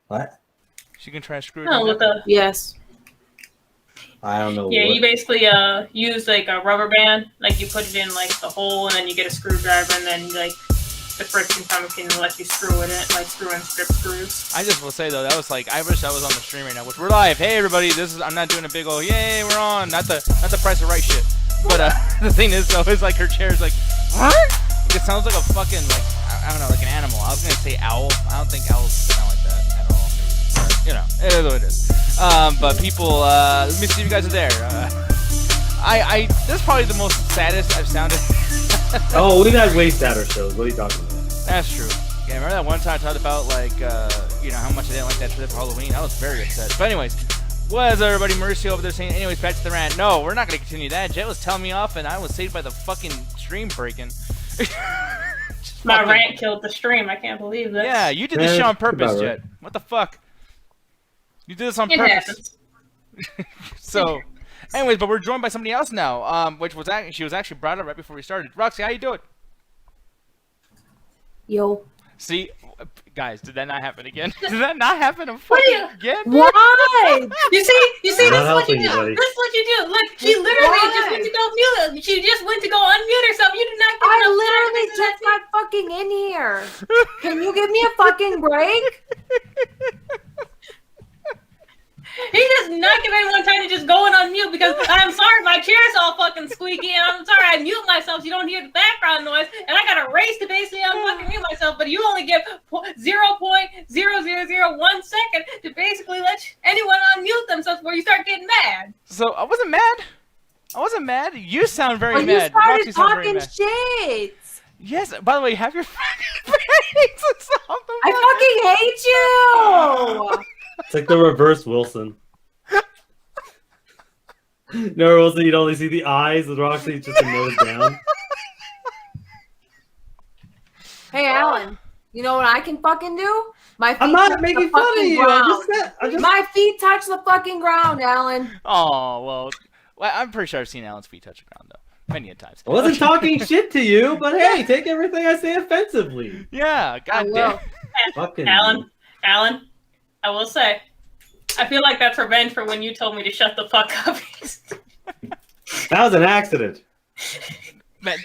What? She can try to screw it. No, with the Yes. I don't know. yeah, what... you basically use like a rubber band, like you put it in like the hole, and then you get a screwdriver, and then like the person can let you screw it in, like screw in strip screws. I just will say though, that was like, I wish I was on the stream right now, which we're live. Hey everybody, I'm not doing a big old yay, we're on, not the Price of Right shit. But the thing is though, is like her chair's like, what? It sounds like a fucking like, I don't know, like an animal. I was gonna say owl. I don't think owls sound like that at all. But, you know, it is what it is. But people, let me see if you guys are there. This is probably the most saddest I've sounded. Oh, we got way sadder shows. What are you talking about? That's true. Yeah, remember that one time I talked about like, you know, how much I didn't like that trip for Halloween? I was very upset. But anyways, what is everybody? Mercy over there saying, anyways, back to the rant. No, we're not going to continue that. Jet was telling me off and I was saved by the fucking stream breaking. My rant killed the stream. I can't believe this. Yeah, you did this shit on purpose, right. Jet. What the fuck? You did this on It purpose. happens. So, anyways, but we're joined by somebody else now, which was she was actually brought up right before we started. Roxy, how you doing? Yo. See, guys, did that not happen again? Did that not happen again? Why? You see, this is Not what you helping do. you, buddy. This is what you do. Look, she literally just went to go mute. She just went to go unmute herself. You did not give I enough literally time. just got fucking in here. Can you give me a fucking break? He does not give anyone time to just go and unmute because I'm sorry, my chair's all fucking squeaky, and I'm sorry I mute myself so you don't hear the background noise, and I gotta race to basically unfucking mute myself, but you only give 0.0001 second to basically let anyone unmute themselves before you start getting mad. So, I wasn't mad. I wasn't mad. You sound very When mad. you started Roxy sounds very talking mad. shit. Yes, by the way, have your fucking face and stop the I fucking hate you. It's like the reverse Wilson. No, Wilson, you'd only see the eyes, and Roxy's just a nose down. Hey, Alan. You know what I can fucking do? My feet I'm touch not the making fun of fucking you. ground. I just... My feet touch the fucking ground, Alan. Oh, well, I'm pretty sure I've seen Alan's feet touch the ground, though. Many a times. I wasn't talking shit to you, but hey, take everything I say offensively. Yeah, I goddamn. will. Fucking Alan, I will say, I feel like that's revenge for when you told me to shut the fuck up. That was an accident. Man,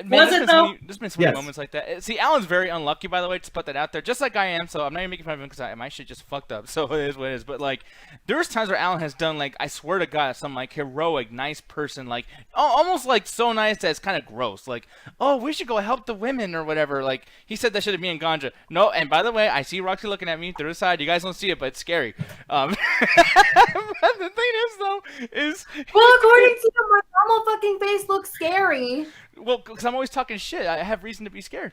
Was it, though? There's been so many Yes. moments like that. See, Alan's very unlucky, by the way, to put that out there, just like I am. So I'm not even making fun of him because my shit just fucked up. So it is what it is. But like, there's times where Alan has done like, I swear to God, some like heroic, nice person, like almost like so nice that it's kind of gross. Like, oh, we should go help the women or whatever. Like he said that shit to me and Ganja. No, and by the way, I see Roxy looking at me through the side. You guys don't see it, but it's scary. But the thing is, though, is Well, according to you, my normal fucking face looks scary. well, because I'm always talking shit. I have reason to be scared.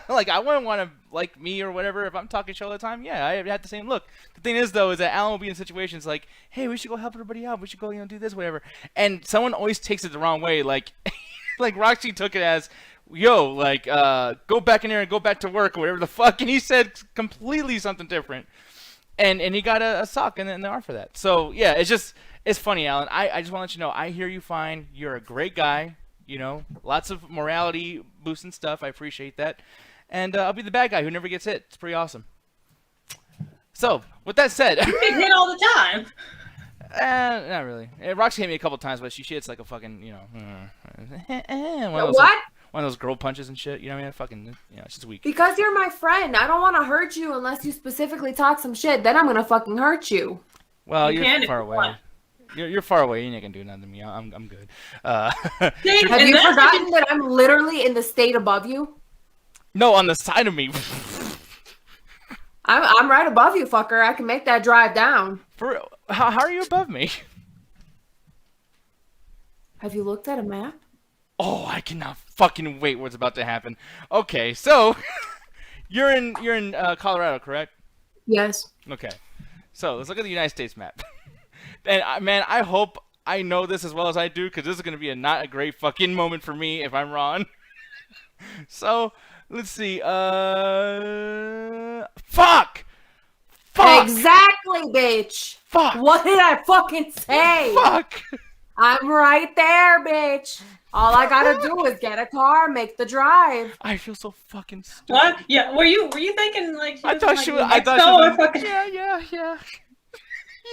Like, I wouldn't want to like me or whatever if I'm talking shit all the time. Yeah, I have the same look. The thing is, though, is that Alan will be in situations like, hey, we should go help everybody out. We should go, do this, whatever. And someone always takes it the wrong way. Like, like Roxy took it as, yo, like, go back in there and go back to work or whatever the fuck. And he said completely something different. And he got a sock in the arm for that. So, yeah, it's funny, Alan. I just want to let you know, I hear you fine. You're a great guy. Lots of morality boosting stuff. I appreciate that. And I'll be the bad guy who never gets hit. It's pretty awesome. So, with that said... You get hit all the time. Not really. Roxy hit me a couple times, but she hits like a fucking, one of those girl punches and shit. You know what I mean? Fucking, it's just weak. Because you're my friend. I don't want to hurt you unless you specifically talk some shit. Then I'm going to fucking hurt you. Well, You you're can if far you away. want. You're far away. You ain't gonna do nothing to me. I'm good. See, Have and you that's what forgotten that I'm literally in the state above you? No, on the side of me. I'm right above you, fucker. I can make that drive down. How are you above me? Have you looked at a map? Oh, I cannot fucking wait what's about to happen. Okay, so you're in Colorado, correct? Yes. Okay, so let's look at the United States map. And man, I hope I know this as well as I do, because this is gonna be not a great fucking moment for me if I'm wrong. So let's see. Fuck. Exactly, bitch. Fuck. What did I fucking say? Fuck. I'm right there, bitch. All I gotta do is get a car, make the drive. I feel so fucking stupid. What? Yeah. Were you thinking like she I was thought in, like, she was. New I thought Mexico she or was. fucking...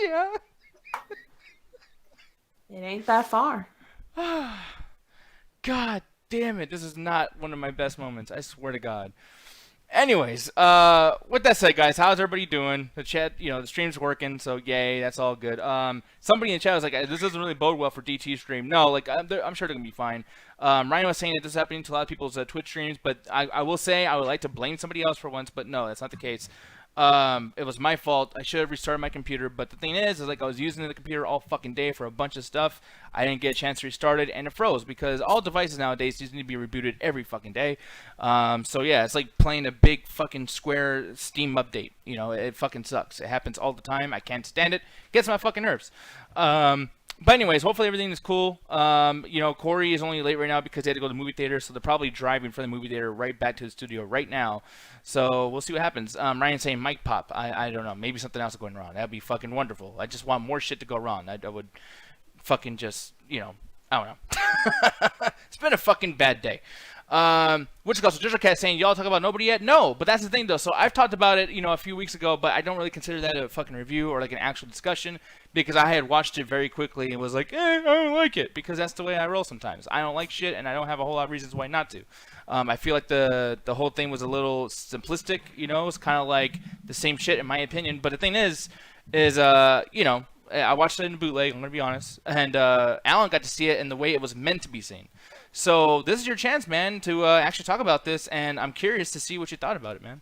Yeah. It ain't that far. God damn it! This is not one of my best moments. I swear to God. Anyways, with that said, guys, how's everybody doing? The chat, the stream's working, so yay, that's all good. Somebody in the chat was like, this doesn't really bode well for DT stream. No, like, I'm sure they're gonna be fine. Ryan was saying that this is happening to a lot of people's Twitch streams, but I will say I would like to blame somebody else for once, but no, that's not the case. It was my fault. I should have restarted my computer, but the thing is like I was using the computer all fucking day for a bunch of stuff. I didn't get a chance to restart it, and it froze because all devices nowadays just need to be rebooted every fucking day. So yeah, it's like playing a big fucking Square Steam update. It fucking sucks. It happens all the time. I can't stand it. Gets my fucking nerves. But anyways, hopefully everything is cool. Corey is only late right now because they had to go to the movie theater, so they're probably driving from the movie theater right back to the studio right now. So we'll see what happens. Ryan's saying mic pop. I don't know. Maybe something else is going wrong. That'd be fucking wonderful. I just want more shit to go wrong. I would fucking just, I don't know. It's been a fucking bad day. Which is also Cat saying, y'all talk about Nobody yet? No, but that's the thing though. So I've talked about it, a few weeks ago, but I don't really consider that a fucking review or like an actual discussion because I had watched it very quickly and was like, I don't like it because that's the way I roll sometimes. I don't like shit and I don't have a whole lot of reasons why not to. I feel like the whole thing was a little simplistic, it's kind of like the same shit in my opinion. But the thing is I watched it in bootleg, I'm going to be honest, and Alan got to see it in the way it was meant to be seen. So this is your chance, man, to actually talk about this, and I'm curious to see what you thought about it, man.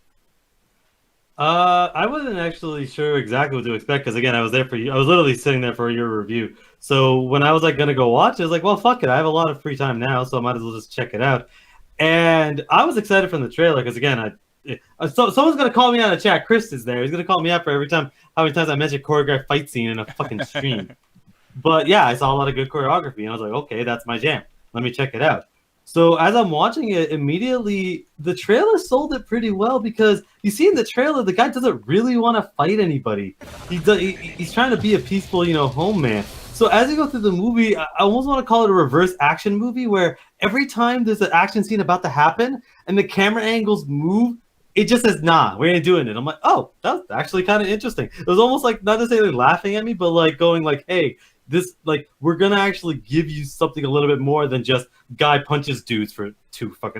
I wasn't actually sure exactly what to expect because again, I was there for you. I was literally sitting there for your review. So when I was like gonna go watch it, I was like, well, fuck it. I have a lot of free time now, so I might as well just check it out. And I was excited from the trailer because again, so someone's gonna call me out in the chat. Chris is there. He's gonna call me out for every time how many times I mention choreographed fight scene in a fucking stream. But yeah, I saw a lot of good choreography, and I was like, okay, that's my jam. Let me check it out. So as I'm watching it, immediately the trailer sold it pretty well because you see in the trailer the guy doesn't really want to fight anybody. He's trying to be a peaceful, home man. So as you go through the movie, I almost want to call it a reverse action movie where every time there's an action scene about to happen and the camera angles move, it just says, nah, we ain't doing it. I'm like, oh, that's actually kind of interesting. It was almost like not necessarily laughing at me, but like going like, hey, this, like, we're gonna actually give you something a little bit more than just guy punches dudes for an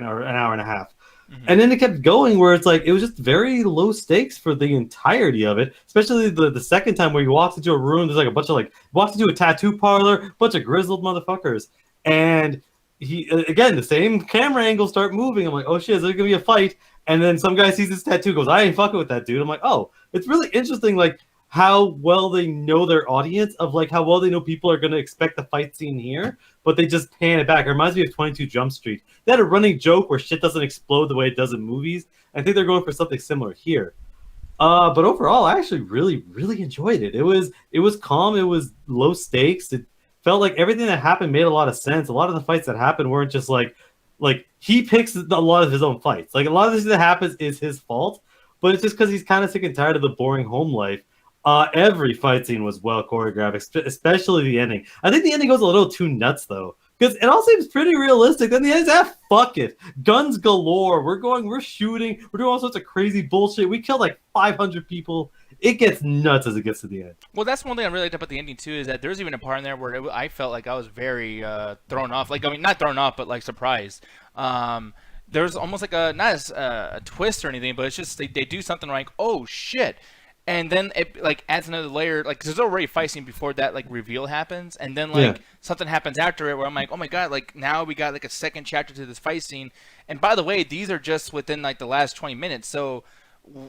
hour and a half. Mm-hmm. And then it kept going where it's like it was just very low stakes for the entirety of it, especially the second time where he walks into a room, there's like a bunch of walks into a tattoo parlor, bunch of grizzled motherfuckers, and he again the same camera angles start moving. I'm like, oh shit, is there gonna be a fight? And then some guy sees this tattoo, goes, I ain't fucking with that dude. I'm like, oh, it's really interesting, like how well they know their audience, of like how well they know people are going to expect the fight scene here, but they just pan it back. It reminds me of 22 Jump Street. They had a running joke where shit doesn't explode the way it does in movies. I think they're going for something similar here. But overall, I actually really, really enjoyed it. It was calm. It was low stakes. It felt like everything that happened made a lot of sense. A lot of the fights that happened weren't just like he picks a lot of his own fights. Like a lot of this that happens is his fault, but it's just because he's kind of sick and tired of the boring home life. Every fight scene was well choreographed, especially the ending. I think the ending goes a little too nuts though, because it all seems pretty realistic. Then the end's fuck it, guns galore. We're shooting, we're doing all sorts of crazy bullshit. We killed like 500 people. It gets nuts as it gets to the end. Well, that's one thing I really liked about the ending too, is that there's even a part in there where I felt like I was very thrown off. Like, I mean, not thrown off, but like surprised. There's almost like a twist or anything, but it's just they do something like, oh shit. And then it like adds another layer, like, 'cause there's already a fight scene before that like reveal happens, and then like something happens after it where I'm like, oh my god, like now we got like a second chapter to this fight scene. And by the way, these are just within like the last 20 minutes. So,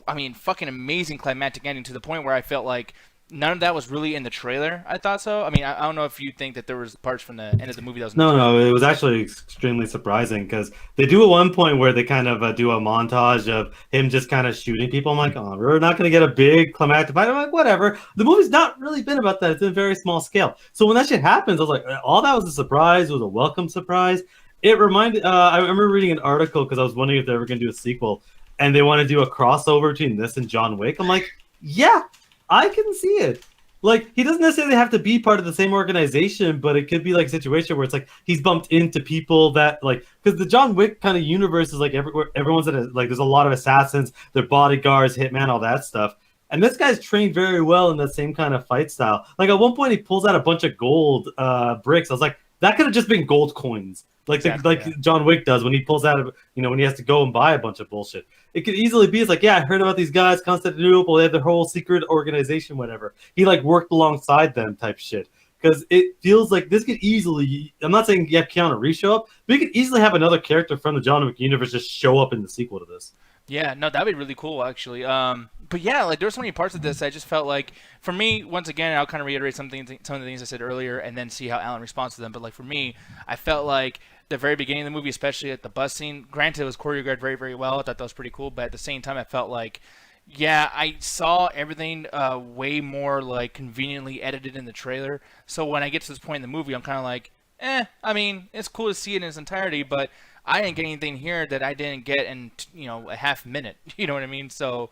I mean, fucking amazing climactic ending to the point where I felt like none of that was really in the trailer. I thought so. I mean, I don't know if you think that there was parts from the end of the movie that was No, it was actually extremely surprising because they do at one point where they kind of do a montage of him just kind of shooting people. I'm like, oh, we're not going to get a big climactic fight. I'm like, whatever. The movie's not really been about that. It's been very small scale. So when that shit happens, I was like, all that was a surprise. It was a welcome surprise. It reminded, I remember reading an article because I was wondering if they were going to do a sequel and they want to do a crossover between this and John Wick. I'm like, yeah, I can see it. Like, he doesn't necessarily have to be part of the same organization, but it could be like a situation where it's like he's bumped into people that like, because the John Wick kind of universe is like everywhere, everyone's in a, like there's a lot of assassins, their bodyguards, hitman, all that stuff. And this guy's trained very well in that same kind of fight style. Like at one point, he pulls out a bunch of gold bricks. I was like, that could have just been gold coins, like John Wick does when he pulls out of when he has to go and buy a bunch of bullshit. It could easily be it's like, yeah, I heard about these guys, Constantinople, they have their whole secret organization, whatever. He like worked alongside them type shit. Because it feels like this could easily, I'm not saying you have Keanu Reeves show up, but you could easily have another character from the John Wick universe just show up in the sequel to this. Yeah, no, that'd be really cool actually. But yeah, like there's so many parts of this I just felt like, for me, once again, I'll kind of reiterate some of the things I said earlier, and then see how Alan responds to them. But like for me, I felt like the very beginning of the movie, especially at the bus scene, granted it was choreographed very, very well. I thought that was pretty cool, but at the same time, I felt like, yeah, I saw everything way more like conveniently edited in the trailer. So when I get to this point in the movie, I'm kind of like, I mean, it's cool to see it in its entirety, but I didn't get anything here that I didn't get in, a half minute. You know what I mean? So,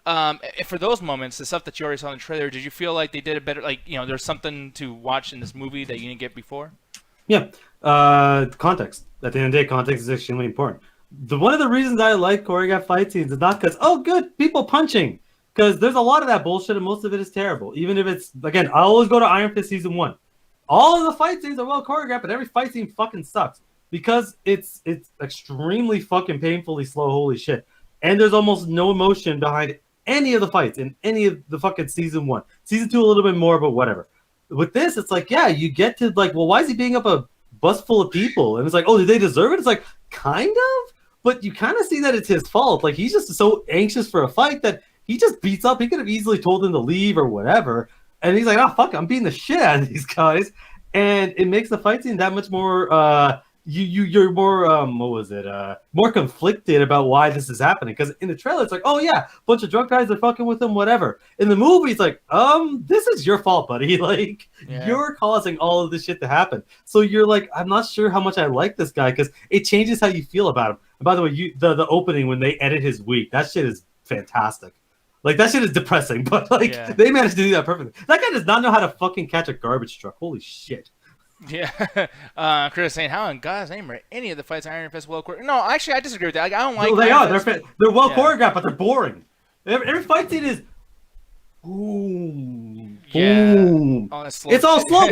for those moments, the stuff that you already saw in the trailer, did you feel like they did it better? Like, there's something to watch in this movie that you didn't get before? Yeah. Context. At the end of the day, context is extremely important. One of the reasons I like choreographed fight scenes is not because, oh, good, people punching. Because there's a lot of that bullshit and most of it is terrible. Even if it's, again, I always go to Iron Fist Season 1. All of the fight scenes are well choreographed, but every fight scene fucking sucks. Because it's extremely fucking painfully slow, holy shit. And there's almost no emotion behind any of the fights in any of the fucking Season 1. Season 2 a little bit more, but whatever. With this, it's like, yeah, you get to like, well, why is he beating up a bus full of people? And it's like, oh, did they deserve it? It's like, kind of? But you kind of see that it's his fault. Like, he's just so anxious for a fight that he just beats up. He could have easily told them to leave or whatever. And he's like, oh, fuck, I'm beating the shit out of these guys. And it makes the fight scene that much more, you're more, more conflicted about why this is happening. Because in the trailer, it's like, oh, yeah, a bunch of drunk guys are fucking with him, whatever. In the movie, it's like, this is your fault, buddy. Like, you're causing all of this shit to happen. So you're like, I'm not sure how much I like this guy because it changes how you feel about him. And by the way, the opening when they edit his week, that shit is fantastic. Like, that shit is depressing, but, like, they managed to do that perfectly. That guy does not know how to fucking catch a garbage truck. Holy shit. Yeah. Chris saying, how in God's name are any of the fights in Iron Fist well choreographed? No, actually, I disagree with that. Like, I don't like they are. They're well choreographed, but they're boring. Every fight scene is boom, boom. It's all slow.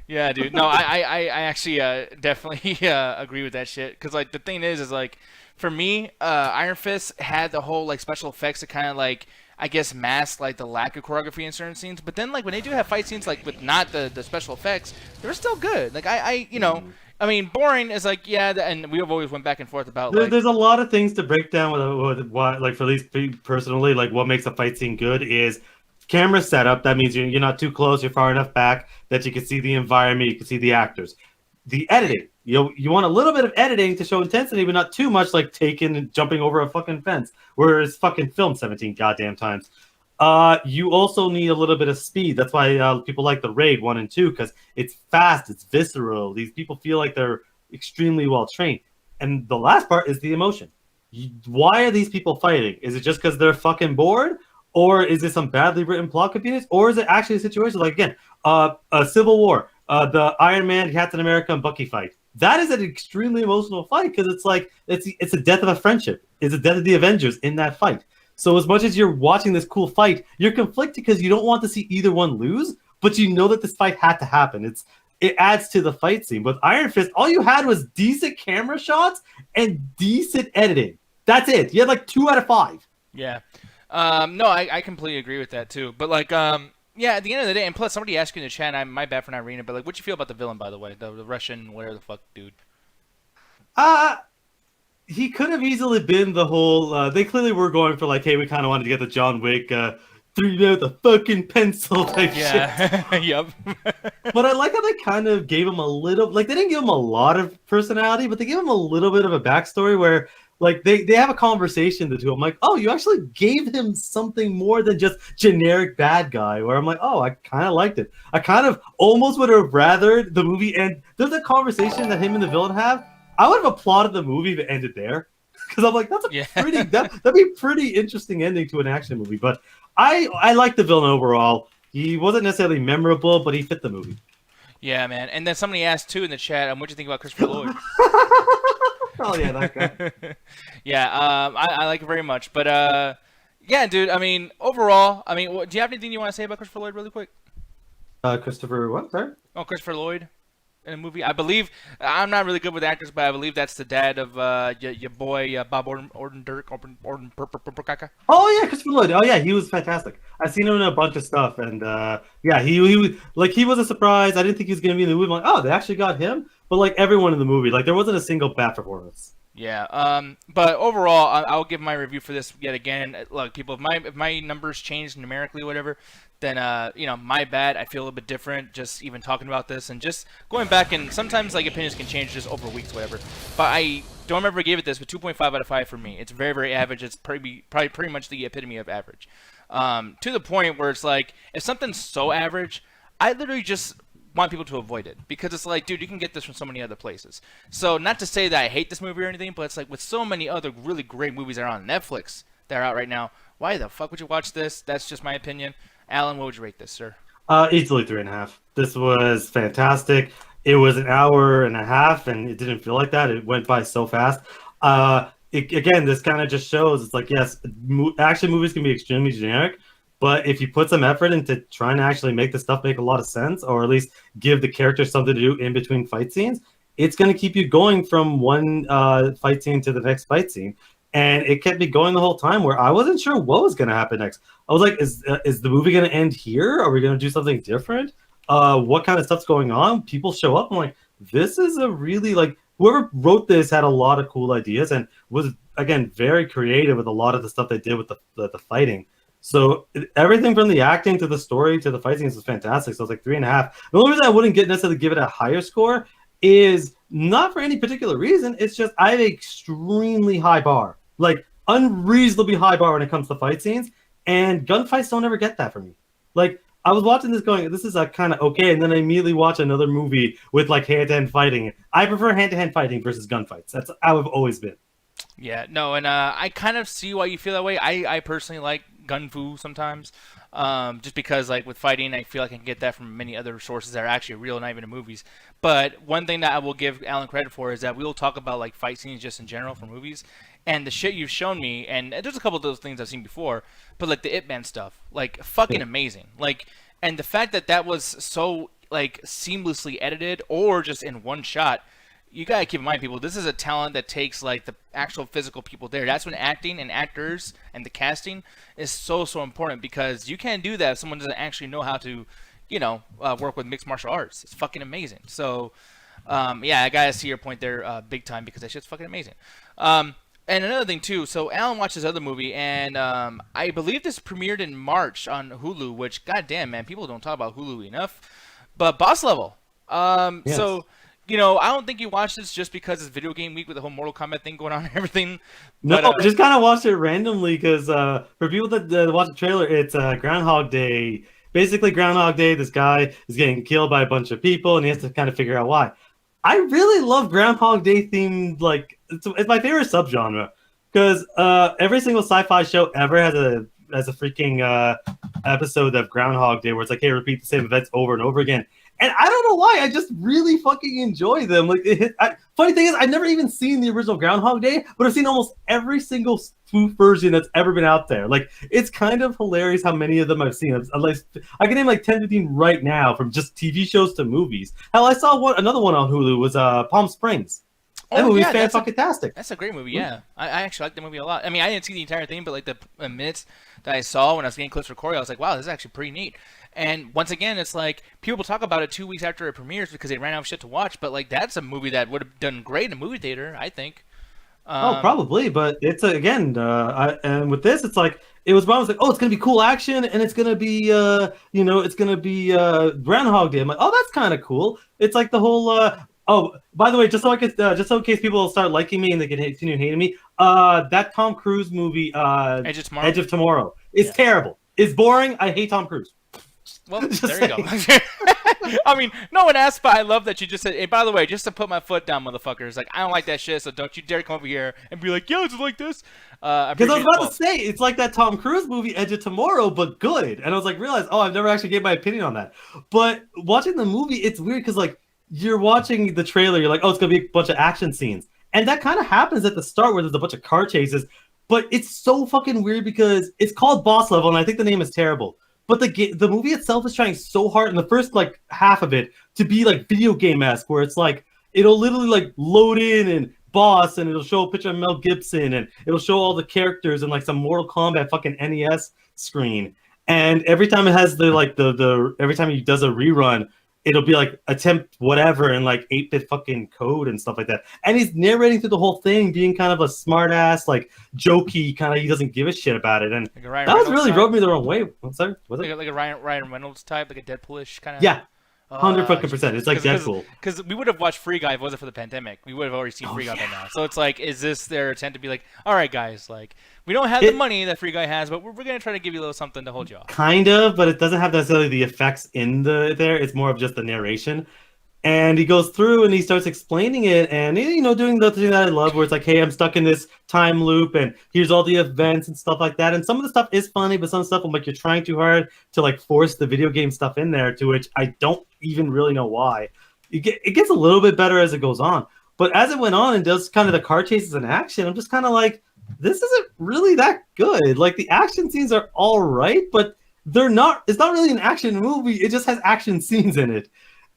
Yeah, dude. No, I actually definitely agree with that shit. Because, like, the thing is like, for me, Iron Fist had the whole, like, special effects to kind of, like, I guess mask, like, the lack of choreography in certain scenes. But then, like, when they do have fight scenes, like, with not the special effects, they're still good. Like, I I mean, boring is like, yeah, and we have always went back and forth about, like... There's a lot of things to break down with what, like, for at least personally, like, what makes a fight scene good is camera setup. That means you're not too close, you're far enough back that you can see the environment, you can see the actors. The editing. You want a little bit of editing to show intensity, but not too much, like taking and jumping over a fucking fence, whereas fucking filmed 17 goddamn times. You also need a little bit of speed. That's why people like the Raid 1 and 2, because it's fast, it's visceral. These people feel like they're extremely well trained. And the last part is the emotion. Why are these people fighting? Is it just because they're fucking bored? Or is it some badly written plot convenience? Or is it actually a situation like, again, a Civil War, the Iron Man, Captain America, and Bucky fight? That is an extremely emotional fight because it's like it's a death of a friendship. It's a death of the Avengers in that fight. So as much as you're watching this cool fight, you're conflicted because you don't want to see either one lose, but you know that this fight had to happen. It adds to the fight scene. With Iron Fist, all you had was decent camera shots and decent editing. That's it. You had like 2 out of 5. Yeah. No, I completely agree with that too. But like, yeah, at the end of the day, and plus somebody asked you in the chat, and my bad for not reading it, but like, what you feel about the villain, by the way, the Russian, whatever the fuck dude? He could have easily been the whole. They clearly were going for like, hey, we kind of wanted to get the John Wick 3 out the fucking pencil type shit. Yep. But I like how they kind of gave him a little, like they didn't give him a lot of personality, but they gave him a little bit of a backstory where like they have a conversation, the two. I'm like, oh, you actually gave him something more than just generic bad guy. Where I'm like, oh, I kind of liked it. I kind of almost would have rathered the movie end. There's a conversation that him and the villain have. I would have applauded the movie if it ended there. Because I'm like, that's a that'd be a pretty interesting ending to an action movie. But I like the villain overall. he wasn't necessarily memorable, but he fit the movie. Yeah, man. And then somebody asked too in the chat, what'd you think about Christopher Lloyd? Oh yeah, that guy. Yeah, I like it very much. But yeah, dude. I mean, overall, I mean, do you have anything you want to say about Christopher Lloyd, really quick? Christopher, what? Sorry. Oh, Christopher Lloyd in a movie. I believe I'm not really good with actors, but I believe that's the dad of your boy Bob Odenkirk. Oh yeah, Christopher Lloyd. Oh yeah, he was fantastic. I've seen him in a bunch of stuff, and yeah, he was like he was a surprise. I didn't think he was gonna be in the movie. I'm like, oh, they actually got him. But like everyone in the movie, like there wasn't a single bad performance. Yeah. But overall, I'll give my review for this yet again. Look, people, if my numbers change numerically, or whatever, then my bad. I feel a little bit different just even talking about this and just going back. And sometimes like opinions can change just over weeks, whatever. But I don't remember gave it this, but 2.5 out of 5 for me. It's very, very average. It's probably pretty much the epitome of average. To the point where it's like if something's so average, I literally just want people to avoid it because it's like, dude, you can get this from so many other places. So not to say that I hate this movie or anything, but it's like with so many other really great movies that are on Netflix that are out right now, why the fuck would you watch this? That's just my opinion. Alan, what would you rate this, sir? Easily 3.5. This was fantastic. It was an hour and a half, and it didn't feel like that. It went by so fast. Again, this kind of just shows it's like, yes, action movies can be extremely generic, but if you put some effort into trying to actually make the stuff make a lot of sense, or at least give the characters something to do in between fight scenes, it's going to keep you going from one fight scene to the next fight scene. And it kept me going the whole time where I wasn't sure what was going to happen next. I was like, is the movie going to end here? Are we going to do something different? What kind of stuff's going on? People show up. I'm like, this is a really, like, whoever wrote this had a lot of cool ideas and was, again, very creative with a lot of the stuff they did with the fighting. So everything from the acting to the story to the fight scenes was fantastic. So it's like 3.5. The only reason I wouldn't necessarily give it a higher score is not for any particular reason. It's just I have an extremely high bar, like unreasonably high bar when it comes to fight scenes, and gunfights don't ever get that for me. Like I was watching this going, this is a kind of okay, and then I immediately watch another movie with like hand-to-hand fighting. I prefer hand-to-hand fighting versus gunfights. That's how I've always been. Yeah, no, and I kind of see why you feel that way. I personally like gun fu sometimes, just because like with fighting, I feel like I can get that from many other sources that are actually real, not even in movies. But one thing that I will give Alan credit for is that we will talk about like fight scenes just in general for movies, and the shit you've shown me, and there's a couple of those things I've seen before, but like the Ip Man stuff, like fucking amazing, like, and the fact that that was so like seamlessly edited or just in one shot. You gotta keep in mind, people, this is a talent that takes like the actual physical people there. That's when acting and actors and the casting is so important, because you can't do that if someone doesn't actually know how to, work with mixed martial arts. It's fucking amazing. So, yeah, I gotta see your point there, big time, because that shit's fucking amazing. And another thing too, so Alan watched this other movie, and I believe this premiered in March on Hulu, which, goddamn, man, people don't talk about Hulu enough. But Boss Level. Yes. So. I don't think you watched this just because it's video game week with the whole Mortal Kombat thing going on and everything. No, I just kind of watched it randomly because for people that watch the trailer, it's Groundhog Day. Basically, Groundhog Day, this guy is getting killed by a bunch of people, and he has to kind of figure out why. I really love Groundhog Day themed, like, it's my favorite subgenre, because every single sci-fi show ever has a freaking episode of Groundhog Day where it's like, hey, repeat the same events over and over again. And I don't know why, I just really fucking enjoy them. Like, funny thing is, I've never even seen the original Groundhog Day, but I've seen almost every single spoof version that's ever been out there. Like, it's kind of hilarious how many of them I've seen. I can name like 10, 15 right now, from just TV shows to movies. Hell, I saw another one on Hulu was Palm Springs. That movie's fantastic. That's a great movie, yeah. I actually like the movie a lot. I mean, I didn't see the entire thing, but like the minutes that I saw when I was getting clips for Corey, I was like, wow, this is actually pretty neat. And once again, it's like people talk about it 2 weeks after it premieres because they ran out of shit to watch. But like that's a movie that would have done great in a movie theater, I think. Probably, but it's again, and with this, it's like it was like, oh, it's gonna be cool action, and it's gonna be, it's gonna be Groundhog Day. I'm like, oh, that's kind of cool. It's like the whole. Oh, by the way, just in case people start liking me and they can continue hating me, that Tom Cruise movie, Edge of Tomorrow, is terrible. It's boring. I hate Tom Cruise. Well, Just there you go. saying. I mean, no one asked, but I love that you just said, hey, by the way, just to put my foot down, motherfuckers. Like, I don't like that shit, so don't you dare come over here and be like, yeah, it's like this. Because I was about to say, it's like that Tom Cruise movie, Edge of Tomorrow, but good. And I was like, realized, I've never actually gave my opinion on that. But watching the movie, it's weird because, like, you're watching the trailer, you're like, oh, it's going to be a bunch of action scenes. And that kind of happens at the start where there's a bunch of car chases. But it's so fucking weird because it's called Boss Level, and I think the name is terrible. But the movie itself is trying so hard in the first, like, half of it to be, like, video game-esque, where it's, like, it'll literally, like, load in and boss, and it'll show a picture of Mel Gibson, and it'll show all the characters and, like, some Mortal Kombat fucking NES screen. And every time it has every time he does a rerun, it'll be, like, attempt whatever in, like, 8-bit fucking code and stuff like that. And he's narrating through the whole thing, being kind of a smart-ass, like, jokey, kind of, he doesn't give a shit about it. And like that was really rubbed me the wrong way. I'm sorry, was it? Like a Ryan Reynolds type, like a Deadpoolish kind of. Yeah, 100%. It's like Deadpool. Because we would have watched Free Guy if it wasn't for the pandemic. We would have already seen Free Guy by now. So it's like, is this their attempt to be like, all right, guys, like, we don't have the money that Free Guy has, but we're going to try to give you a little something to hold you off. Kind of, but it doesn't have necessarily the effects in there. It's more of just the narration. And he goes through and he starts explaining it and, doing the thing that I love where it's like, hey, I'm stuck in this time loop and here's all the events and stuff like that. And some of the stuff is funny, but some stuff I'm like, you're trying too hard to like force the video game stuff in there, to which I don't even really know why. It gets a little bit better as it goes on. But as it went on and does kind of the car chases and action, I'm just kind of like, this isn't really that good. Like, the action scenes are all right, but it's not really an action movie. It just has action scenes in it.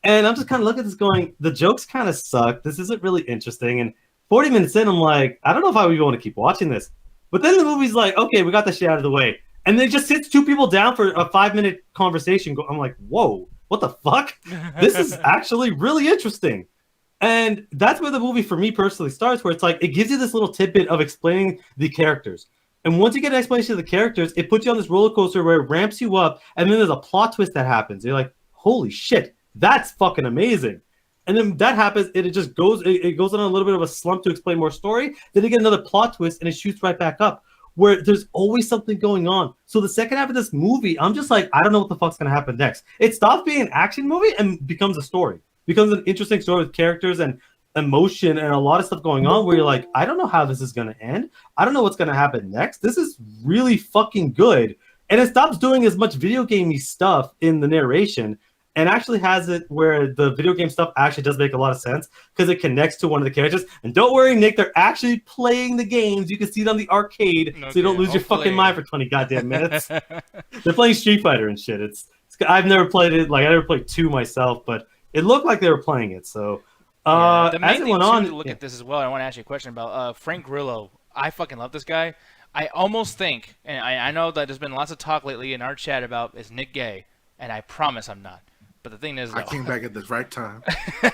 And I'm just kind of looking at this going, the jokes kind of suck. This isn't really interesting. And 40 minutes in, I'm like, I don't know if I would want to keep watching this. But then the movie's like, okay, we got that shit out of the way. And then it just sits two people down for a 5-minute conversation. I'm like, whoa, what the fuck? This is actually really interesting. And that's where the movie for me personally starts, where it's like, it gives you this little tidbit of explaining the characters. And once you get an explanation of the characters, it puts you on this roller coaster where it ramps you up. And then there's a plot twist that happens. You're like, holy shit. That's fucking amazing. And then that happens, and it just goes on a little bit of a slump to explain more story. Then you get another plot twist, and it shoots right back up, where there's always something going on. So the second half of this movie, I'm just like, I don't know what the fuck's going to happen next. It stops being an action movie and becomes a story. Becomes an interesting story with characters and emotion and a lot of stuff going on where you're like, I don't know how this is going to end. I don't know what's going to happen next. This is really fucking good. And it stops doing as much video gamey stuff in the narration and actually has it where the video game stuff actually does make a lot of sense because it connects to one of the characters. And don't worry, Nick, they're actually playing the games. You can see it on the arcade, okay, so you don't lose your fucking mind for 20 goddamn minutes. They're playing Street Fighter and shit. I've never played it. Like, I never played 2 myself, but it looked like they were playing it. So the main as it thing went too, on, to look at this as well, I want to ask you a question about Frank Grillo. I fucking love this guy. I almost think, and I know that there's been lots of talk lately in our chat about, is Nick gay? And I promise I'm not. But the thing is, though, I came back at the right time.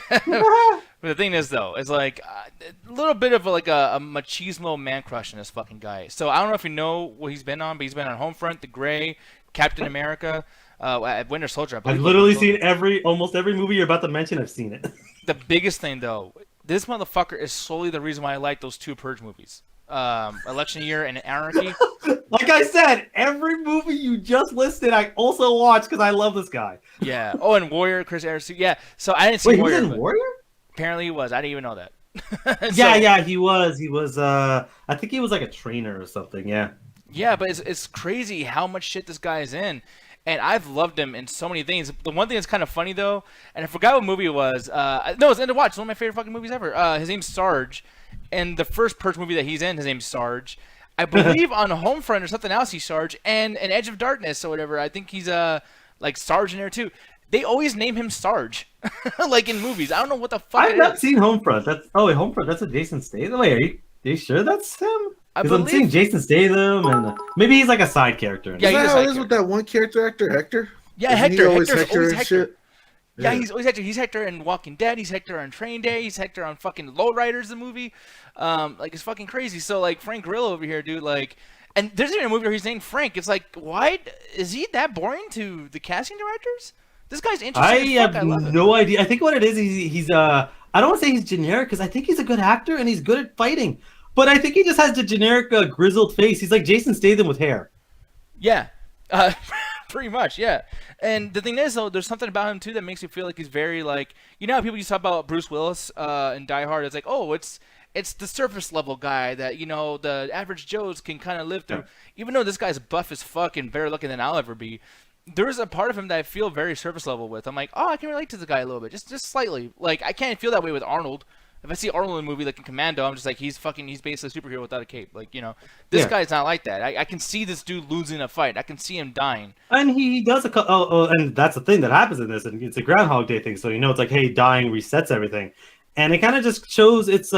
But the thing is, though, it's like a little bit of like a machismo man crush in this fucking guy. So I don't know if you know what he's been on, but he's been on Homefront, The Gray, Captain America, Winter Soldier. I've literally seen almost every movie you're about to mention. I've seen it. The biggest thing, though, this motherfucker is solely the reason why I like those 2 Purge movies. Election Year and Anarchy. Like I said, every movie you just listed, I also watched because I love this guy. Yeah. Oh, and Warrior, Chris Aristide. Yeah. So I didn't see Wait, Warrior. He was in Warrior? Apparently he was. I didn't even know that. Yeah, he was. He was. I think he was like a trainer or something. Yeah. Yeah, but it's crazy how much shit this guy is in. And I've loved him in so many things. The one thing that's kind of funny, though, and I forgot what movie it was. No, it's End of Watch. It's one of my favorite fucking movies ever. His name's Sarge. And the first Purge movie that he's in, his name's Sarge. I believe on Homefront or something else he's Sarge. And in Edge of Darkness or whatever, I think he's like Sarge in there too. They always name him Sarge, like in movies. I don't know what the fuck. I've not seen Homefront. Homefront. That's a Jason Statham. Wait, are you sure that's him? Because I'm seeing Jason Statham, and maybe he's like a side character. Yeah, he's how it is with that one character actor, Hector. Yeah, Hector. Always Hector's Hector always and Hector. shit. Yeah, he's always Hector. He's Hector in Walking Dead. He's Hector on Train Day. He's Hector on fucking Lowriders, the movie. Like, it's fucking crazy. So, like, Frank Grillo over here, dude, like... And there's even a movie where he's named Frank. It's like, why... Is he that boring to the casting directors? This guy's interesting. I have no idea. I think what it is, he's I don't want to say he's generic, because I think he's a good actor, and he's good at fighting. But I think he just has the generic grizzled face. He's like Jason Statham with hair. Yeah. Pretty much, yeah. And the thing is, though, there's something about him too that makes you feel like he's very like, you know how people used to talk about Bruce Willis in Die Hard. It's like, oh, it's the surface level guy that, you know, the average Joes can kind of live through. Yeah. Even though this guy's buff as fuck and better looking than I'll ever be, there's a part of him that I feel very surface level with. I'm like, oh, I can relate to the guy a little bit, just slightly. Like, I can't feel that way with Arnold. If I see Arnold in a movie like in Commando, I'm just like, he's basically a superhero without a cape. Like, you know, this guy's not like that. I can see this dude losing a fight. I can see him dying. And he does and that's the thing that happens in this, and it's a Groundhog Day thing. So, you know, it's like, hey, dying resets everything. And it kind of just shows it's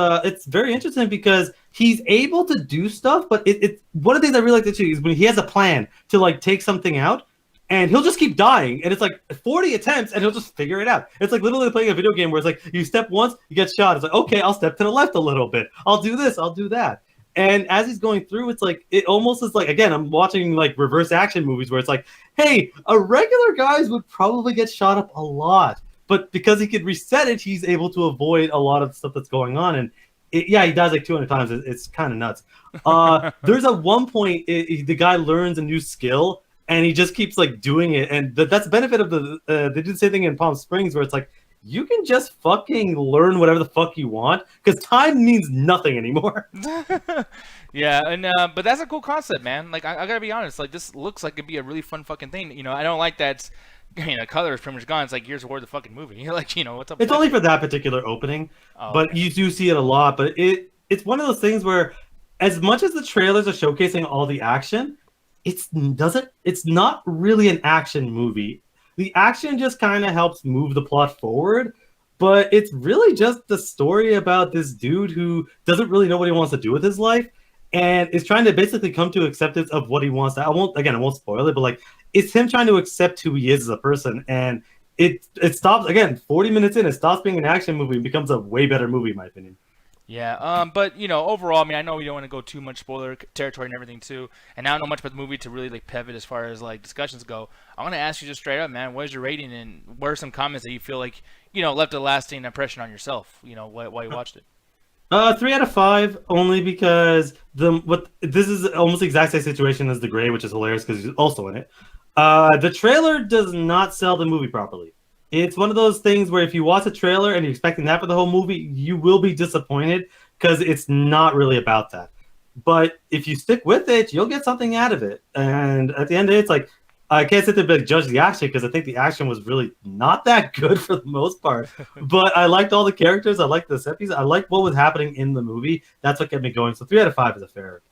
very interesting because he's able to do stuff, but it's one of the things I really like to see is when he has a plan to like take something out, and he'll just keep dying, and it's like 40 attempts, and he'll just figure it out. It's like literally playing a video game where it's like you step once, you get shot. It's like, okay, I'll step to the left a little bit. I'll do this, I'll do that. And as he's going through, it's like it almost is like, again, I'm watching like reverse action movies where it's like, hey, a regular guys would probably get shot up a lot. But because he could reset it, he's able to avoid a lot of stuff that's going on. And he dies like 200 times. It's kind of nuts. There's at one point, the guy learns a new skill, and he just keeps like doing it. And that's the benefit of they did the same thing in Palm Springs, where it's like, you can just fucking learn whatever the fuck you want, because time means nothing anymore. Yeah, and but that's a cool concept, man. Like, I gotta be honest. Like, this looks like it'd be a really fun fucking thing. You know, I don't like that. Color is pretty much gone. It's like years worth of fucking movie. You're like, you know, what's up? It's only for that particular opening, but okay. You do see it a lot. But it's one of those things where, as much as the trailers are showcasing all the action, it's not really an action movie. The action just kind of helps move the plot forward, but it's really just the story about this dude who doesn't really know what he wants to do with his life, and is trying to basically come to acceptance of what he wants to. I won't spoil it, but like, it's him trying to accept who he is as a person, and it stops again 40 minutes in. It stops being an action movie and becomes a way better movie, in my opinion. Yeah, but you know, overall, I mean, I know we don't want to go too much spoiler territory and everything too, and I don't know much about the movie to really like pivot as far as like discussions go. I want to ask you just straight up, man, what is your rating, and what are some comments that you feel like, you know, left a lasting impression on yourself, you know, while you watched it? 3 out of 5, only because this is almost the exact same situation as The Gray, which is hilarious because he's also in it. The trailer does not sell the movie properly. It's one of those things where if you watch a trailer and you're expecting that for the whole movie, you will be disappointed because it's not really about that. But if you stick with it, you'll get something out of it. And at the end of it, it's like, I can't sit there and judge the action because I think the action was really not that good for the most part. But I liked all the characters. I liked the set piece. I liked what was happening in the movie. That's what kept me going. So 3 out of 5 is a fair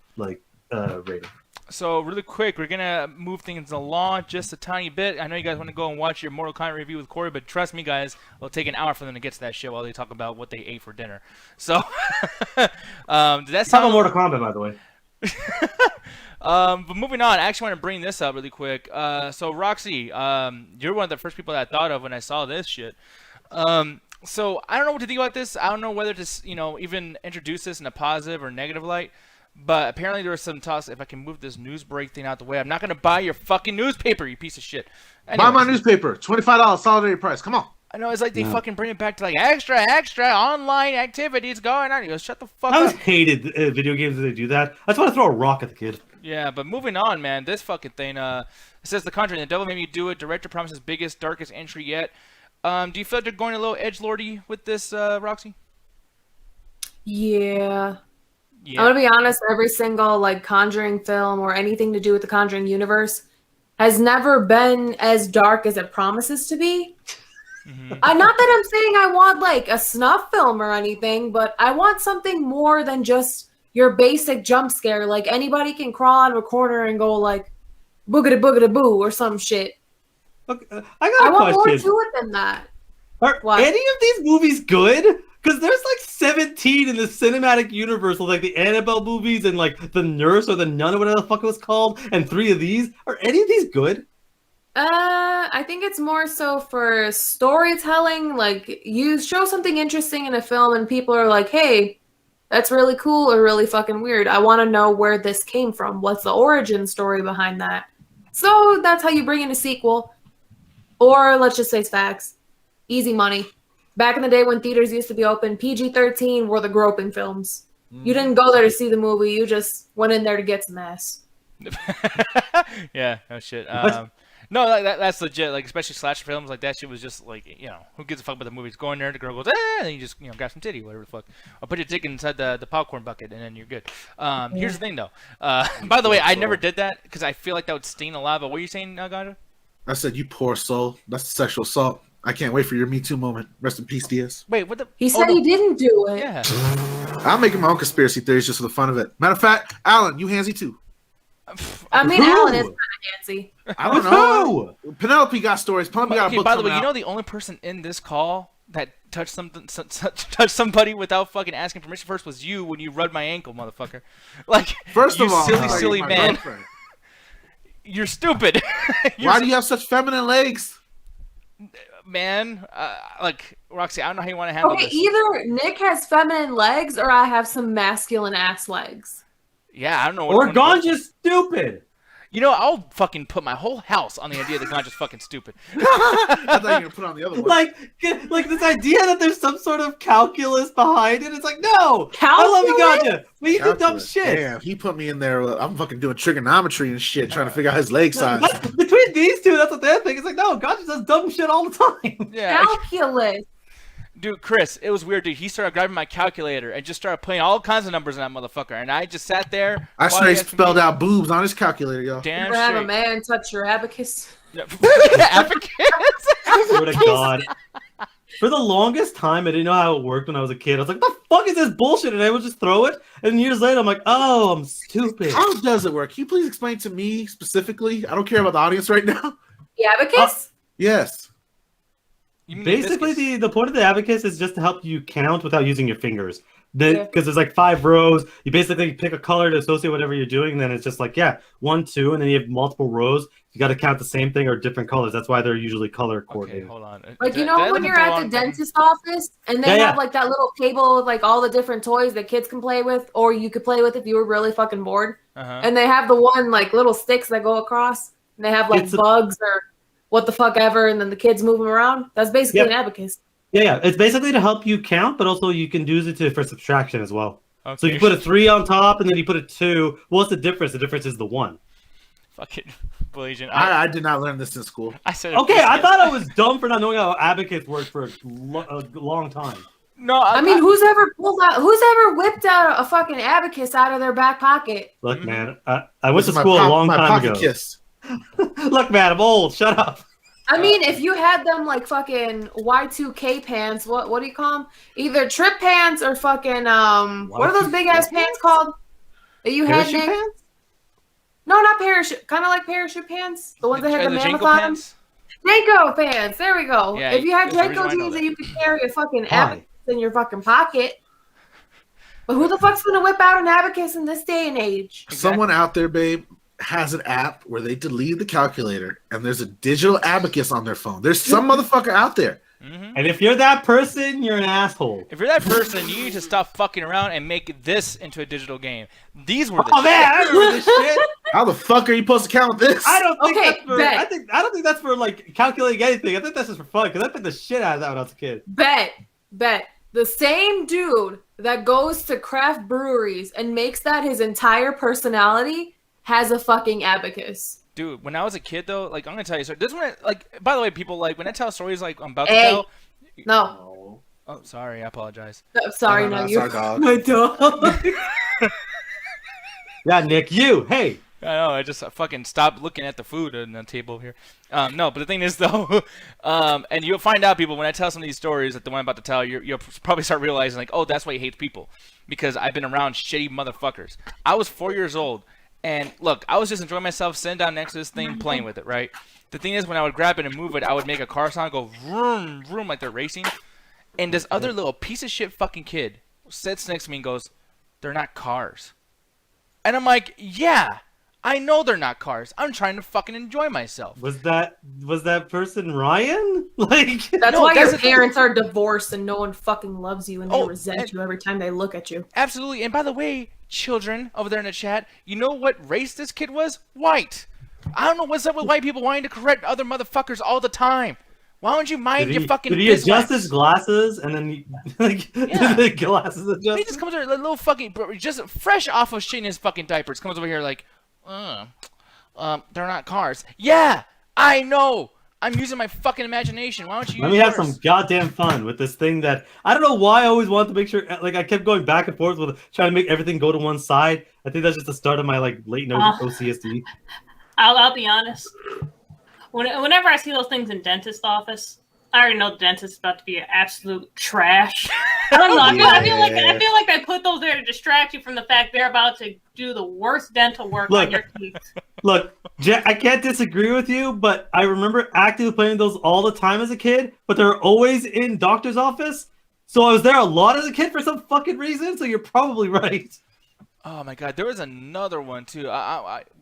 rating. So really quick, we're gonna move things along just a tiny bit. I know you guys want to go and watch your Mortal Kombat review with Corey, but trust me, guys, it'll take an hour for them to get to that shit while they talk about what they ate for dinner. So, did that sound? Talk about Mortal Kombat, by the way. But moving on, I actually want to bring this up really quick. So Roxy, you're one of the first people that I thought of when I saw this shit. So I don't know what to think about this. I don't know whether to, you know, even introduce this in a positive or negative light. But apparently there was some talks. If I can move this news break thing out the way, I'm not gonna buy your fucking newspaper, you piece of shit. Anyways. Buy my newspaper, $25 solidarity price. Come on. I know, it's like they fucking bring it back to like extra online activities going on. You go, shut the fuck up. I always hated video games when they do that. I just want to throw a rock at the kid. Yeah, but moving on, man. This fucking thing. It says The Conjuring, The Devil Made Me Do It. Director promises biggest, darkest entry yet. Do you feel like they're going a little edgelordy with this, Roxy? Yeah. I'm gonna be honest, every single like Conjuring film or anything to do with the Conjuring universe has never been as dark as it promises to be. Mm-hmm. Not that I'm saying I want like a snuff film or anything, but I want something more than just your basic jump scare. Like anybody can crawl out of a corner and go like boogada boogada boo or some shit. Okay, I want more to it than that. Are any of these movies good? Because there's like 17 in the cinematic universe of like the Annabelle movies and like The Nurse or The Nun or whatever the fuck it was called, and 3 of these. Are any of these good? I think it's more so for storytelling. Like you show something interesting in a film and people are like, hey, that's really cool or really fucking weird. I want to know where this came from. What's the origin story behind that? So that's how you bring in a sequel. Or let's just say it's facts. Easy money. Back in the day when theaters used to be open, PG-13 were the groping films. You didn't go there to see the movie. You just went in there to get some ass. Yeah, no shit. No, that's legit. Like, especially slasher films, like that shit was just like, you know, who gives a fuck about the movies? Go in there, the girl goes, and then you just, you know, grab some titty, whatever the fuck. Or put your dick inside the popcorn bucket, and then you're good. Here's the thing, though. By the way, I never did that because I feel like that would stain a lava. What are you saying, Ganja? I said, you poor soul. That's sexual assault. I can't wait for your Me Too moment. Rest in peace, Diaz. Wait, what the? He said he didn't do it. Yeah. I'm making my own conspiracy theories just for the fun of it. Matter of fact, Alan, you handsy too. I mean, Who? Alan is kind of handsy. I don't know. Penelope got stories. Penelope got a Okay, book by the way, coming you know out. the only person in this call that touched somebody without fucking asking permission first was you when you rubbed my ankle, motherfucker. Like, First you of all, silly my man. girlfriend. You're stupid. Why do you have such feminine legs? Man, like, Roxy, I don't know how you want to handle Okay, this. either Nick has feminine legs or I have some masculine ass legs. Yeah, I don't know. Or Ganja's stupid. You know, I'll fucking put my whole house on the idea that Ganja's fucking stupid. I thought you were gonna put on the other one. Like this idea that there's some sort of calculus behind it. It's like, no, Calculus? I love you, Ganja, but you do dumb Calculus. shit. Damn, he put me in there. I'm fucking doing trigonometry and shit, trying to figure out his leg size. Between these two, that's what they're thinking. It's like, no, Ganja does dumb shit all the time. Yeah, Calculus. dude, Chris, it was weird, dude. He started grabbing my calculator and just started playing all kinds of numbers in that motherfucker, and I just sat there. I straight spelled out boobs on his calculator, y'all. Damn Never have a straight. man touch your abacus. Abacus. I swear to God. For the longest time, I didn't know how it worked when I was a kid. I was like, what the fuck is this bullshit? And I would just throw it. And years later, I'm like, oh, I'm stupid. How does it work? Can you please explain to me specifically? I don't care about the audience right now. The abacus? Yes. You mean Basically, hibiscus. the point of the abacus is just to help you count without using your fingers. Yeah. Because there's like 5 rows. You basically pick a color to associate whatever you're doing. And then it's just like, 1, 2. And then you have multiple rows. You got to count the same thing or different colors. That's why they're usually color Okay, coordinated. hold on. Like, you Did know I when let you're him at go the on? dentist office and they Yeah, have yeah. like that little table with like all the different toys that kids can play with, or you could play with if you were really fucking bored. Uh-huh. And they have the one like little sticks that go across, and they have like It's a- bugs or what the fuck ever, and then the kids move them around. That's basically Yep. an abacus. Yeah. It's basically to help you count, but also you can use it for subtraction as well. Okay. So you put a 3 on top, and then you put a 2. What's the difference? The difference is the 1. Fucking Blasian. I did not learn this in school. I said Okay, I hibiscus. thought I was dumb for not knowing how abacus worked for a long time. No, I mean, who's ever whipped out a fucking abacus out of their back pocket? Look, Mhm. man, I went This to is my school a long my time pocket ago. kiss. Look, man, I'm old. Shut up. I mean, if you had them like fucking Y2K pants, what do you call them? Either trip pants or fucking what are those big ass pants called that you had, Parachute Nick? pants? No, not parachute. Kind of like parachute pants. The ones that had the mammoth Janko on them. pants? Janko pants. There we go. Yeah, if you had that's the reason Janko I know jeans that. that you could carry a fucking Why? abacus in your fucking pocket. But who the fuck's gonna whip out an abacus in this day and age? Someone out there, babe, has an app where they delete the calculator and there's a digital abacus on their phone. There's some motherfucker out there. Mm-hmm. And if you're that person, you're an asshole. If you're that person, you need to stop fucking around and make this into a digital game. These were the Oh man, I remember this shit. How the fuck are you supposed to count this? I don't think Okay, that's for. bet. I don't think that's for like calculating anything. I think that's just for fun because I played the shit out of that when I was a kid. Bet. The same dude that goes to craft breweries and makes that his entire personality has a fucking abacus. Dude, when I was a kid though, like I'm gonna tell you, so this one, like, by the way, people, like, when I tell stories like I'm about to Hey. tell. No. Oh, sorry, I apologize. I'm sorry, No, no, it's you. our dog. My dog. Yeah, Nick, you. Hey, I know, I just fucking stopped looking at the food on the table here. No, but the thing is though, and you'll find out, people, when I tell some of these stories, like the one I'm about to tell, you'll probably start realizing, like, oh, that's why he hates people, because I've been around shitty motherfuckers. I was 4 years old, and look, I was just enjoying myself, sitting down next to this thing, playing with it, right? The thing is, when I would grab it and move it, I would make a car sound, go vroom, vroom, like they're racing. And this other little piece of shit fucking kid sits next to me and goes, "They're not cars." And I'm like, yeah, I know they're not cars. I'm trying to fucking enjoy myself. was that person Ryan? Like, That's No, why that's your the thing. parents are divorced and no one fucking loves you and they Oh, resent and- you every time they look at you. Absolutely. And by the way, children over there in the chat, you know what race this kid was? White. I don't know what's up with white people wanting to correct other motherfuckers all the time. Why don't you mind your fucking did he business? adjust his glasses and then like Yeah. the glasses adjusted? He just comes over, like, little fucking, bro, just fresh off of shitting his fucking diapers, comes over here like, they're not cars. Yeah, I know. I'm using my fucking imagination. Why don't you Let use me have yours? some goddamn fun with this thing that I don't know why I always wanted to make sure. Like I kept going back and forth with trying to make everything go to one side. I think that's just the start of my like late OCSD. I'll be honest. Whenever I see those things in dentist office, I already know the dentist is about to be an absolute trash. I don't know. I feel like they put those there to distract you from the fact they're about to do the worst dental work on your teeth. Look, Jack, I can't disagree with you, but I remember actively playing those all the time as a kid. But they're always in doctor's office, so I was there a lot as a kid for some fucking reason. So you're probably right. Oh my god, there was another one too.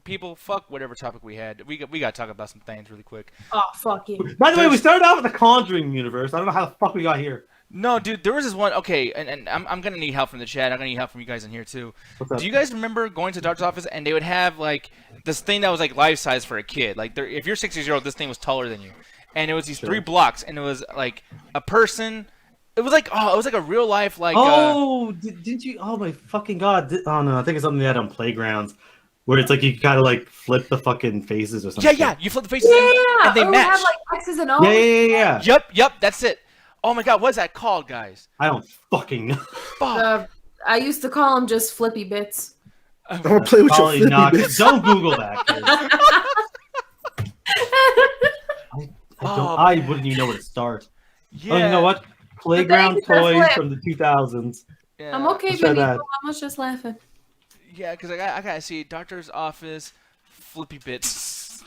People, fuck whatever topic we had. We got to talk about some things really quick. Oh, fuck you. By the way, we started out with the Conjuring universe. I don't know how the fuck we got here. No, dude, there was this one. Okay, and I'm gonna need help from the chat. I'm gonna need help from you guys in here too. What's up? Do you guys remember going to the doctor's office and they would have like this thing that was like life size for a kid? Like, if you're 6 years old, this thing was taller than you, and it was these 3 blocks, and it was like a person. It was like a real life like. Didn't you? Oh my fucking god! Oh no, I think it's something they had on playgrounds, where it's like you kind of like flip the fucking faces or something. Yeah. You flip the faces and they or match. have like X's and O's. Yeah. Yep. That's it. Oh my god, what's that called, guys? I don't fucking know. Fuck. I used to call them just flippy bits. I want to play with your Probably flippy not. bits. Don't Google that. Kid. I wouldn't even know where to start. Yeah. Oh, you know what? Playground things that toys flip. from the 2000s. Yeah. I'm okay, Let's try Benito. that. I was just laughing. Yeah, because I gotta see doctor's office, flippy bits.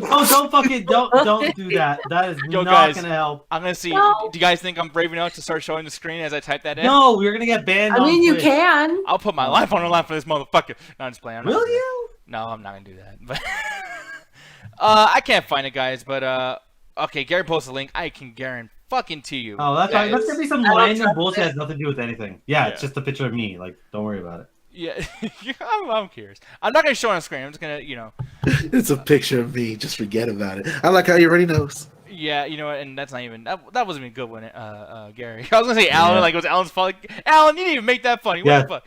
Oh, don't do that. That is Yo, not guys. gonna help. I'm gonna see. No. Do you guys think I'm brave enough to start showing the screen as I type that in? No, we're gonna get banned. I mean, on you Twitch. can. I'll put my life on the line for this motherfucker. No, I'm just playing. I'm not Will gonna do you? that. No, I'm not gonna do that. But I can't find it, guys. But okay, Gary posted a link. I can guarantee fucking to you. Oh, that's fine. That's gonna be some I don't random trust bullshit. it. Has nothing to do with anything. Yeah, it's Yeah. just a picture of me. Like, don't worry about it. Yeah, I'm curious. I'm not gonna show it on screen. I'm just gonna, It's a picture of me. Just forget about it. I like how you already knows. Yeah, you know what? And that's not even that wasn't even a good one, Gary. I was gonna say Alan, Yeah. like it was Alan's fault. Like, Alan, you didn't even make that funny. What Yeah. the fuck?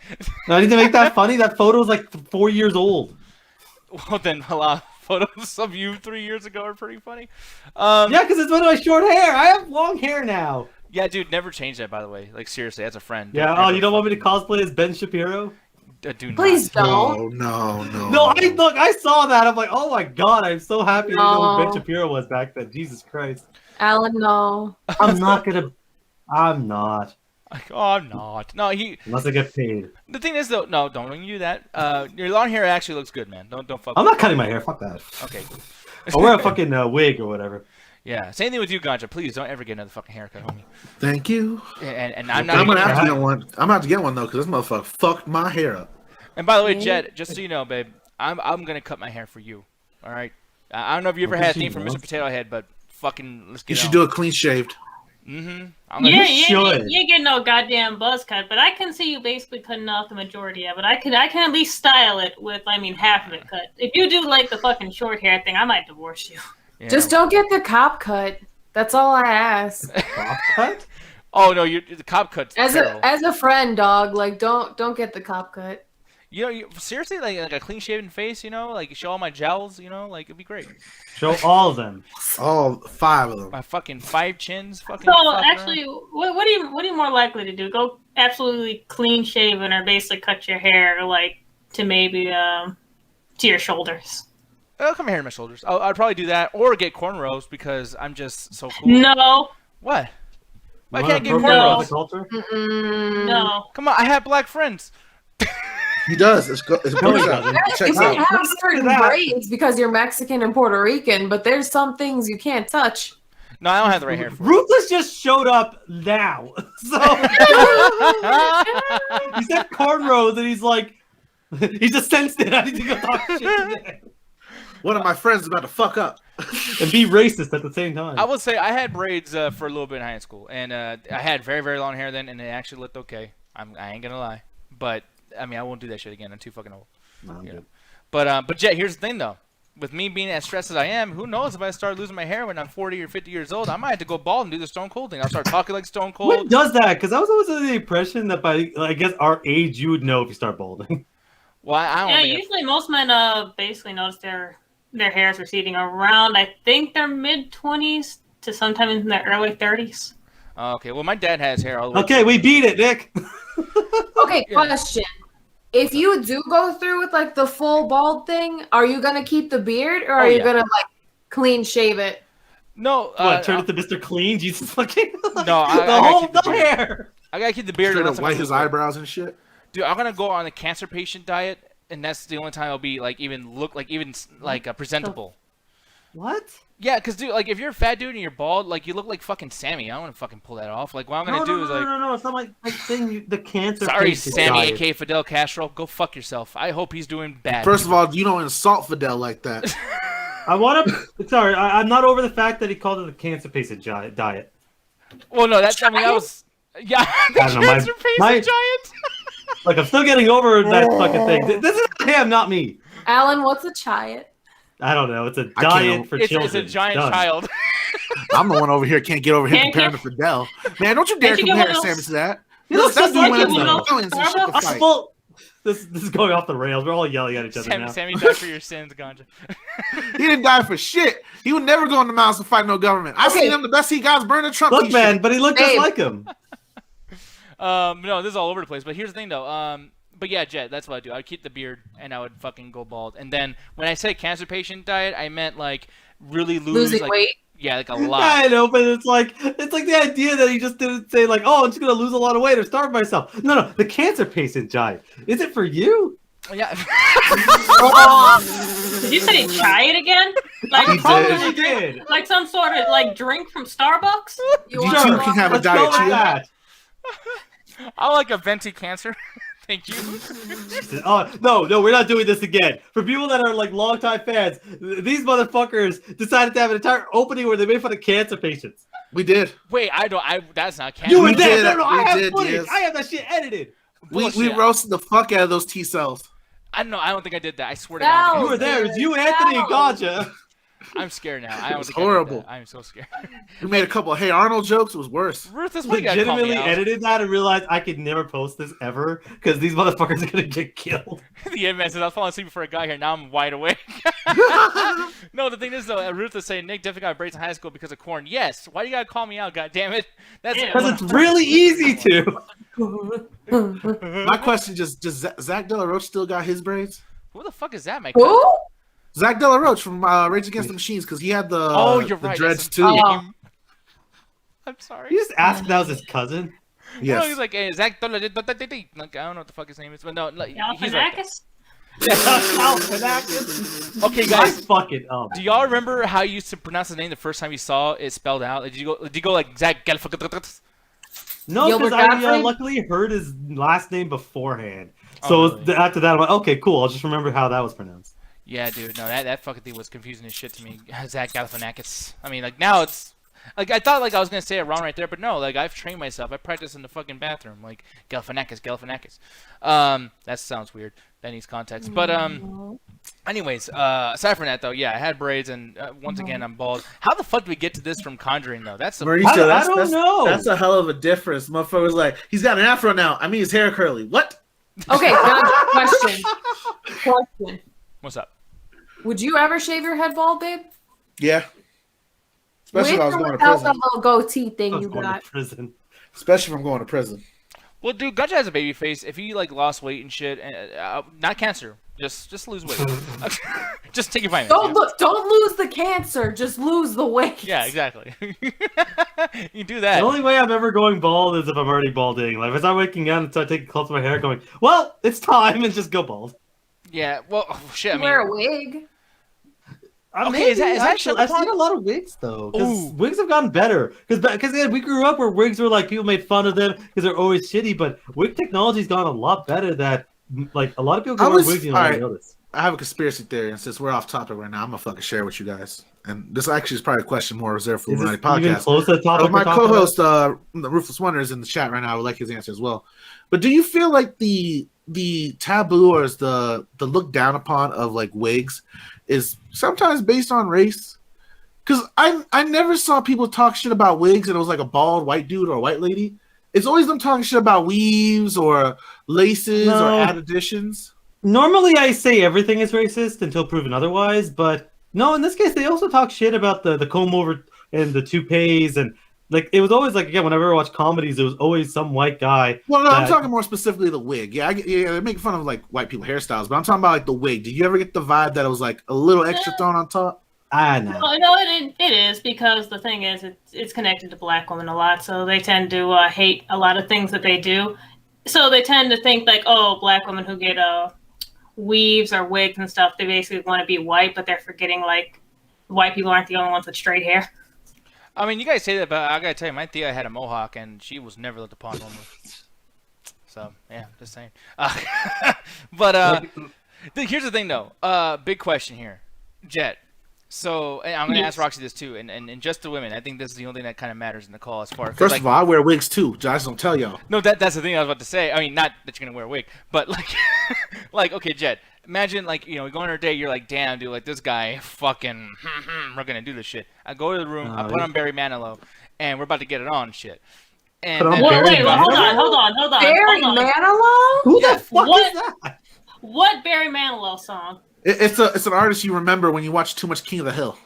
No, I need to make that funny. That photo is like 4 years old. Well, then a lot of photos of you 3 years ago are pretty funny. Yeah, because it's one of my short hair. I have long hair now. Yeah, dude, never change that. By the way, like seriously, as a friend. Yeah. never Oh, you don't want me to cosplay as Ben Shapiro? do not. Please don't. No. No, I saw that. I'm like, oh my god, I'm so happy to know who Ben No. Shapiro was back then. Jesus Christ. Alan, no. I'm not. Like, oh, I'm not. No, Unless I get paid. The thing is, though, no, don't do that. Your long hair actually looks good, man. Don't fuck. I'm with not cutting my hair. Fuck that. it. Okay. I'll wear a fucking wig or whatever. Yeah, same thing with you, Ganja. Please don't ever get another fucking haircut, homie. Thank you. And I'm not. I'm gonna even- have to get one. I'm gonna have to get one though, because this motherfucker fucked my hair up. And by the way, Okay. Jet, just so you know, babe, I'm gonna cut my hair for you. All right. I don't know if you ever Well, had a good thing for for you, Mr. man. Potato Head, but fucking let's get You it should on. do it clean shaved. Mm-hmm. Yeah, should. you ain't getting no goddamn buzz cut, but I can see you basically cutting off the majority of it. I can at least style it with, half of it cut. If you do like the fucking short hair thing, I might divorce you. Yeah. Just don't get the cop cut. That's all I ask. Bob cut? Oh no, the cop cut's As terrible. a friend, dog. Like, don't get the cop cut. Seriously, like a clean shaven face, like show all my jowls, like it'd be great. Show all of them. All 5 of them. My fucking 5 chins, fucking. So fuck actually, what are you more likely to do? Go absolutely clean shaven, or basically cut your hair to maybe to your shoulders? around. Come here, my shoulders. I'd probably do that, or get cornrows because I'm just so cool. No, What? I You can't wanna get appropriate cornrows. the culture? Mm-mm. no. Come on, I have black friends. He does. It's good. It's No, good. he doesn't. Check You this out. can have certain that. braids because you're Mexican and Puerto Rican, but there's some things you can't touch. No, I don't have the right hair for it. Ruthless just showed up now. So he said cornrows, and he's like, he just sensed it. I need to go talk shit today. One of my friends is about to fuck up. And be racist at the same time. I will say I had braids for a little bit in high school, and I had very, very long hair then, and it actually looked okay. I ain't gonna lie, but I won't do that shit again. I'm too fucking old. No, I'm Yeah. good. But Jet, here's the thing though. With me being as stressed as I am, who knows if I start losing my hair when I'm 40 or 50 years old? I might have to go bald and do the Stone Cold thing. I'll start talking like Stone What Cold. does that? Because I was always under the impression that by, I guess, our age, you would know if you start balding. Well, I don't Yeah, think usually most men basically notice their their hair is receding around, I think they're mid-20s to sometime in their early 30s. Okay, well, my dad has hair all the way. Okay, we beat it, Nick. Okay, question. If you do go through with like the full bald thing, are you gonna keep the beard or are you gonna like clean shave it? No, What? Turn it to Mr. Clean? Jesus fucking. No, I the whole hair. I gotta keep the beard. Straight up white his eyebrows and shit. Dude, I'm gonna go on a cancer patient diet, and that's the only time I'll be like even presentable. What? Yeah, cause dude, like if you're a fat dude and you're bald, like you look like fucking Sammy. I don't want to fucking pull that off. Like what I'm gonna do is like. No. It's not like thing. The cancer. Sorry, patient Sammy, diet. aka Fidel Castro. Go fuck yourself. I hope he's doing bad. First of all, you don't insult Fidel like that. I want to. Sorry, I'm not over the fact that he called it the cancer patient diet. Well, no, that's. I mean, that was. Yeah, the I don't know, cancer patient giant. Like I'm still getting over that fucking thing. This is him, not me. Alan, what's a chiat? I don't know. It's a I diet can't- for It's children. a giant Done. child. I'm the one over here can't get over him Can't comparing get- to Fidel. Man, don't you dare Can't you get compare one of Sammy those- to that. He looks That's just like one of him, the though. villains and shit to Oh, fight. Well, this is going off the rails. We're all yelling at each other now. Sammy died for your sins, Ganja. He didn't die for shit. He would never go in the mountains to fight no government. I Okay. seen him. The best he got is burning Trump. Look, t-shirt. man, but he looked just Babe. like him. No, this is all over the place. But here's the thing, though. But yeah, Jet, that's what I do. I would keep the beard and I would fucking go bald. And then when I say cancer patient diet, I meant like really Losing like, weight. Yeah, like a lot. I know, but it's like the idea that he just didn't say like, oh, I'm just gonna lose a lot of weight or starve myself. No, the cancer patient diet. Is it for you? Yeah. Did you say try it again? Like He Probably did. like some sort of like drink from Starbucks? You You want two to can have a Let's go diet with too. that. I like a venti cancer. Thank you. Oh no, we're not doing this again. For people that are like longtime fans, these motherfuckers decided to have an entire opening where they made fun of cancer patients. We did. Wait, that's not cancer. You were We there. did, No, I we have did, footage. yes. I have that shit edited. We Bullshit. roasted the fuck out of those T cells. I don't think I did that. I swear to No. God. You were there. It was you, Anthony, and Ganja. I'm scared now. I don't was think I did horrible. that. I'm so scared. We made a couple of Hey Arnold jokes. It was worse. Ruthless, what you gotta call me Legitimately out? edited that and realized I could never post this ever because these motherfuckers are gonna get killed. The man says I was falling asleep before a guy here. Now I'm wide awake. No, the thing is though, Ruthless saying Nick definitely got braids in high school because of corn. Yes. Why do you gotta call me out? God damn it. That's Yeah. Because it's really easy to. My question just: does Zach De La Roche still got his braids? Who the fuck is that, Mike? Who? Zach De La Roche from Rage Against the Machines, because he had the Oh, you're the right. dreads That's too. a- Oh. I'm sorry. You just asked if that was his cousin. No, he's Yes. like, hey, Zach. Like, I don't know what the fuck his name is, but no, like, he's like that. Galifianakis? Okay, I guys. fucking up. Do y'all remember how you used to pronounce his name the first time you saw it spelled out? Like, did you go like Zach Galifianakis? No, Gilbert because I Gottfried? luckily heard his last name beforehand. Oh, So really? after that, I'm like, okay, cool. I'll just remember how that was pronounced. Yeah, dude. No, that fucking thing was confusing as shit to me. Zach Galifianakis. I mean, like now it's like I thought like I was gonna say it wrong right there, but no, like I've trained myself. I practice in the fucking bathroom, like Galifianakis. That sounds weird. That needs context. But anyways, aside from that though, yeah, I had braids, and once again I'm bald. How the fuck did we get to this from Conjuring though? That's the Mauricio, I don't know. That's a hell of a difference. Motherfucker's like, he's got an afro now. I mean, his hair curly. What? Okay, question. what's up? Would you ever shave your head bald, babe? Yeah. Especially if I was With or going to without prison. that little goatee I thing was you going got? to prison. Especially if I'm going to prison. Well, dude, Gudge has a baby face. If he like lost weight and shit, not cancer, just lose weight. Just take your vitamins. Don't lose the cancer. Just lose the weight. Yeah, exactly. You do The that. only way I'm ever going bald is if I'm already balding. Like if I start waking up and start taking close to my hair, going, well, it's time, and just go bald. Yeah. Well, oh, shit. I You mean, wear a wig. Okay, is that Actually, I've shit seen a lot of wigs though. Because Ooh. wigs have gotten better. Because yeah, we grew up where wigs were like people made fun of them because they're always shitty. But wig technology's gone a lot better. That like a lot of people can wear wigs and you don't alright. notice. I have a conspiracy theory, and since we're off topic right now, I'm going to fucking share with you guys. And this actually is probably a question more reserved for Is the this Illuminati even podcast. close to the topic? My we're talking co-host, the Ruthless Wonder, is in the chat right now. I would like his answer as well. But do you feel like the taboo or is the look down upon of like wigs is sometimes based on race? Because I never saw people talk shit about wigs and it was like a bald white dude or a white lady. It's always them talking shit about weaves or laces No. or add additions. Normally, I say everything is racist until proven otherwise, but No, in this case, they also talk shit about the comb over and the toupees, and like it was always like, again, whenever I watch comedies, there was always some white guy. Well, no, I'm that talking more specifically the wig. Yeah, yeah, they make fun of like white people hairstyles, but I'm talking about like the wig. Did you ever get the vibe that it was like a little extra thrown on top? know. Oh, no, it is because the thing is, it's connected to black women a lot, so they tend to hate a lot of things that they do. So they tend to think like, oh, black women who get weaves or wigs and stuff, they basically want to be white, but they're forgetting like white people aren't the only ones with straight hair. I mean, you guys say that, but I gotta tell you, my Thea had a mohawk, and she was never looked upon normally. So yeah, just saying. But here's the thing, though. Big question here, Jet. So and I'm gonna ask Roxy this too, and just the women. I think this is the only thing that kind of matters in the call as far. First of all, I wear wigs too. Josh, don't tell y'all. No, that's the thing I was about to say. I mean, not that you're gonna wear a wig, but like, like, okay, Jet. Imagine like, you know, we go on our date. You're like, damn, dude, like this guy, fucking, we're gonna do this shit. I go to the room. I put on Barry Manilow, and we're about to get it on, shit. And then, Wait, hold on. Barry Manilow? Who Yeah. the fuck is that? What Barry Manilow song? It's an artist you remember when you watch too much King of the Hill.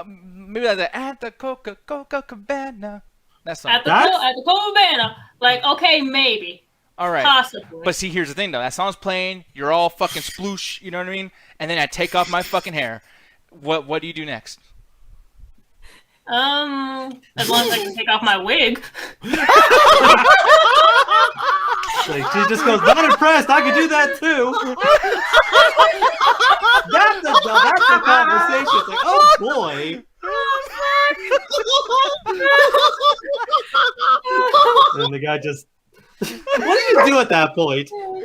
Maybe like the at the Coca-Cola Cabana. That's song. At the Covana. Like, okay, maybe. All right. Possibly. But see, here's the thing, though. That song's playing. You're all fucking sploosh. You know what I mean? And then I take off my fucking hair. What do you do next? As long as I can take off my wig. Like, she just goes, not impressed. I could do that too. That's the conversation. It's like, oh boy. And the guy just, what do you do at that point? Oh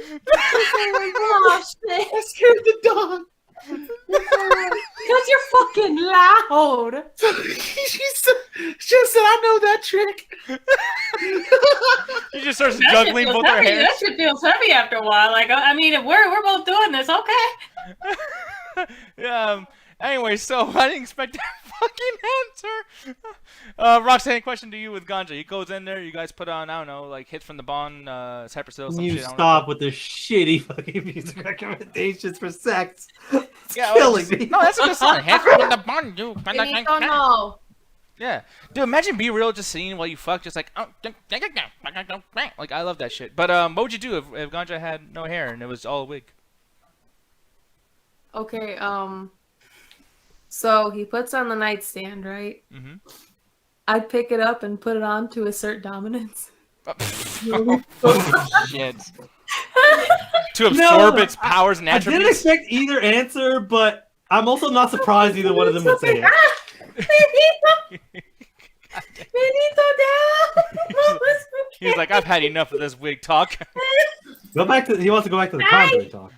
my gosh, I scared the dog. because you're fucking loud. she just said, I know that trick. He just starts juggling both her hands. That shit feels heavy after a while. Like, I mean, if we're both doing this, okay. Anyway, so I didn't expect that fucking answer. Roxanne, question to you with Ganja. He goes in there, you guys put on, I don't know, like hits from the Bond, Cypress Hill, some You shit. stop with the shitty fucking music recommendations for sex. It's Yeah, killing me. No, that's a good song. Hits from the Bond, you. Benito, no. Yeah. Dude, imagine Be Real just singing while you fuck, just like, like, I love that shit. But what would you do if Ganja had no hair and it was all a wig? Okay, so he puts on the nightstand, right? Mm-hmm. I'd pick it up and put it on to assert dominance. Oh, shit. To absorb its powers and I didn't attributes? expect either answer, but I'm also not surprised either one of them would say it. Benito, down. He's like, I've had enough of this wig talk. He wants to go back to the Conjuring talk.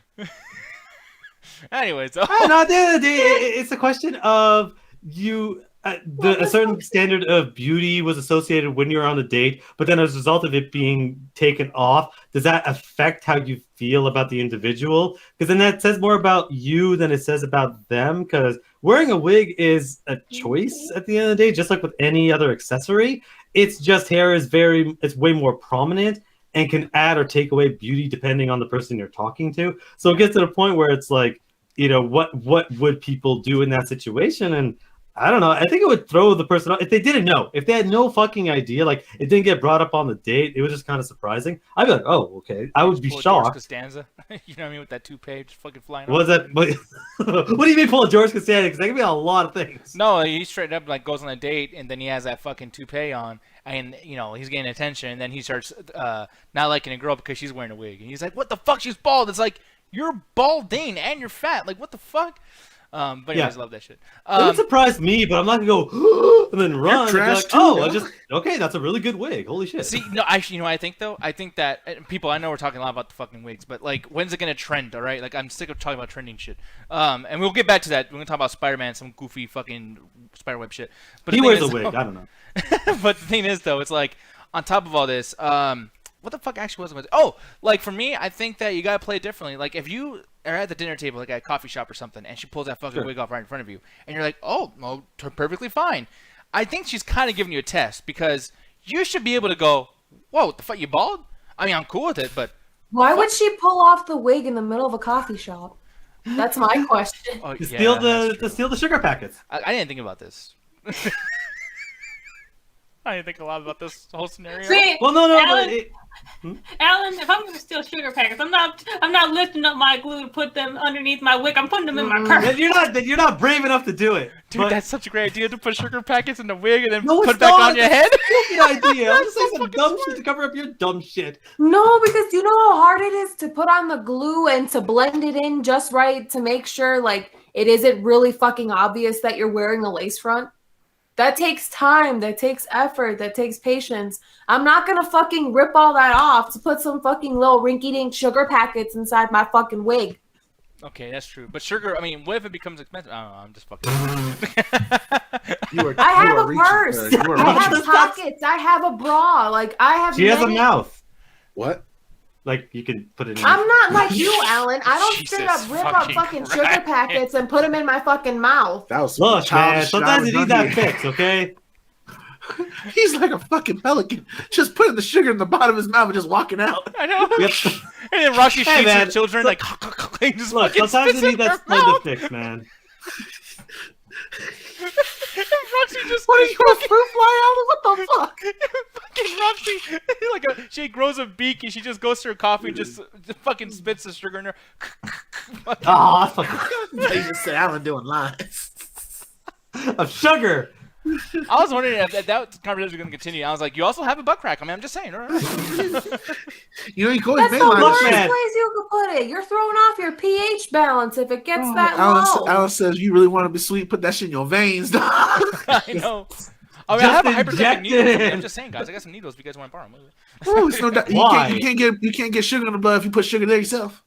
Anyways, so... No, at the end of the day, it's a question of you. A certain standard of beauty was associated when you were on a date, but then as a result of it being taken off, does that affect how you feel about the individual? Because then that says more about you than it says about them. Because wearing a wig is a choice at the end of the day, just like with any other accessory. It's just hair is it's way more prominent and can add or take away beauty depending on the person you're talking to. So it gets to the point where it's like, you know, what would people do in that situation? And I don't know. I think it would throw the person off if they didn't know. If they had no fucking idea, like it didn't get brought up on the date, it was just kind of surprising. I'd be like, oh, okay. I would be George shocked. Costanza. You know what I mean? With that toupee just fucking flying Was off. that? What do you mean pull a George Costanza? Because that could be a lot of things. No, he straight up like goes on a date and then he has that fucking toupee on and, you know, he's getting attention and then he starts not liking a girl because she's wearing a wig. And he's like, what the fuck? She's bald. It's like, you're balding and you're fat. Like, what the fuck? But anyways, love that shit. It would surprise me, but I'm not gonna go and then run. And be trash like, too, oh, yeah. okay. That's a really good wig. Holy shit. See, no, actually, you know what I think though? I think that people, I know we're talking a lot about the fucking wigs, but like, when's it gonna trend? All right, like I'm sick of talking about trending shit. And we'll get back to that. We're gonna talk about Spider-Man, some goofy fucking spiderweb shit. But he the thing wears is, a wig. I don't know. But the thing is though, it's like on top of all this, what the fuck actually was it? Oh, like for me, I think that you gotta play it differently. Like if you are at the dinner table, like at a coffee shop or something, and she pulls that fucking wig off right in front of you, and you're like, oh, well, perfectly fine. I think she's kind of giving you a test because you should be able to go, whoa, what the fuck, you bald? I mean, I'm cool with it, but Why would she pull off the wig in the middle of a coffee shop? That's my question. Oh, To yeah, steal that's the true. sugar packets. I didn't think about this. I didn't think a lot about this whole scenario. See, Well, no, Alan, but Alan, if I'm gonna steal sugar packets, I'm not lifting up my glue to put them underneath my wick. I'm putting them in my purse. then you're not brave enough to do it. Dude, But- that's such a great idea to put sugar packets in the wig and then No, put it's it back not. on your head. Stupid idea. I'm just saying so some fucking dumb smart. shit to cover up your dumb shit. No, because you know how hard it is to put on the glue and to blend it in just right to make sure like it isn't really fucking obvious that you're wearing a lace front. That takes time, that takes effort, that takes patience. I'm not gonna fucking rip all that off to put some fucking little rinky-dink sugar packets inside my fucking wig. Okay, that's true. But sugar, I mean, what if it becomes expensive? I don't know. I'm just fucking. I have a reaching, purse. sir. You are I reaching. have pockets. I have a bra. Like I have. She has a many- mouth. What? Like you can put it in. I'm not like you, Alan. I don't straight Jesus up rip up fucking fucking sugar Christ. packets and put them in my fucking mouth. That was some Look, man. childish shit I Sometimes was you need done that here. fix, okay? He's like a fucking pelican, just putting the sugar in the bottom of his mouth and just walking out. I know. Yep. And then Roshi Hey, shoots man. her children So- like he just Look, fucking sometimes spits you in need that her splendid mouth. fix, man. And Roxy just What are you, a fruit fly, Alan? What the fuck? fucking Roxy like she grows a beak and she just goes to her coffee and just fucking spits the sugar in her. Fucking- Oh, fucking You just said Alan doing lines. of sugar. I was wondering if that conversation was going to continue. I was like, you also have a butt crack. I mean, I'm just saying. All right. You know, you can always That's make the lines. worst man. place you could put it. You're throwing off your pH balance if it gets that Alan, low. Alan says, you really want to be sweet? Put that shit in your veins, dog. I know. I mean, I have a Just hypertrophic inject needle. it with me. in. I'm just saying, guys. I got some needles if you guys want to borrow them. Oh, it's no doubt. Why? You can't get sugar in the blood if you put sugar there yourself.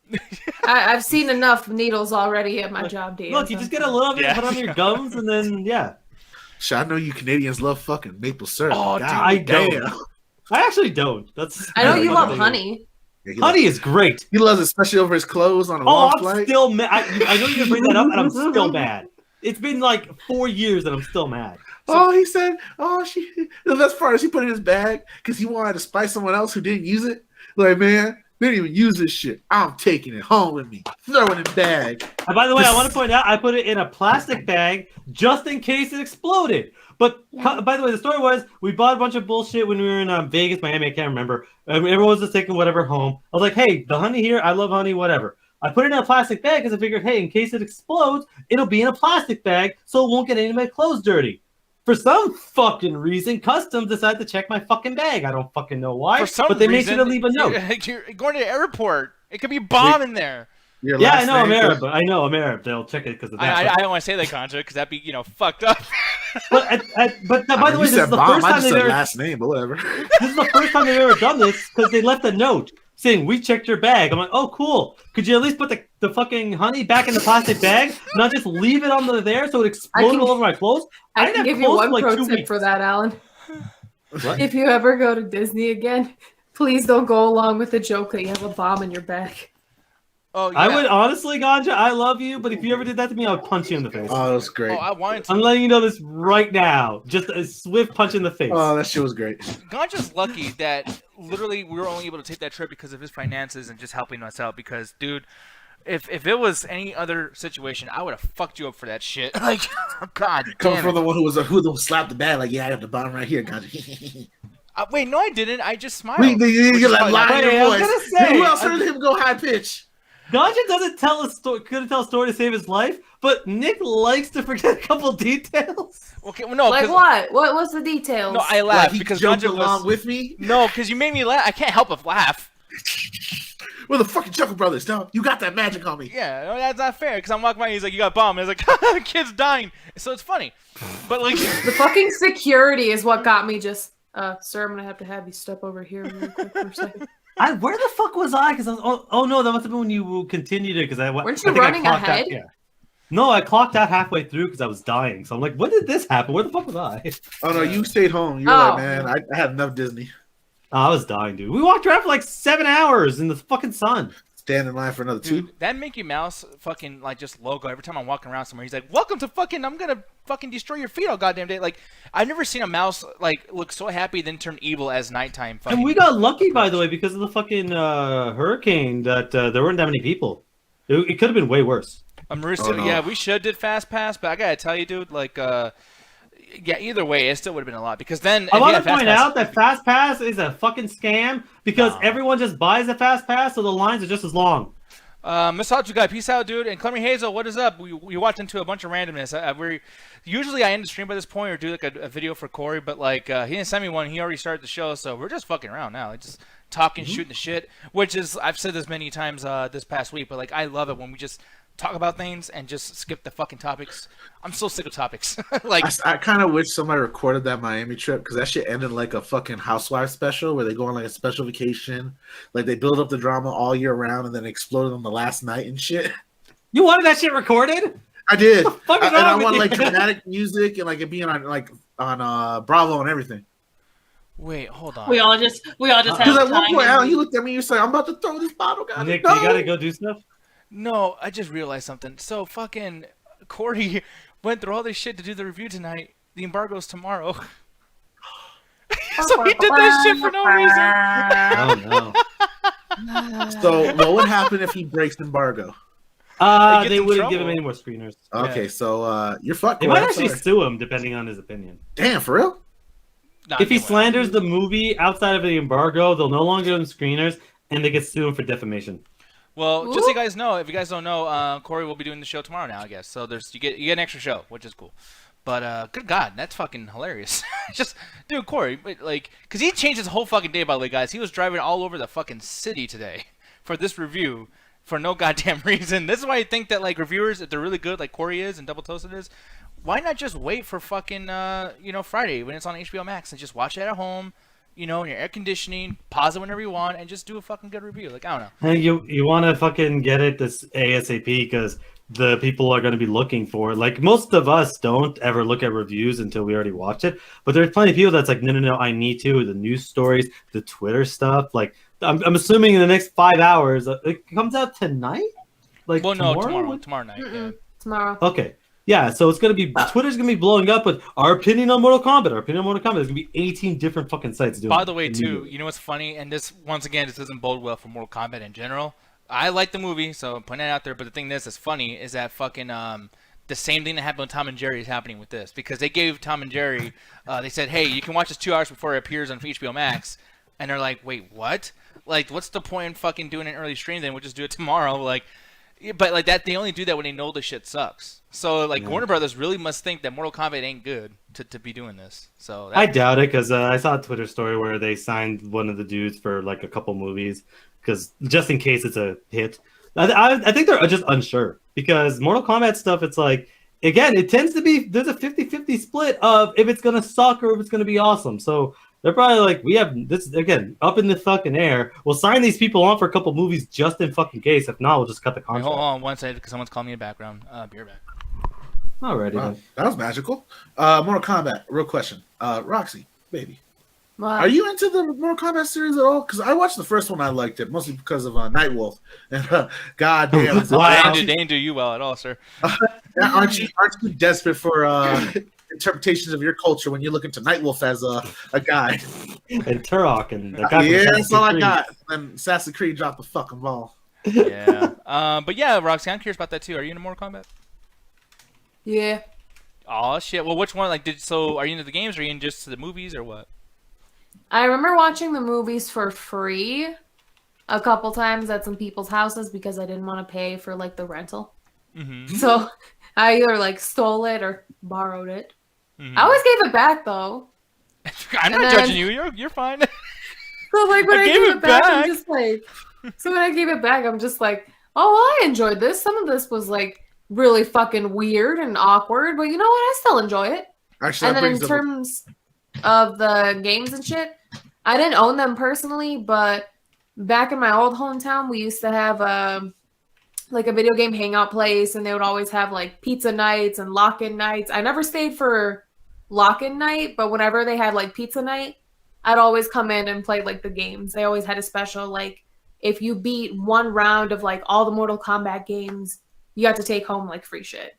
I've seen enough needles already at my job, Dan. Look, you just get a little bit, Yeah. put on your gums, and then yeah. Shit, I know you Canadians love fucking maple syrup. Oh, God dude, I don't. damn. I actually don't. That's. I know you that's love the thing. honey. Yeah, he loves- Honey is great. He loves it, especially over his clothes on a Oh, long I'm flight. still mad. I know you bring that up, and I'm still mad. It's been like 4 years, and I'm still mad. Oh, he said, the best part is he put it in his bag because he wanted to spite someone else who didn't use it. Like, man, they didn't even use this shit. I'm taking it home with me. Throw it in the bag. And by the way, I want to point out, I put it in a plastic bag just in case it exploded. But by the way, the story was we bought a bunch of bullshit when we were in Vegas, Miami. I can't remember. Everyone was just taking whatever home. I was like, hey, the honey here, I love honey, whatever. I put it in a plastic bag because I figured, hey, in case it explodes, it'll be in a plastic bag so it won't get any of my clothes dirty. For some fucking reason, Customs decided to check my fucking bag. I don't fucking know why, For some but they made reason, sure to leave a note. You're going to the airport. It could be a bomb in there. Your Yeah, I last know I'm name- Arab. But I know I'm Arab. They'll check it because of that. I don't want to say that, Contra, because that'd be, fucked up. But by the way, you this is said the bomb. first I time just they've said ever last name, but whatever. this is the first time they've ever done this because they left a note saying we checked your bag. I'm like, oh cool. Could you at least put the fucking honey back in the plastic bag, not just leave it on there so it exploded all over my clothes? I didn't can have give you clothes one for like pro 2 tip weeks. for that, Alan. What? If you ever go to Disney again, please don't go along with the joke that you have a bomb in your bag. Oh, yeah. I would honestly, Ganja, I love you, but if you ever did that to me, I would punch you in the face. Oh, that was great. Oh, I wanted to. I'm letting you know this right now. Just a swift punch in the face. Oh, that shit was great. Ganja's lucky that literally we were only able to take that trip because of his finances and just helping us out. Because, dude, if it was any other situation, I would have fucked you up for that shit. Like, God Coming damn from it. the one who slapped the bag, like, yeah, I got the bomb right here, gotcha. Wait, no, I didn't. I just smiled. Wait, you Which get is that probably line not- in Hey, I your was voice. gonna say, Who else heard him go high pitch? Ganja doesn't tell a story. Couldn't tell a story to save his life, but Nick likes to forget a couple details. Okay, well, no, Like 'cause- what? What's the details? No, I Like, laughed he because jumped Ganja along was. with me. No, because you made me laugh. I can't help but laugh. We're the fucking Chuckle Brothers, dog. You got that magic on me. Yeah, no, that's not fair. Because I'm walking by, he's like, "You got a bomb," and I was like, "The kid's dying." So it's funny, but like, The fucking security is what got me just, sir, I'm gonna have you step over here real quick for a second. Where the fuck was I? Because I was. Oh no, that must have been when you continued it. Because Weren't you running ahead? Yeah. No, I clocked out halfway through because I was dying. So I'm like, when did this happen? Where the fuck was I? Oh no, you stayed home. You were Oh. like, man, I had enough Disney. Oh, I was dying, dude. We walked around for like 7 hours in the fucking sun. Stand in line for another two. dude, that Mickey Mouse fucking like just logo. Every time I'm walking around somewhere, he's like, "Welcome to fucking. I'm gonna fucking destroy your feet all goddamn day." Like, I've never seen a mouse like look so happy then turn evil as nighttime. Fucking. And we got lucky, by the way, because of the fucking hurricane that there weren't that many people. It could have been way worse. Marissa, Oh, no. yeah, we should did Fast Pass, but I gotta tell you, dude, like, yeah, either way, it still would have been a lot because then I if you want had to Fast point Pass, out that Fast Pass is a fucking scam because Nah. everyone just buys a Fast Pass, so the lines are just as long. Massachu guy, peace out, dude. And Clemmy Hazel, what is up? We walked into a bunch of randomness. Usually I end the stream by this point or do like a video for Corey, but like he didn't send me one. He already started the show, so we're just fucking around now, like, just talking, shooting the shit. Which is I've said this many times this past week, but like I love it when we just talk about things and just skip the fucking topics. I'm so sick of topics. Like I kind of wish somebody recorded that Miami trip because that shit ended like a fucking Housewives special where they go on like a special vacation, like they build up the drama all year round and then exploded on the last night and shit. You wanted that shit recorded? I did, fuck is and I wrong want with like you? dramatic music and like it being on Bravo and everything. wait, hold on. We all just Because have at one time. point, Alan, you looked at me, you said, "I'm about to throw this bottle, guys." Nick, No. you gotta go do stuff. No, I just realized something. So fucking Corey went through all this shit to do the review tonight. The embargo's tomorrow. So he did this shit for no reason. Oh no. So what would happen if he breaks embargo? They get They in wouldn't give him trouble. Oh, any more screeners. Okay, Yeah. so you're fucked. They Corey, might I'm actually sorry. sue him depending on his opinion. Damn, for real? Nah, If he they won't. slanders the movie outside of the embargo, they'll no longer give him screeners, and they get sued him for defamation. Well, just so Ooh. you guys know, if you guys don't know, Corey will be doing the show tomorrow now, I guess. So you get an extra show, which is cool. But good God, that's fucking hilarious. Just dude, Corey, like, cause he changed his whole fucking day. By the way, guys, he was driving all over the fucking city today for this review for no goddamn reason. This is why I think that like reviewers, if they're really good, like Corey is and Double Toasted is, why not just wait for fucking Friday when it's on HBO Max and just watch it at home, in your air conditioning, pause it whenever you want, and just do a fucking good review. Like I don't know. And you want to fucking get it this ASAP because the people are going to be looking for it. Like most of us don't ever look at reviews until we already watch it, but there's plenty of people that's like, no, I need to. The news stories, the Twitter stuff. Like I'm assuming in the next 5 hours, it comes out tonight. Like Well, no, tomorrow. tomorrow night. Yeah. Mm-mm. Tomorrow. Okay. Yeah, so it's gonna be Twitter's gonna be blowing up with our opinion on Mortal Kombat. Our opinion on Mortal Kombat. There's gonna be 18 different fucking sites doing. By it the way, too, immediately. you know what's funny? And this, once again, this doesn't bode well for Mortal Kombat in general. I like the movie, so I'm putting it out there. But the thing that's funny is that fucking the same thing that happened with Tom and Jerry is happening with this because they gave Tom and Jerry, they said, hey, you can watch this 2 hours before it appears on HBO Max, and they're like, wait, what? Like, what's the point in fucking doing an early stream? Then we'll just do it tomorrow, like. But like that, they only do that when they know the shit sucks. So like Yeah. Warner Brothers really must think that Mortal Kombat ain't good to be doing this. So I doubt it because I saw a Twitter story where they signed one of the dudes for like a couple movies because just in case it's a hit. I think they're just unsure because Mortal Kombat stuff. It's like again, it tends to be there's a 50-50 split of if it's gonna suck or if it's gonna be awesome. So they're probably like, we have this again up in the fucking air. We'll sign these people on for a couple movies just in fucking case. If not, we'll just cut the Wait, contract. hold on one second because someone's calling me in the background. Be right back. Alrighty Wow, then. that was magical. Mortal Kombat. Real question. Roxy, baby, What? are you into the Mortal Kombat series at all? Because I watched the first one. I liked it mostly because of Nightwolf. And goddamn, Wow. They didn't do you well at all, sir. aren't you desperate for interpretations of your culture when you're looking to Nightwolf as a guide? And Turok and the guy from Yeah, Assassin's that's all I Creed. got. And Assassin's Creed dropped the fucking ball. Yeah. But yeah, Roxy, I'm curious about that too. Are you into Mortal Kombat? Yeah. Oh shit. Well, which one? Like, so are you into the games? Or are you into just the movies or what? I remember watching the movies for free a couple times at some people's houses because I didn't want to pay for like the rental. Mm-hmm. So I either like stole it or borrowed it. Mm-hmm. I always gave it back though. I'm not and then- judging you. You're fine. So like when I I gave gave it it back, back. I'm just like, so when I gave it back, I'm just like, oh, well, I enjoyed this. Some of this was like really fucking weird and awkward, but you know what? I still enjoy it. Actually, And that then in brings up terms of the games and shit, I didn't own them personally, but back in my old hometown, we used to have like a video game hangout place, and they would always have like pizza nights and lock-in nights. I never stayed for lock-in night, but whenever they had like pizza night, I'd always come in and play like the games. They always had a special, like if you beat one round of like all the Mortal Kombat games, you got to take home like free shit.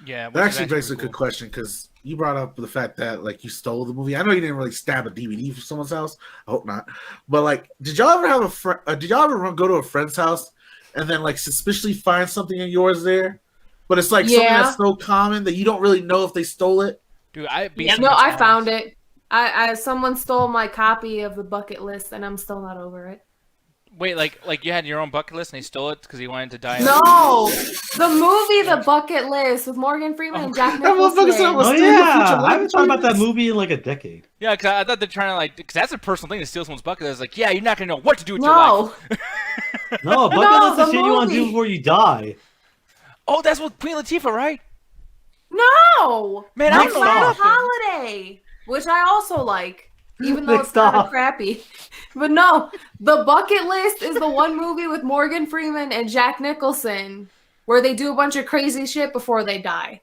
Yeah. which that is actually brings a pretty good cool. question because you brought up the fact that like you stole the movie. I know you didn't really stab a DVD from someone's house. I hope not. But like, did y'all ever have did y'all ever go to a friend's house and then like suspiciously find something of yours there, but it's like something Yeah. that's so common that you don't really know if they stole it. Dude, I'd be Yeah. so No, much I honest. found it. Someone stole my copy of the bucket list, and I'm still not over it. Wait, like you had your own bucket list and he stole it because he wanted to die? No, the movie The Bucket List with Morgan Freeman and Jack That motherfucker Nicholson. said it was Oh steal your future yeah, I life haven't thought about that achievements. movie in like a decade. Yeah, because I thought they're trying to like, because that's a personal thing to steal someone's bucket list. Like, yeah, you're not gonna know what to do with your life. No, No, a bucket No, list is the shit you want to do movie. before you die. Oh, that's what Queen Latifah, right? no, Man, I That's don't know Last nothing. Holiday, which I also like, even though Nick, it's kind of stop. crappy. But no, The Bucket List is the one movie with Morgan Freeman and Jack Nicholson where they do a bunch of crazy shit before they die.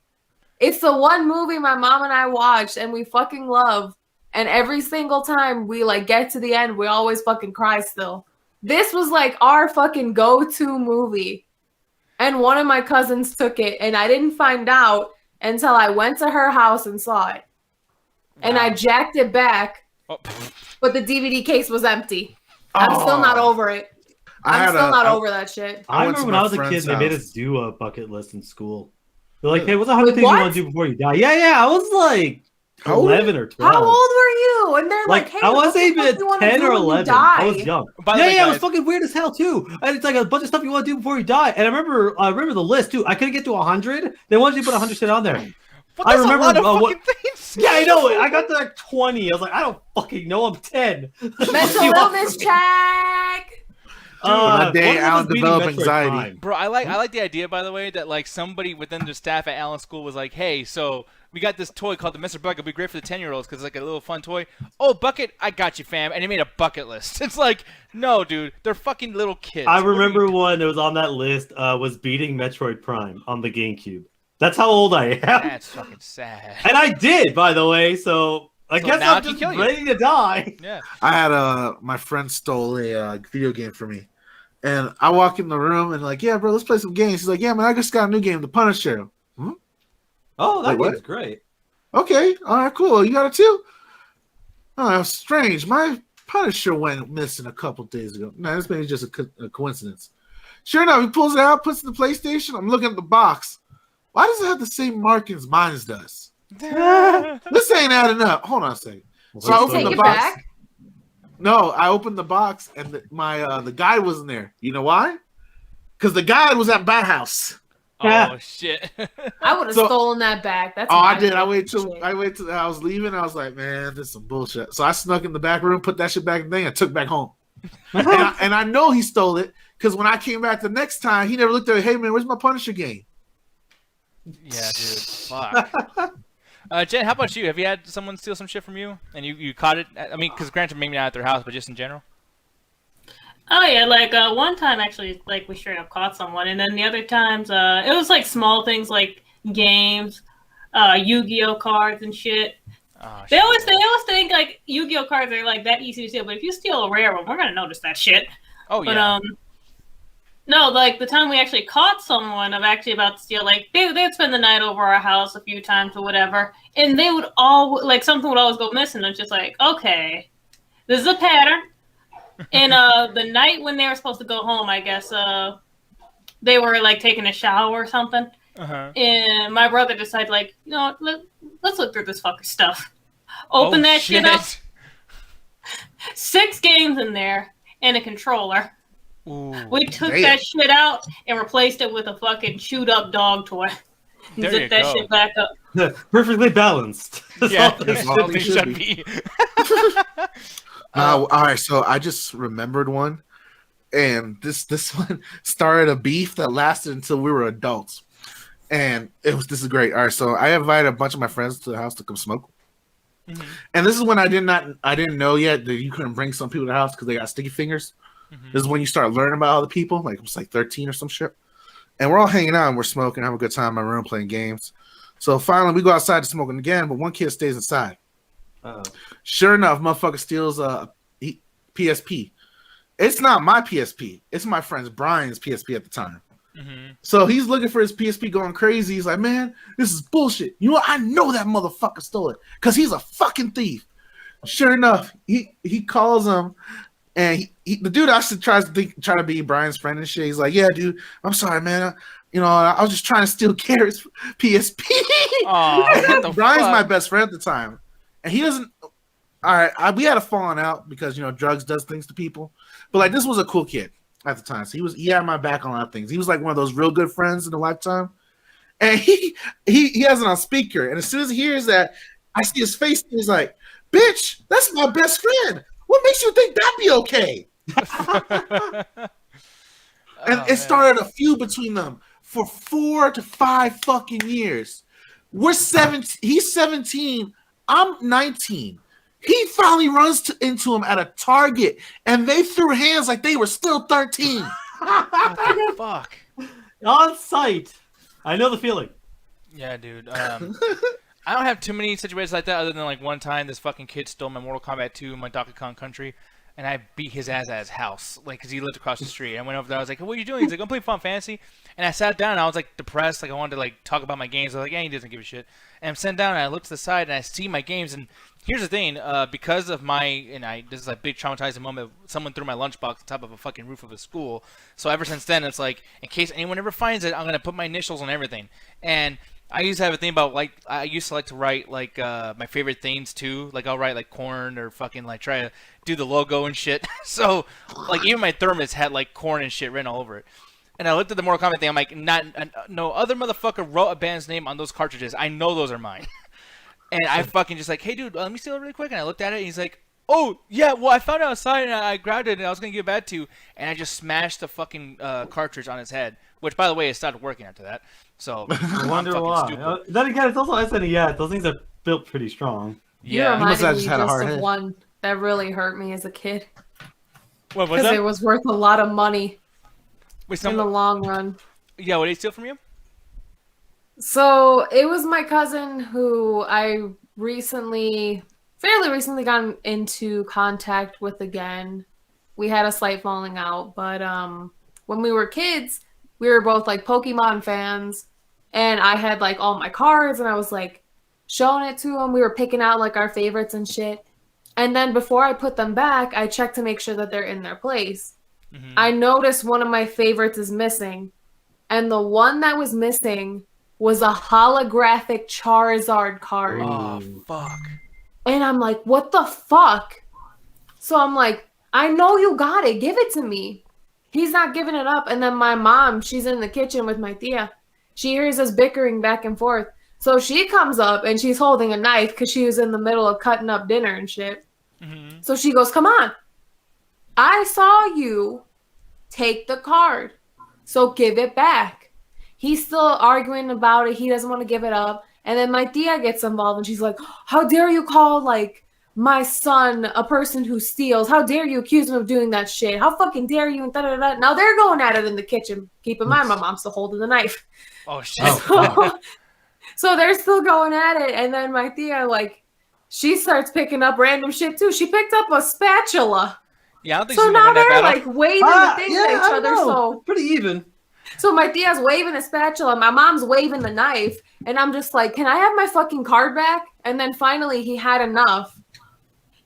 It's the one movie my mom and I watched and we fucking love. And every single time we like get to the end, we always fucking cry still. This was like our fucking go-to movie. And one of my cousins took it and I didn't find out until I went to her house and saw it. And I Wow. jacked it back, Oh, but the DVD case was empty. I'm still not over it. I'm still not over that shit. I went remember to when my I was a kid, friend's they made house. us do a bucket list in school. They're like, hey, what's 100 Wait, things you what? want to do before you die? Yeah, I was like How old? 11 or 12. How old were you? And they're like, hey, I what wasn't the fuck even do you wanna 10 do or when you 11. die? I was young. By the way, Yeah, it was guys- fucking weird as hell too. And it's like a bunch of stuff you want to do before you die. And I remember the list too. I couldn't get to 100. They wanted you to put 100 shit on there. What, I that's remember, a lot of what- fucking things. Yeah, I know it. I got to like 20. I was like, I don't fucking know. I'm 10. Mental illness check. that day, one of them Alan was beating developed Metroid anxiety. Prime. Bro, I like the idea, by the way, that like somebody within the staff at Allen School was like, hey, so we got this toy called the Mr. Bucket. It'll be great for the 10-year-olds because it's like a little fun toy. Oh, Bucket, I got you, fam. And they made a bucket list. It's like, no, dude, they're fucking little kids. I What are you- remember one that was on that list was beating Metroid Prime on the GameCube. That's how old I am. That's fucking sad. And I did, by the way, so I So guess now I'm it can just kill you. ready to die. Yeah. I had my friend stole a video game from me, and I walk in the room and like, yeah, bro, let's play some games. He's like, yeah, man, I just got a new game, The Punisher. Oh, that Wait, what? game's great. Okay, all right, cool. You got it too? Oh, that's strange. My Punisher went missing a couple days ago. No, this maybe just a coincidence. Sure enough, he pulls it out, puts it in the PlayStation. I'm looking at the box. Why does it have the same markings mine does? This ain't adding up. Hold on a second. So I Did you opened take the it box. back? No, I opened the box and the guide wasn't there. You know why? Because the guide was at Bat House. Oh, shit. I would have So- stolen that back. That's Oh, I my did. I shit. waited till I was leaving. I was like, man, this is some bullshit. So I snuck in the back room, put that shit back in the thing, and took it back home. and I know he stole it because when I came back the next time, he never looked at it. Hey, man, where's my Punisher game? Yeah, dude. Fuck. Jen, how about you? Have you had someone steal some shit from you and you caught it? I mean, because granted, maybe not at their house, but just in general. Oh yeah, like one time actually, like we straight up caught someone, and then the other times, it was like small things like games, Yu-Gi-Oh cards and shit. Oh, They shit. always think like Yu-Gi-Oh cards are like that easy to steal, but if you steal a rare one, we're gonna notice that shit. Oh, But yeah. no, like the time we actually caught someone of actually about to steal, like they'd spend the night over our house a few times or whatever, and they would all like something would always go missing. I'm just like, okay, this is a pattern. And the night when they were supposed to go home, I guess they were like taking a shower or something, Uh-huh. and my brother decided like, you know, let's look through this fucker stuff. Open Oh, that shit up. 6 games in there and a controller. Ooh. We took Damn. that shit out and replaced it with a fucking chewed up dog toy. And There you zipped that go. shit back up. Perfectly balanced. That's Yeah, all they that's should all be. they it should should be. All right, so I just remembered one, and this one started a beef that lasted until we were adults, and this is great. All right, so I invited a bunch of my friends to the house to come smoke, Mhm. and this is when I didn't know yet that you couldn't bring some people to the house because they got sticky fingers. Mhm. This is when you start learning about other people. Like it was like 13 or some shit, and we're all hanging out and we're smoking, having a good time in my room playing games. So finally, we go outside to smoking again, but one kid stays inside. Uh-oh. Sure enough, motherfucker steals a PSP. It's not my PSP. It's my friend's Brian's PSP at the time. Mhm. So he's looking for his PSP going crazy. He's like, man, this is bullshit. You know what? I know that motherfucker stole it because he's a fucking thief. Sure enough, he calls him And the dude actually try to be Brian's friend and shit. He's like, yeah, dude, I'm sorry, man. I was just trying to steal Garrett's PSP. Oh, what the Brian's fuck? my best friend at the time, and he doesn't. All right, we had a falling out because drugs does things to people, but like this was a cool kid at the time, so he had my back on a lot of things. He was like one of those real good friends in a lifetime, and he has it on speaker, and as soon as he hears that, I see his face, and he's like, "Bitch, that's my best friend. What makes you think that'd be okay?" And it started a feud between them for 4 to 5 fucking years. We're 17. He's 17. I'm 19. He finally runs into him at a Target, and they threw hands like they were still 13. What the fuck? On site. I know the feeling. Yeah, dude. I don't have too many situations like that other than like one time this fucking kid stole my Mortal Kombat 2 in my Donkey Kong Country, and I beat his ass at his house, like, because he lived across the street. I went over there, I was like, what are you doing? He's like, I'm playing Final Fantasy. And I sat down, and I was, like, depressed, like, I wanted to, like, talk about my games. I was like, yeah, he doesn't give a shit. And I'm sitting down, and I look to the side, and I see my games, and here's the thing, because of this is a big traumatizing moment, someone threw my lunchbox on top of a fucking roof of a school. So ever since then, it's like, in case anyone ever finds it, I'm going to put my initials on everything. And I used to have a thing about, like, I used to like to write, like, my favorite things, too. Like, I'll write, like, corn or fucking, like, try to do the logo and shit. So, like, even my thermos had, like, corn and shit written all over it. And I looked at the Mortal Kombat thing, I'm like, no other motherfucker wrote a band's name on those cartridges. I know those are mine. And I fucking just like, hey, dude, let me steal it really quick. And I looked at it, and he's like, oh, yeah, well, I found it outside, and I grabbed it, and I was going to give it back to you. And I just smashed the fucking cartridge on his head, which, by the way, it started working after that. So, I wonder I'm why. stupid. Then again, it's also SNES. Those things are built pretty strong. You Yeah. must have reminded just me had a just hard of head. one that really hurt me as a kid What was because it that? was worth a lot of money Wait, in the long run. Yeah, what did he steal from you? So it was my cousin who I fairly recently got into contact with again. We had a slight falling out, but when we were kids, we were both like Pokemon fans, and I had like all my cards, and I was like showing it to him. We were picking out like our favorites and shit. And then before I put them back, I checked to make sure that they're in their place. Mm-hmm. I noticed one of my favorites is missing, and the one that was missing was a holographic Charizard card. Oh, fuck. And I'm like, what the fuck? So I'm like, I know you got it. Give it to me. He's not giving it up. And then my mom, she's in the kitchen with my tia. She hears us bickering back and forth. So she comes up and she's holding a knife because she was in the middle of cutting up dinner and shit. Mm-hmm. So she goes, come on. I saw you take the card. So give it back. He's still arguing about it. He doesn't want to give it up. And then my tia gets involved and she's like, how dare you call like my son a person who steals? How dare you accuse him of doing that shit? How fucking dare you? And da-da-da-da. Now they're going at it in the kitchen. Keep in mind, my mom's still holding the knife. Oh, shit. So they're still going at it. And then my tia, like, she starts picking up random shit too. She picked up a spatula. Yeah, I don't think So she's gonna now win that they're battle. like waving the things at each other. So Pretty even. So my tia's waving a spatula, my mom's waving the knife, and I'm just like, can I have my fucking card back? And then finally he had enough.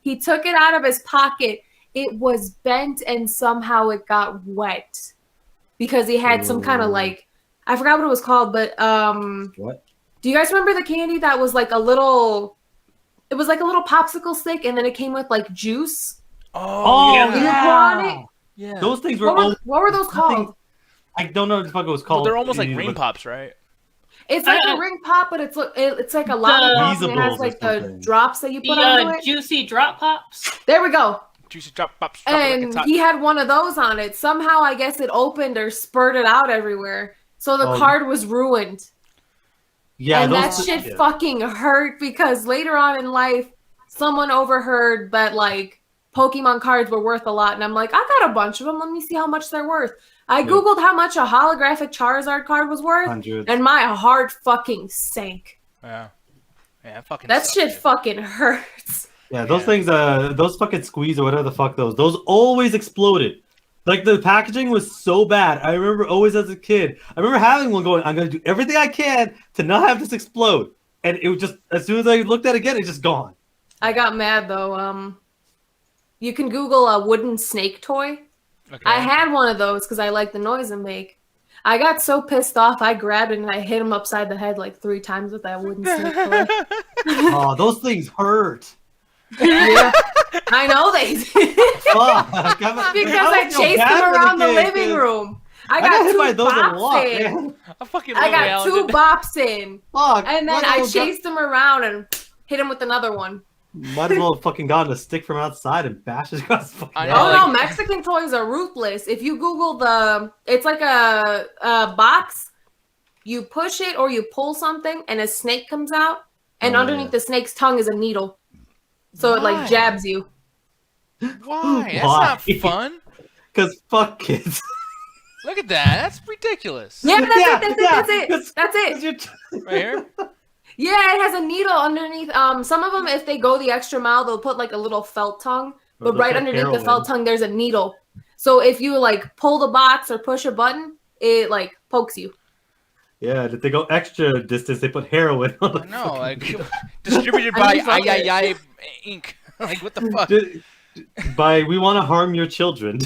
He took it out of his pocket. It was bent and somehow it got wet because he had some kind of like, I forgot what it was called, but What? do you guys remember the candy that was like it was like a little popsicle stick and then it came with like juice? Oh, You put on it? yeah. Those things were. What were those called? I don't know what the fuck it was Well, called. they're almost like You ring look- pops, right? It's like a ring pop, but it's like a lollipop. And it has Weezables or like the something. drops that you put on it. Juicy drop pops. There we go. Juicy drop pops. Drop it like And it's hot. he had one of those on it. Somehow, I guess it opened or spurted out everywhere. So the Oh. card was ruined. Yeah, And that those, shit yeah. fucking hurt because later on in life, someone overheard that like Pokemon cards were worth a lot. And I'm like, I got a bunch of them. Let me see how much they're worth. I Googled how much a holographic Charizard card was worth. Hundreds. And my heart fucking sank. Yeah. Yeah, fucking That sucks, shit dude. fucking hurts. Yeah, those Yeah. things, those fucking squeeze or whatever the fuck those always exploded. Like the packaging was so bad. I remember always as a kid, I remember having one going, I'm gonna do everything I can to not have this explode. And it was just, as soon as I looked at it again, it's just gone. I got mad though. You can Google a wooden snake toy. Okay. I had one of those because I like the noise it make. I got so pissed off, I grabbed it and I hit him upside the head like 3 times with that wooden snake toy. Oh, those things hurt. Yeah, I know they did. Fuck. Because I chased them around the living room. I got hit 2 by those a bops lot, in. man. I got 2 bops in. Fuck. And then I chased him around and hit him with another one. Might as well have fucking gotten a stick from outside and bashed it across the fucking I head. know, Oh like- no, Mexican toys are ruthless. If you Google it's like a box. You push it or you pull something, and a snake comes out, and Oh, underneath yeah. the snake's tongue is a needle, so it Why? like jabs you. Why? That's Why? not fun. Because fuck kids. Look at that. That's ridiculous. Yeah, that's Yeah, it. That's yeah, it. That's it. 'cause- That's it. Right here. Yeah, it has a needle underneath. Some of them, if they go the extra mile, they'll put like a little felt tongue. But right underneath the felt tongue, there's a needle. So if you like pull the box or push a button, it like pokes you. Yeah, if they go extra distance, they put heroin on the No, fucking like needle. distributed I by mean, fuck it. I Inc. Like what the fuck? By we want to harm your children.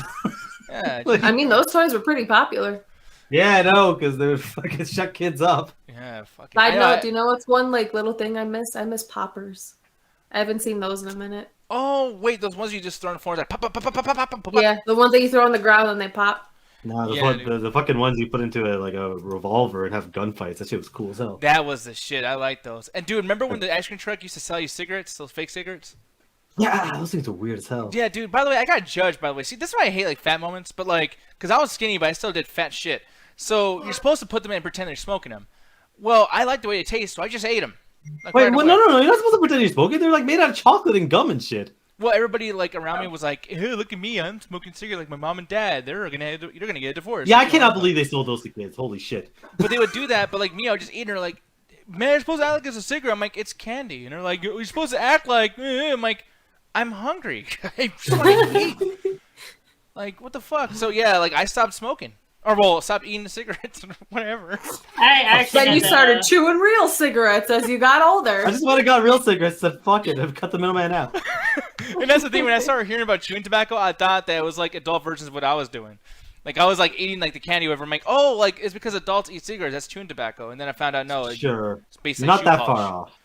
Yeah, I mean, those toys were pretty popular. Yeah, I know, because they would fucking shut kids up. yeah. Fucking. Side note, do you know what's one like little thing I miss? I miss poppers. I haven't seen those in a minute. Oh wait, those ones you just throw in the floor like pop pop pop pop pop pop pop. Yeah, the ones that you throw on the ground and they pop. No, Yeah, dude. the fucking ones you put into a revolver and have gunfights. That shit was cool as hell. That was the shit. I like those. And dude, remember when the ice cream truck used to sell you cigarettes, those fake cigarettes? Yeah, those things are weird as hell. Yeah, dude. By the way, I got judged. By the way, see, this is why I hate like fat moments. But like, cause I was skinny, but I still did fat shit. So you're supposed to put them in and pretend they're smoking them. Well, I like the way it tastes, so I just ate them. Like, Wait, right well, away. no, you're not supposed to pretend you're smoking. They're like made out of chocolate and gum and shit. Well, everybody like around me was like, "Hey, look at me! I'm smoking cigarette like my mom and dad. You're gonna get a divorce." Yeah, I You know? cannot believe they sold those to kids. Holy shit. But they would do that. But like me, I would just eat. And they're like, "Man, you're supposed to act like it's a cigarette." I'm like, "It's candy." And they're like, "You're supposed to act like." I'm like, "I'm hungry. I just want to eat." Like, what the fuck? So yeah, like I stopped smoking. Or well, stopped eating the cigarettes or whatever. I actually Then had you to, started chewing real cigarettes as you got older. I just went and got real cigarettes. Said fuck it, I've cut the middleman out. And that's the thing. When I started hearing about chewing tobacco, I thought that it was like adult versions of what I was doing. Like I was like eating like the candy whatever. I'm like, oh, like it's because adults eat cigarettes. That's chewing tobacco. And then I found out no, Sure. it's basically Not shoe that polish. far off.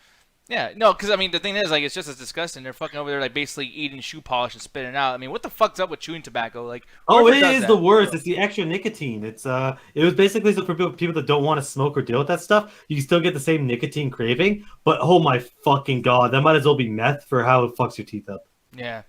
Yeah, no, because I mean the thing is like it's just as disgusting. They're fucking over there like basically eating shoe polish and spitting it out. I mean, what the fuck's up with chewing tobacco? Like, Oh, whoever it does is that- the worst. It's the extra nicotine. It was basically so for people that don't want to smoke or deal with that stuff, you can still get the same nicotine craving. But oh my fucking god, that might as well be meth for how it fucks your teeth up. Yeah.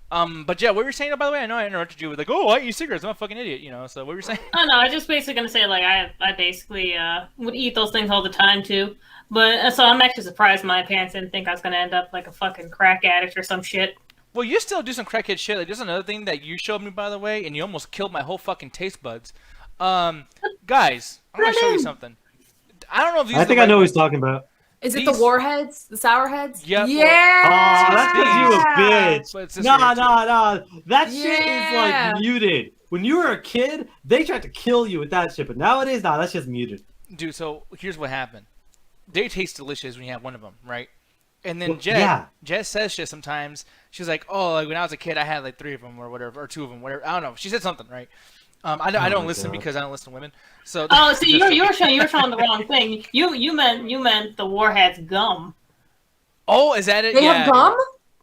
But yeah, what were you saying? By the way, I know I interrupted you with like, oh, I eat cigarettes. I'm a fucking idiot, you know. So what were you saying? Oh no, I just basically gonna say like I basically would eat those things all the time too. But so I'm actually surprised my parents didn't think I was gonna end up like a fucking crack addict or some shit. Well, you still do some crackhead shit. Like, there's another thing that you showed me, by the way, and you almost killed my whole fucking taste buds. Guys, I'm gonna show you something. I don't know if these. I think I know what he's talking about. Is it These- the warheads? The sour heads? Yep. Yeah. Oh, that's because you a bitch. But it's this Nah, weird, too. nah. That shit is Yeah. like muted. When you were a kid, they tried to kill you with that shit, but nowadays, nah, that's just muted. Dude, so here's what happened. They taste delicious when you have one of them, right? And then Well, Jet, yeah. Jet says shit sometimes. She's like, "Oh, like when I was a kid, I had like 3 of them or whatever, or 2 of them, whatever." I don't know. She said something, right? I Oh don't my listen God. because I don't listen to women. So Oh, see, you were showing the wrong thing. You meant the Warheads gum. Oh, is that it? They yeah. have gum?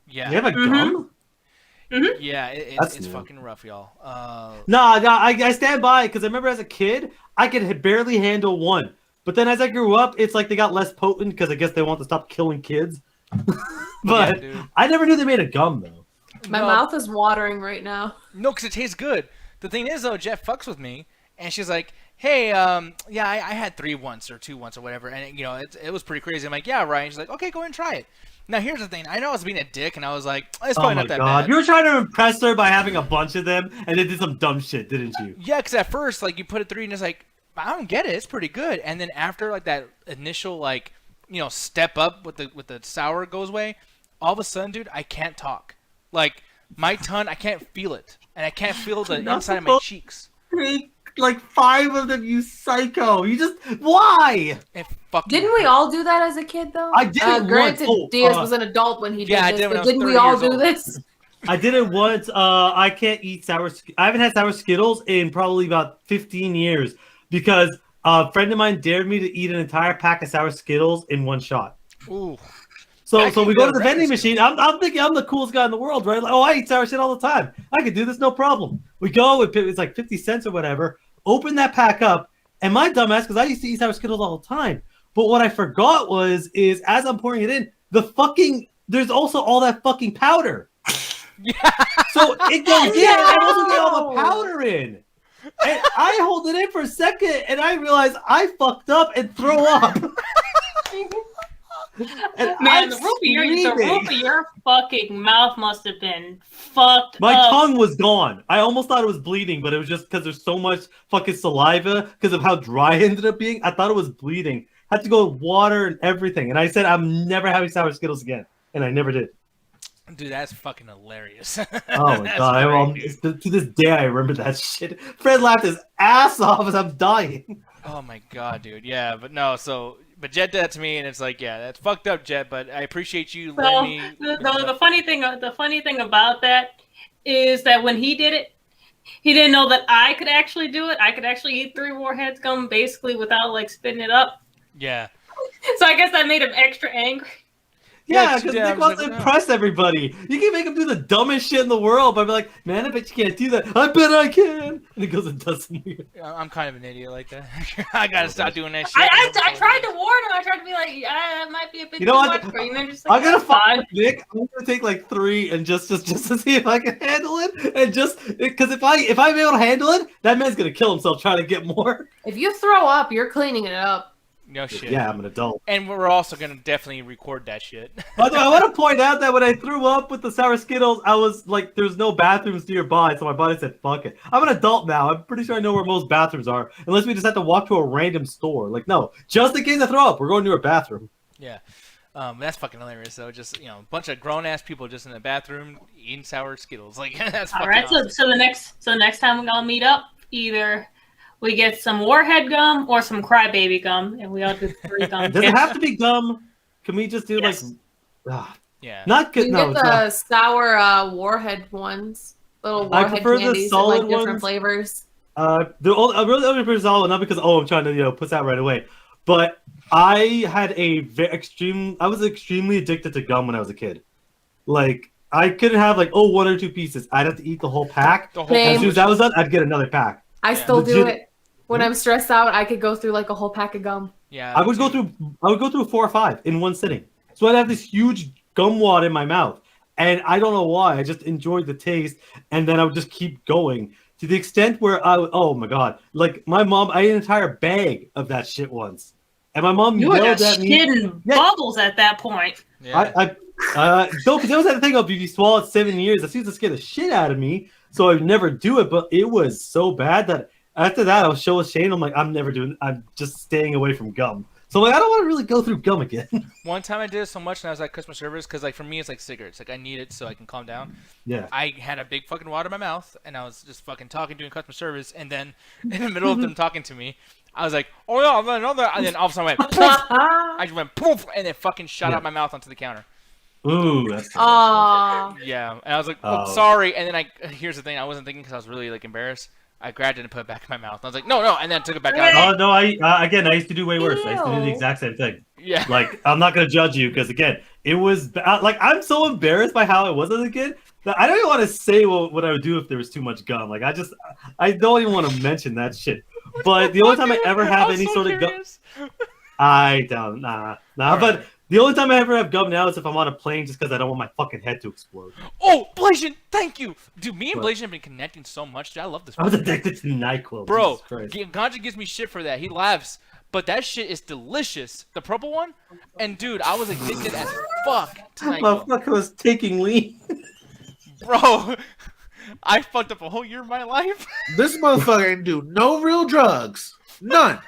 Yeah. You have a Mhm. gum? Yeah, That's it's new. fucking rough, y'all. Nah, I stand by because I remember as a kid, I could barely handle one. But then as I grew up, it's like they got less potent because I guess they want to stop killing kids. But dude. I never knew they made a gum though. My No. mouth is watering right now. No, because it tastes good. The thing is, though, Jeff fucks with me, and she's like, "Hey, yeah, I had 3 once or 2 once or whatever, and you know, it was pretty crazy." I'm like, "Yeah, right." And she's like, "Okay, go ahead and try it." Now, here's the thing. I know I was being a dick, and I was like, "It's Oh probably my not that god, bad." you were trying to impress her by having a bunch of them, and they did some dumb shit, didn't you? Yeah, because at first, like, you put it 3, and it's like, I don't get it. It's pretty good. And then after like that initial like, you know, step up with the sour goes away, all of a sudden, dude, I can't talk. Like my tongue, I can't feel it, and I can't feel the Not inside of my supposed- cheeks. Like 5 of them, you psycho. You just why? It fucking Didn't we all do that as a kid, though? I did it Granted, once. Oh, Diaz was an adult when he yeah, I did did this, when I but was didn't we 30 all years do old. this? I did it once. I can't eat sour. I haven't had sour Skittles in probably about 15 years because a friend of mine dared me to eat an entire pack of sour Skittles in one shot. Ooh. So we go to the vending machine. I'm thinking I'm the coolest guy in the world, right? Like, oh, I eat sour shit all the time. I could do this, no problem. We go, it's like 50 cents or whatever. Open that pack up, and my dumbass, because I used to eat sour Skittles all the time. But what I forgot is as I'm pouring it in, there's also all that fucking powder. Yeah. So it goes in, and I also get all the powder in. And I hold it in for a second, and I realize I fucked up and throw up. And Man, the roof of your fucking mouth must have been fucked My up. tongue was gone. I almost thought it was bleeding, but it was just because there's so much fucking saliva because of how dry it ended up being. I thought it was bleeding. Had to go with water and everything. And I said, I'm never having sour Skittles again. And I never did. Dude, that's fucking hilarious. Oh my god. To this day, I remember that shit. Fred laughed his ass off as I'm dying. Oh my god, dude. Yeah, but no, but Jet did that to me, and it's like, yeah, that's fucked up, Jet. But I appreciate you letting me. The funny thing about that is that when he did it, he didn't know that I could actually do it. I could actually eat 3 Warheads gum basically without like spitting it up. Yeah. So I guess that made him extra angry. Yeah, because Nick wants to impress everybody. You can make him do the dumbest shit in the world, but be like, man, I bet you can't do that. I bet I can. And he goes and does something. I'm kind of an idiot like that. I gotta stop doing that shit. I tried to warn him. I tried to be like, that might be a bit You know too what? much for you. And just like, I'm gonna find Nick. I'm gonna take like 3 and just to see if I can handle it, and just because if I'm able to handle it, that man's gonna kill himself trying to get more. If you throw up, you're cleaning it up. No shit. Yeah, I'm an adult. And we're also gonna definitely record that shit. Although I want to point out that when I threw up with the sour Skittles, I was like, there's no bathrooms nearby, so my body said, fuck it. I'm an adult now. I'm pretty sure I know where most bathrooms are, unless we just have to walk to a random store. Like, no, just in case I throw up, we're going to a bathroom. Yeah. That's fucking hilarious, though. Just, a bunch of grown-ass people just in the bathroom eating sour Skittles. Like, that's fucking awesome. So next time we're gonna meet up, either we get some Warhead gum or some Crybaby gum, and we all do 3 gum. Does it have to be gum? Can we just do yeah. Not good. You No, get the sour Warhead ones, little Warhead I prefer candies the in solid like different ones. flavors. I really only prefer solid, not because I'm trying to put that right away, but I had I was extremely addicted to gum when I was a kid. Like I couldn't have 1 or 2 pieces. I'd have to eat the whole pack. As soon as that was done, I'd get another pack. I still do it. When I'm stressed out, I could go through a whole pack of gum. Yeah. I would go through 4 or 5 in one sitting. So I'd have this huge gum wad in my mouth. And I don't know why. I just enjoyed the taste. And then I would just keep going to the extent where oh my God. Like my mom, I ate an entire bag of that shit once. And my mom yelled at me. You were shitting bubbles at that point. Yeah. Because there was that thing of if you swallow it 7 years, that seems to scare the shit out of me. So I would never do it. But it was so bad that after that, I was so ashamed. I'm like, I'm just staying away from gum. So I'm like, I don't want to really go through gum again. One time I did it so much, and I was like customer service, because for me it's like cigarettes. Like I need it so I can calm down. Yeah. I had a big fucking wad in my mouth, and I was just fucking talking, doing customer service, and then in the middle of them talking to me, I was like, oh yeah, another, and then all of a sudden I went, poof! I just went poof, and then fucking shot out my mouth onto the counter. Ooh, that's yeah. And I was like, oh, sorry. And then here's the thing, I wasn't thinking because I was really embarrassed. I grabbed it and put it back in my mouth. I was like, no, and then took it back out. Oh no, I used to do way worse. I used to do the exact same thing. Yeah. Like I'm not gonna judge you because again, it was I'm so embarrassed by how it was as a kid that I don't even want to say what I would do if there was too much gum. Like I don't even want to mention that shit. But the only time I ever have any sort of gum, I don't nah. But the only time I ever have gum now is if I'm on a plane, just because I don't want my fucking head to explode. Oh, Blasian, thank you, dude. Me and Blasian have been connecting so much. Dude, I love this. I was addicted to NyQuil, bro. Ganja gives me shit for that. He laughs, but that shit is delicious. The purple one, and dude, I was addicted as fuck to NyQuil. Motherfucker was taking lean, bro. I fucked up a whole year of my life. This motherfucker ain't do no real drugs. None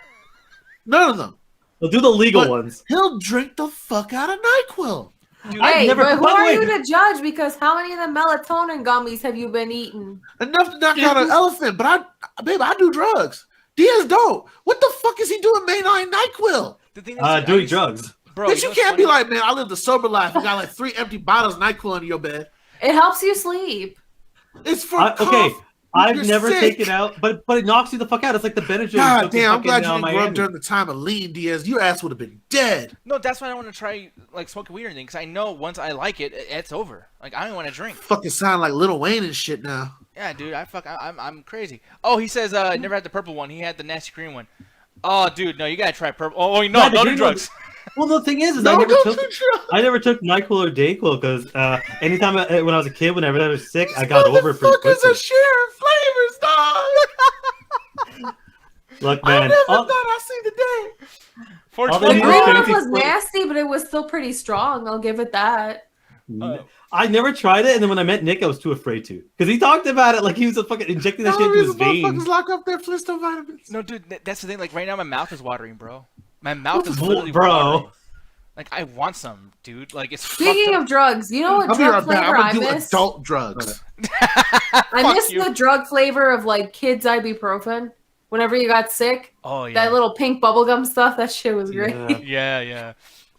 of them. We'll do the legal ones. He'll drink the fuck out of NyQuil. Dude, hey, but who are you to judge? Because how many of the melatonin gummies have you been eating? Enough to knock out an elephant, but I do drugs. Diaz don't. What the fuck is he doing mainline NyQuil? The thing is, doing drugs. Bro, you can't be like, man, I live the sober life. You got 3 empty bottles of NyQuil under your bed. It helps you sleep. It's for Okay, cough. I've You're never sick. taken out, but it knocks you the fuck out. It's like the Benadryl. God damn! I'm glad you didn't grow Miami. up during the time of lean, Diaz. Your ass would have been dead. No, that's why I don't want to try like smoking weed or anything, because I know once I like it, it's over. Like I don't want to drink. Fucking sound like Lil Wayne and shit now. Yeah, dude, I'm crazy. Oh, he says never had the purple one. He had the nasty green one. Oh, dude, no, you gotta try purple. Oh, no, Yeah, the no green to drugs. Well, the thing is No, I don't do drugs. never took NyQuil or Dayquil because anytime when I was a kid, whenever I was sick, I got over it pretty Motherfuckers quickly. are sharing flavors, dog. Look, I man, never all- thought I'd see the day. all The they green do is one fancy was spray. nasty, but it was still pretty strong. I'll give it that. I never tried it, and then when I met Nick, I was too afraid to because he talked about it like he was fucking injecting that The shit only into his reason veins. motherfuckers lock up their Flintstone vitamins. No, dude, that's the thing. Like right now, my mouth is watering, bro. My mouth is Bro. literally watering. Like I want some, dude. Like it's. Speaking fucked of drugs, you know what I'll be drug right back. flavor I'm I gonna do miss? adult drugs. up. I Fuck miss you. the drug flavor of like kids ibuprofen. Whenever you got sick, Oh yeah. that little pink bubblegum stuff, that shit was great. Yeah. Yeah.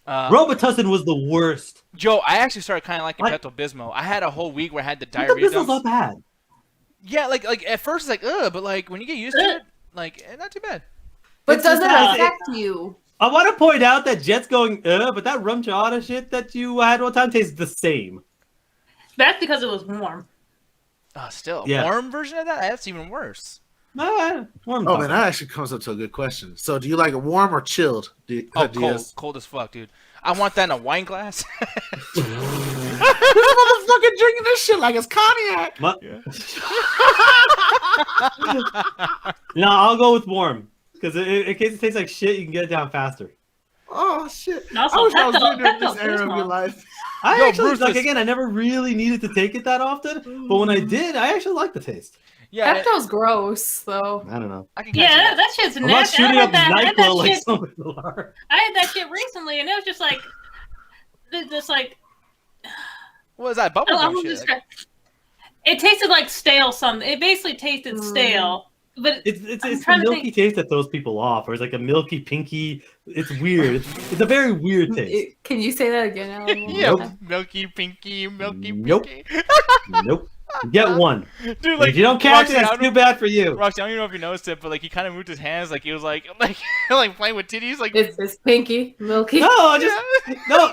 Robitussin was the worst. Joe, I actually started kind of liking What? Pepto Bismol. I had a whole week where I had the The diarrhea Bismol's not dumps. bad. Yeah, like at first it's like ugh, but like when you get used to it, like not too bad. But It's does it just- affect you? I want to point out that Jet's going, but that rum chata shit that you had one time tastes the same. That's because it was warm. Still, Yeah. warm version of that. That's even worse. Warm Oh man, that actually comes up to a good question. So, do you like it warm or chilled? Oh, Diaz? cold as fuck, dude. I want that in a wine glass. This motherfucker drinking this shit like it's cognac. No, I'll go with warm because in case it tastes like shit, you can get it down faster. Oh shit! And also I wish I was Pepto- doing during this Pepto era of Bismol. your life. I Yo, actually, Bruce, like this- again, I never really needed to take it that often, but when I did, I actually liked the taste. Yeah, Pepto's gross, though. I don't know. I can catch Yeah, that. that shit's I'm not nasty. shooting up I had that NyQuil like shit. some people are. I had that shit recently, and it was just like, just like, What is that I bubblegum won't shit? describe. It tasted like stale. Something. It basically tasted stale. But It's I'm the trying to milky taste that throws people off, or it's like a milky pinky. It's weird. It's a very weird taste. Can you say that again, Alan? Yeah, Nope. milky pinky, milky Nope. pinky. Nope. Get one. Dude, And like if you don't catch Roxy, it, I that's don't too know- bad for you. Roxy, I don't even know if you noticed it, but like he kind of moved his hands, like he was like like playing with titties, like It's pinky, milky. No, I just no.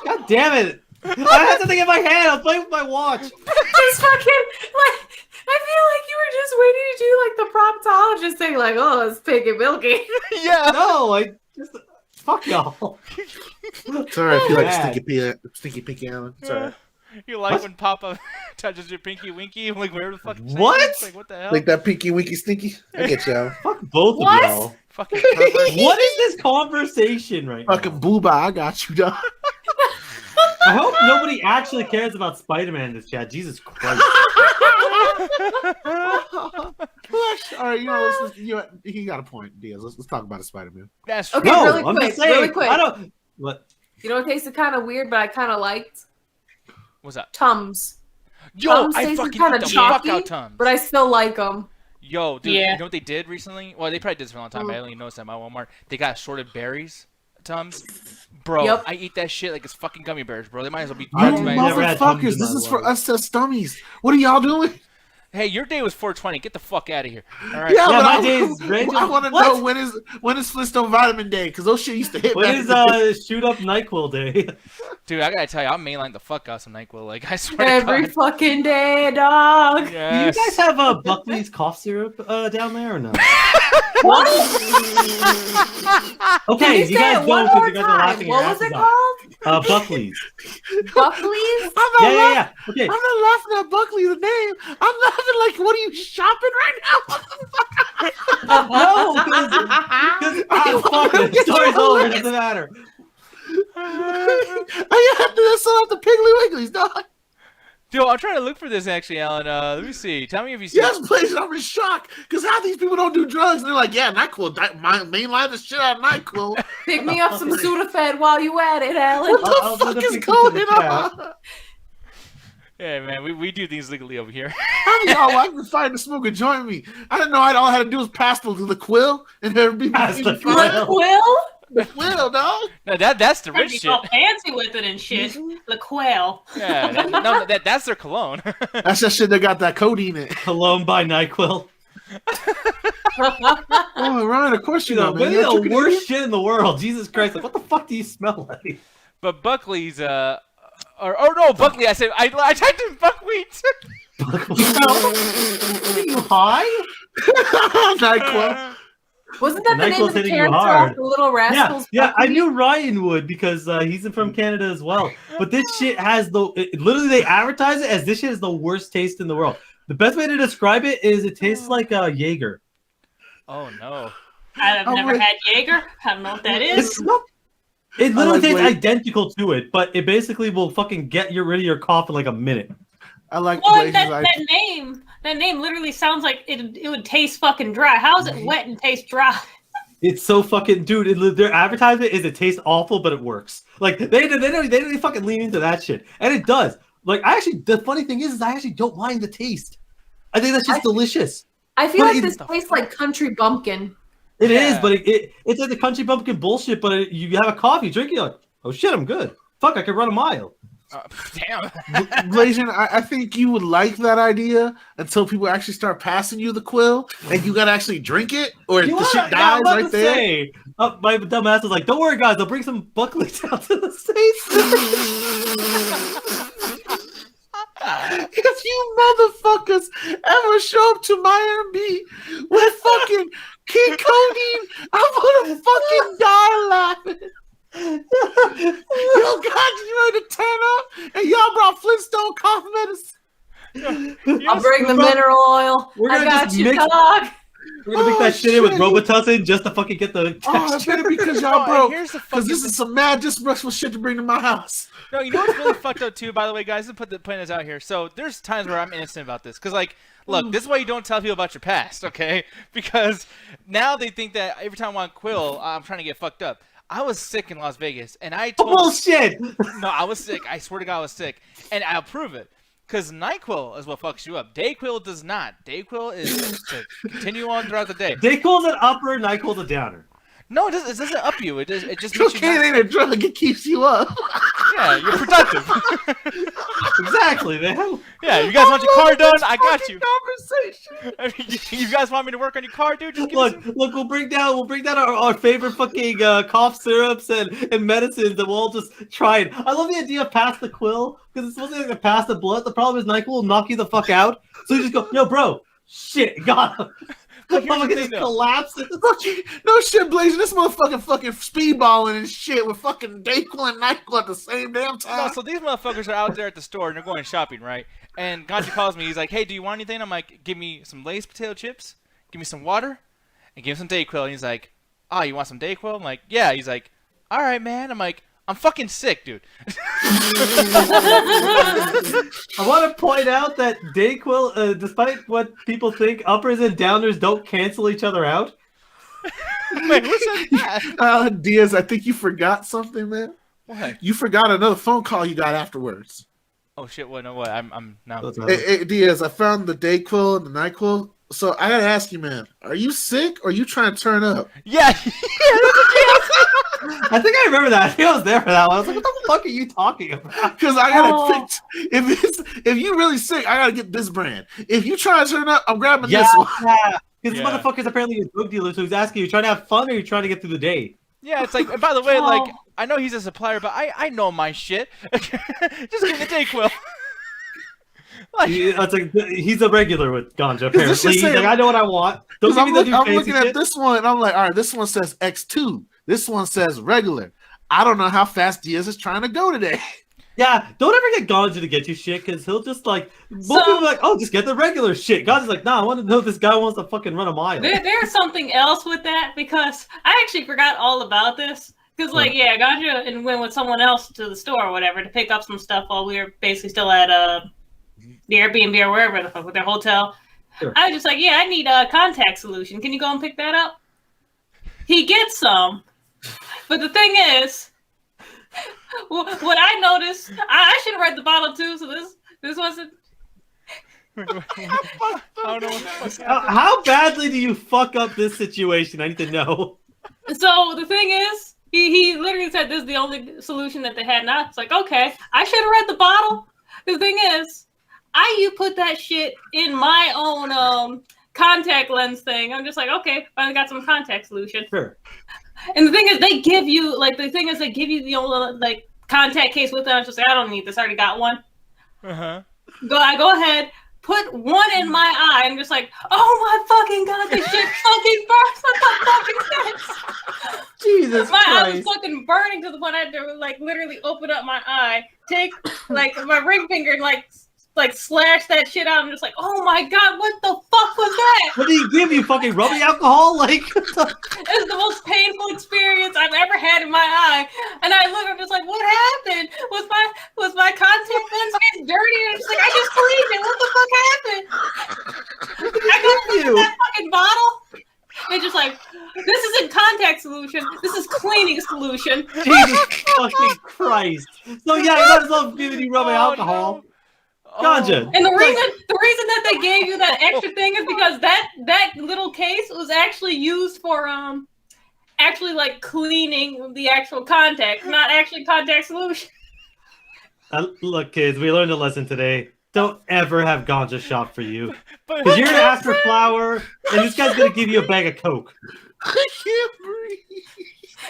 God damn it! I had something in my hand. I was playing with my watch. Just fucking like I feel like you were just waiting to do like the proctologist thing, like, oh, it's pink and milky. yeah. No, I just fuck y'all. Sorry, I feel like Bad. stinky pinky Allen. Sorry. You like What? when Papa touches your pinky winky, like wherever the fuck. it's What? saying? Like what the hell? Like that pinky winky stinky. I get you. Alan. Fuck both What? of y'all. Fucking pervert. What is this conversation right now? Fucking booba, I got you, dog. I hope nobody actually cares about Spider-Man in this chat. Jesus Christ. All right, you know, he got a point, Diaz. Let's talk about a Spider-Man. That's Okay, No, really I'm quick, just saying. really quick. I don't. What? You know what tasted kind of weird, but I kind of liked? What's up? Tums. Yo, Tums I tasted fucking kind eat of the fuck chalky, out Tums. but I still like them. Yo, dude, Yeah. you know what they did recently? Well, they probably did this for a long time. I only noticed that at my Walmart. They got assorted berries, Tums. Bro, Yep. I eat that shit like it's fucking gummy bears, bro. They might as well be. You I've drugs, man. never had Tums motherfuckers, in this my is for life. us as dummies. What are y'all doing? Hey, your day was 420. Get the fuck out of here. All right. Yeah, my I, days random. I want to What? know when is Flintstone Vitamin Day, because those shit used to hit. When back is in the day. shoot up NyQuil day? Dude, I gotta tell you, I'll mainline the fuck out some NyQuil. Like, I swear Every to God. fucking day, dog. Do you Yes. guys have Buckley's cough syrup down there or no? What? Okay, Can you say guys it one don't more because you guys are time? laughing your What was asses it off. called? Buckley's. Buckley's? I'm not Yeah. laughing. Okay. I'm not laughing at Buckley the name. I'm laughing like, what are you shopping right now? No, because fuck it. The story's over. It doesn't matter. I had to sell out the Piggly Wigglies, dog. Dude, I'm trying to look for this actually, Alan. Let me see. Tell me if you see. Yes, please. I'm in shock because how these people don't do drugs. And they're like, yeah, NyQuil. Mainline the shit out of NyQuil. Pick me up some Sudafed while you at it, Alan. What the I'll fuck put a is picture to the going chat. on? Yeah, man, we do things legally over here. How many y'all like to fight to smoke and join me? I didn't know all I had to do was pass the quill and there would be Pass the fine. quill. Quill? The quill, dog. No, that's the Trying rich to be shit. all fancy with it and shit. The quail. Yeah, that's their cologne. That's that shit that got that codeine in it. Cologne by NyQuil. Oh, Ryan, of course you know, man. We're You're the Canadian? worst shit in the world. Jesus Christ! Like, what the fuck do you smell like? But Buckley's or no, Buckley. I said I typed in buckwheat. Are you high? NyQuil. Wasn't that the name NyQuil's of the hitting you character hard. off the Little Yeah, Rascals? yeah. I Buckwheat? knew Ryan would because he's from Canada as well. But this shit has literally they advertise it as this shit is the worst taste in the world. The best way to describe it is it tastes like Jaeger. Oh no. I've Oh, never wait. had Jaeger. I don't know what that It's is. not. It literally like tastes Blade. identical to it, but it basically will fucking get you rid of your cough in like a minute. I like Well, Blazing's that name literally sounds like it would taste fucking dry. How is it wet and taste dry? It's so fucking dude. Their advertisement is it tastes awful, but it works. Like they don't fucking lean into that shit, and it does. Like the funny thing is I actually don't mind the taste. I think that's just delicious. I feel But like this it's- tastes like country bumpkin. It is, Yeah. but it's like the country bumpkin bullshit. But you have a coffee, drink it, you're like, oh shit, I'm good. Fuck, I could run a mile. Damn. Blazing, I think you would like that idea until people actually start passing you the quill and you gotta actually drink it or You the wanna- shit yeah, I'm dies about right to there. say, my dumb ass was like, don't worry, guys, I'll bring some Buckley down to the States. If you motherfuckers ever show up to Miami with fucking King Codeine, I'm gonna fucking die laughing. Yo, God, you ready to turn up? And y'all brought Flintstone cough medicine. I'll bring the mineral oil. We're I gonna got just you, mix- dog. We're gonna make Oh, that shit in with shit. Robitussin just to fucking get the Oh, texture. better because Oh, y'all and broke. here's the Because fucking this is some mad disrespectful shit to bring to my house. No, you know what's really fucked up too, by the way, guys? Let's put this out here. So there's times where I'm innocent about this, because like, look, this is why you don't tell people about your past, okay? Because now they think that every time I want Quill, I'm trying to get fucked up. I was sick in Las Vegas, and I told Bullshit. no, I was sick. I swear to God, I was sick, and I'll prove it. Because NyQuil is what fucks you up. DayQuil does not. DayQuil is to continue on throughout the day. Dayquil's an upper, NyQuil's a downer. No, it doesn't up you. It just makes you Cocaine not, ain't a drug, it keeps you up. yeah, you're productive. Exactly, man. Yeah, you guys want your car done? I got you. Conversation. I mean, you guys want me to work on your car, dude? Just give me some... Look, we'll bring down our favorite fucking cough syrups and medicines, and we'll all just try it. I love the idea of pass the quill because it's supposed to be like a pass the blood. The problem is NyQuil will knock you the fuck out, so you just go, yo, bro, shit, got him. The But here's the motherfucker thing, just though. collapses. No shit, Blazing. This motherfucker fucking speedballing and shit with fucking Dayquil and NyQuil at the same damn No, time. so these motherfuckers are out there at the store and they're going shopping, right? And Ganji calls me. He's like, "Hey, do you want anything?" I'm like, "Give me some Lay's potato chips, give me some water, and give me some DayQuil." And he's like, "Oh, you want some DayQuil?" I'm like, "Yeah." He's like, "All right, man." I'm like, "I'm fucking sick, dude." I want to point out that Dayquil, despite what people think, uppers and downers don't cancel each other out. Wait, who said that? Diaz, I think you forgot something, man. What? You forgot another phone call you got afterwards. Oh shit! What? No, what? I'm now. That's Hey, Diaz, I found the Dayquil and the NyQuil. So I gotta ask you, man, are you sick or are you trying to turn up? Yeah. I think I remember that. I think I was there for that one. I was like, what the fuck are you talking about? Because I gotta Oh. pick. If you really sick, I gotta get this brand. If you try to turn up, I'm grabbing Yeah, this one. because Yeah. this motherfucker's apparently a drug dealer, so he's asking you, trying to have fun or you trying to get through the day? Yeah, it's like. And by the way, Oh. like, I know he's a supplier, but I know my shit. Just give me DayQuil. Like, It's like he's a regular with ganja. this Apparently, shit he's saying- like, I know what I want. Don't Because give me the new I'm fancy looking at shit. this one and I'm like, all right, this one says X2. This one says regular. I don't know how fast Diaz is trying to go today. Yeah, don't ever get ganja to get you shit, because he'll just like most So- people are like, oh, just get the regular shit. Ganja's like, nah, I want to know if this guy wants to fucking run a mile. There's something else with that because I actually forgot all about this. Because, like, yeah, Ganja and went with someone else to the store or whatever to pick up some stuff while we were basically still at the Airbnb or wherever the fuck with their hotel. Sure. I was just like, yeah, I need a contact solution. Can you go and pick that up? He gets some, but the thing is, what I noticed, I should have read the bottle too. So this wasn't. I don't know what the fuck's How, happening. how badly do you fuck up this situation? I need to know. So the thing is, he literally said this is the only solution that they had. Now it's like, okay, I should have read the bottle. The thing is, you put that shit in my own contact lens thing. I'm just like, okay, finally got some contact solution. Sure. And the thing is, they give you the old like contact case with it. I'm just like, I don't need this. I already got one. I go ahead, put one in my eye, and just like, oh my fucking god, this shit fucking burns. What the fucking sense? Jesus My eye Christ. was fucking burning to the point I had to like literally open up my eye, take like my ring finger, and like slash that shit out. I'm just like, oh my god, what the fuck was that? What did he give you? Fucking rubbing alcohol? Like, It's the most painful experience I've ever had in my eye. And I look, I'm just like, what happened? Was my contact lens getting dirty? And I'm just like, I just cleaned it. What the fuck happened? I got into that fucking bottle. They're just like, this isn't contact solution. This is cleaning solution. Jesus fucking Christ. So yeah, you might as well give you rubbing alcohol. No. Ganja. And the reason that they gave you that extra thing is because that little case was actually used for actually like cleaning the actual contact, not actually contact solution. Look, kids, we learned a lesson today. Don't ever have ganja shop for you. But Because you're gonna ask for flour, and this guy's gonna give you a bag of Coke. I can't breathe.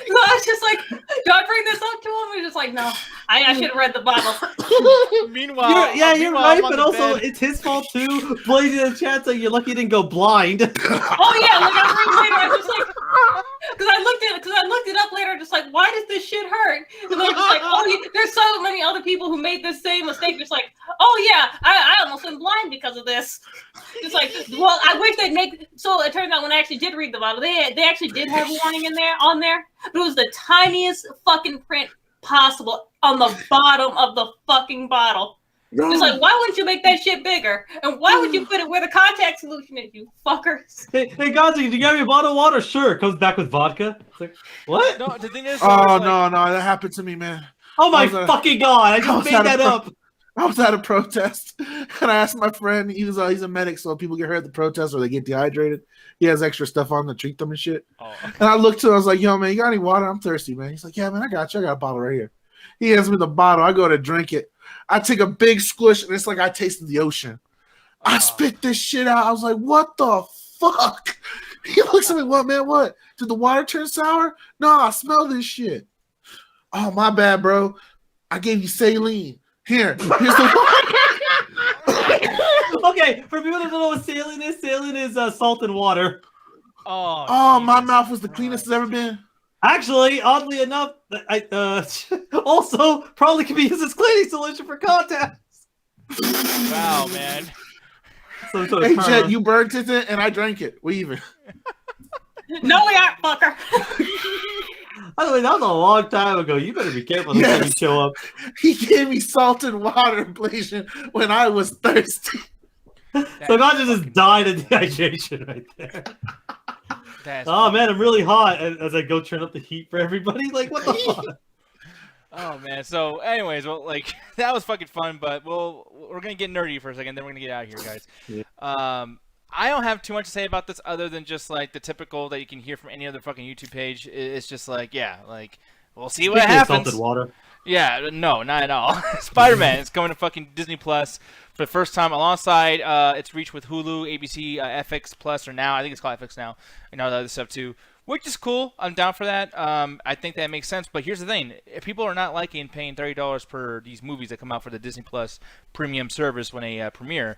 So I was just like, do I bring this up to him? He's just like, no, I should have read the bottle. meanwhile, you're meanwhile, right, I'm on but the also bed. it's his fault too. Blaze in the chat saying you're lucky you didn't go blind. Oh yeah, like I read later, I was just like, because I looked it up later, just like, why does this shit hurt? And they're just like, oh, there's so many other people who made this same mistake. Just like, oh yeah, I almost went blind because of this. Just like, well, I wish they'd make. So it turns out when I actually did read the bottle, they actually did have a warning on there, but it was the tiniest fucking print possible on the bottom of the fucking bottle. Just like, why wouldn't you make that shit bigger? And why would you put it where the contact solution is, you fuckers? Hey, Gonzo, did you give me a bottle of water? Sure. Comes back with vodka. It's like, what? No, the thing is, Oh like, no, that happened to me, man. Oh my I was, fucking god! I I just was made at a that up. I was at a protest, and I asked my friend. He's a medic, so people get hurt at the protest or they get dehydrated. He has extra stuff on to treat them and shit. Oh. And I looked to him. I was like, "Yo, man, you got any water? I'm thirsty, man." He's like, "Yeah, man, I got you. I got a bottle right here." He hands me the bottle. I go to drink it. I take a big squish, and it's like I tasted the ocean. I spit this shit out. I was like, "What the fuck?" He looks at me. What, man? What? Did the water turn sour? No, I smell this shit. Oh, my bad, bro. I gave you saline. Here's the Okay, for people that don't know what saline is salt and water. Oh, my mouth was the cleanest it's ever been. Actually, oddly enough, I also probably can be used as cleaning solution for contacts. Wow, man. Some sort Hey, of Jet, term. you burnt it and I drank it. We even. No, we aren't, fucker. By the way, that was a long time ago. You better be careful next time you show up. He gave me salted water ablation when I was thirsty. So God just died of dehydration right there. That's Oh man, I'm really hot as I go turn up the heat for everybody. Like, what the fuck? Oh man. So, anyways, well, like that was fucking fun, but we're gonna get nerdy for a second, then we're gonna get out of here, guys. Yeah. I don't have too much to say about this other than just like the typical that you can hear from any other fucking YouTube page. It's just like, yeah, like we'll see what Speaking of happens. salted water. Yeah, no, not at all. Spider-Man is coming to fucking Disney Plus for the first time alongside its reach with Hulu, ABC, FX Plus, or now I think it's called FX now, and all the other stuff too, which is cool. I'm down for that. I think that makes sense. But here's the thing: if people are not liking paying $30 per these movies that come out for the Disney Plus premium service when they premiere,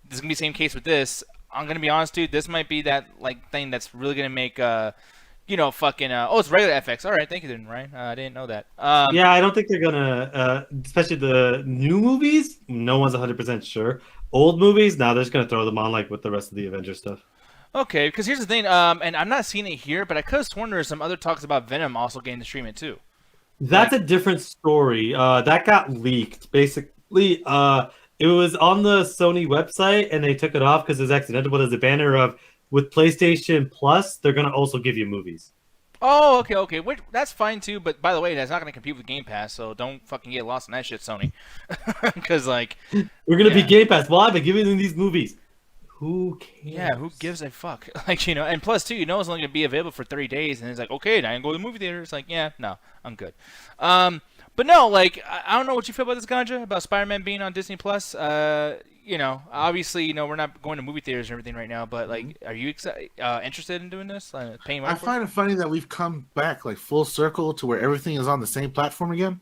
this is gonna be the same case with this. I'm gonna be honest, dude. This might be that like thing that's really gonna make fucking it's regular FX. All right, thank you then, Ryan. I didn't know that. Yeah, I don't think they're gonna, especially the new movies. No one's 100% sure. Old movies, now they're just gonna throw them on like with the rest of the Avengers stuff. Okay, because here's the thing, and I'm not seeing it here, but I could have sworn there's some other talks about Venom also getting to stream it too. That's a different story. That got leaked. Basically, it was on the Sony website and they took it off because it was accidental. But as a banner of with PlayStation Plus, they're gonna also give you movies. Oh, okay. Which, that's fine too, but by the way, that's not going to compete with Game Pass, so don't fucking get lost in that shit, Sony. Because, like... We're gonna be Game Pass. Well, I've been giving them these movies. who cares? Yeah, who gives a fuck? Like, and plus too, it's only gonna be available for 30 days, and it's like, okay, now I can go to the movie theater. It's like, yeah, no, I'm good. But no, like, I don't know what you feel about this, Ganja, about Spider-Man being on Disney Plus. Obviously, we're not going to movie theaters and everything right now, but like, are you interested in doing this? Paying money I for find it funny that we've come back like full circle to where everything is on the same platform again.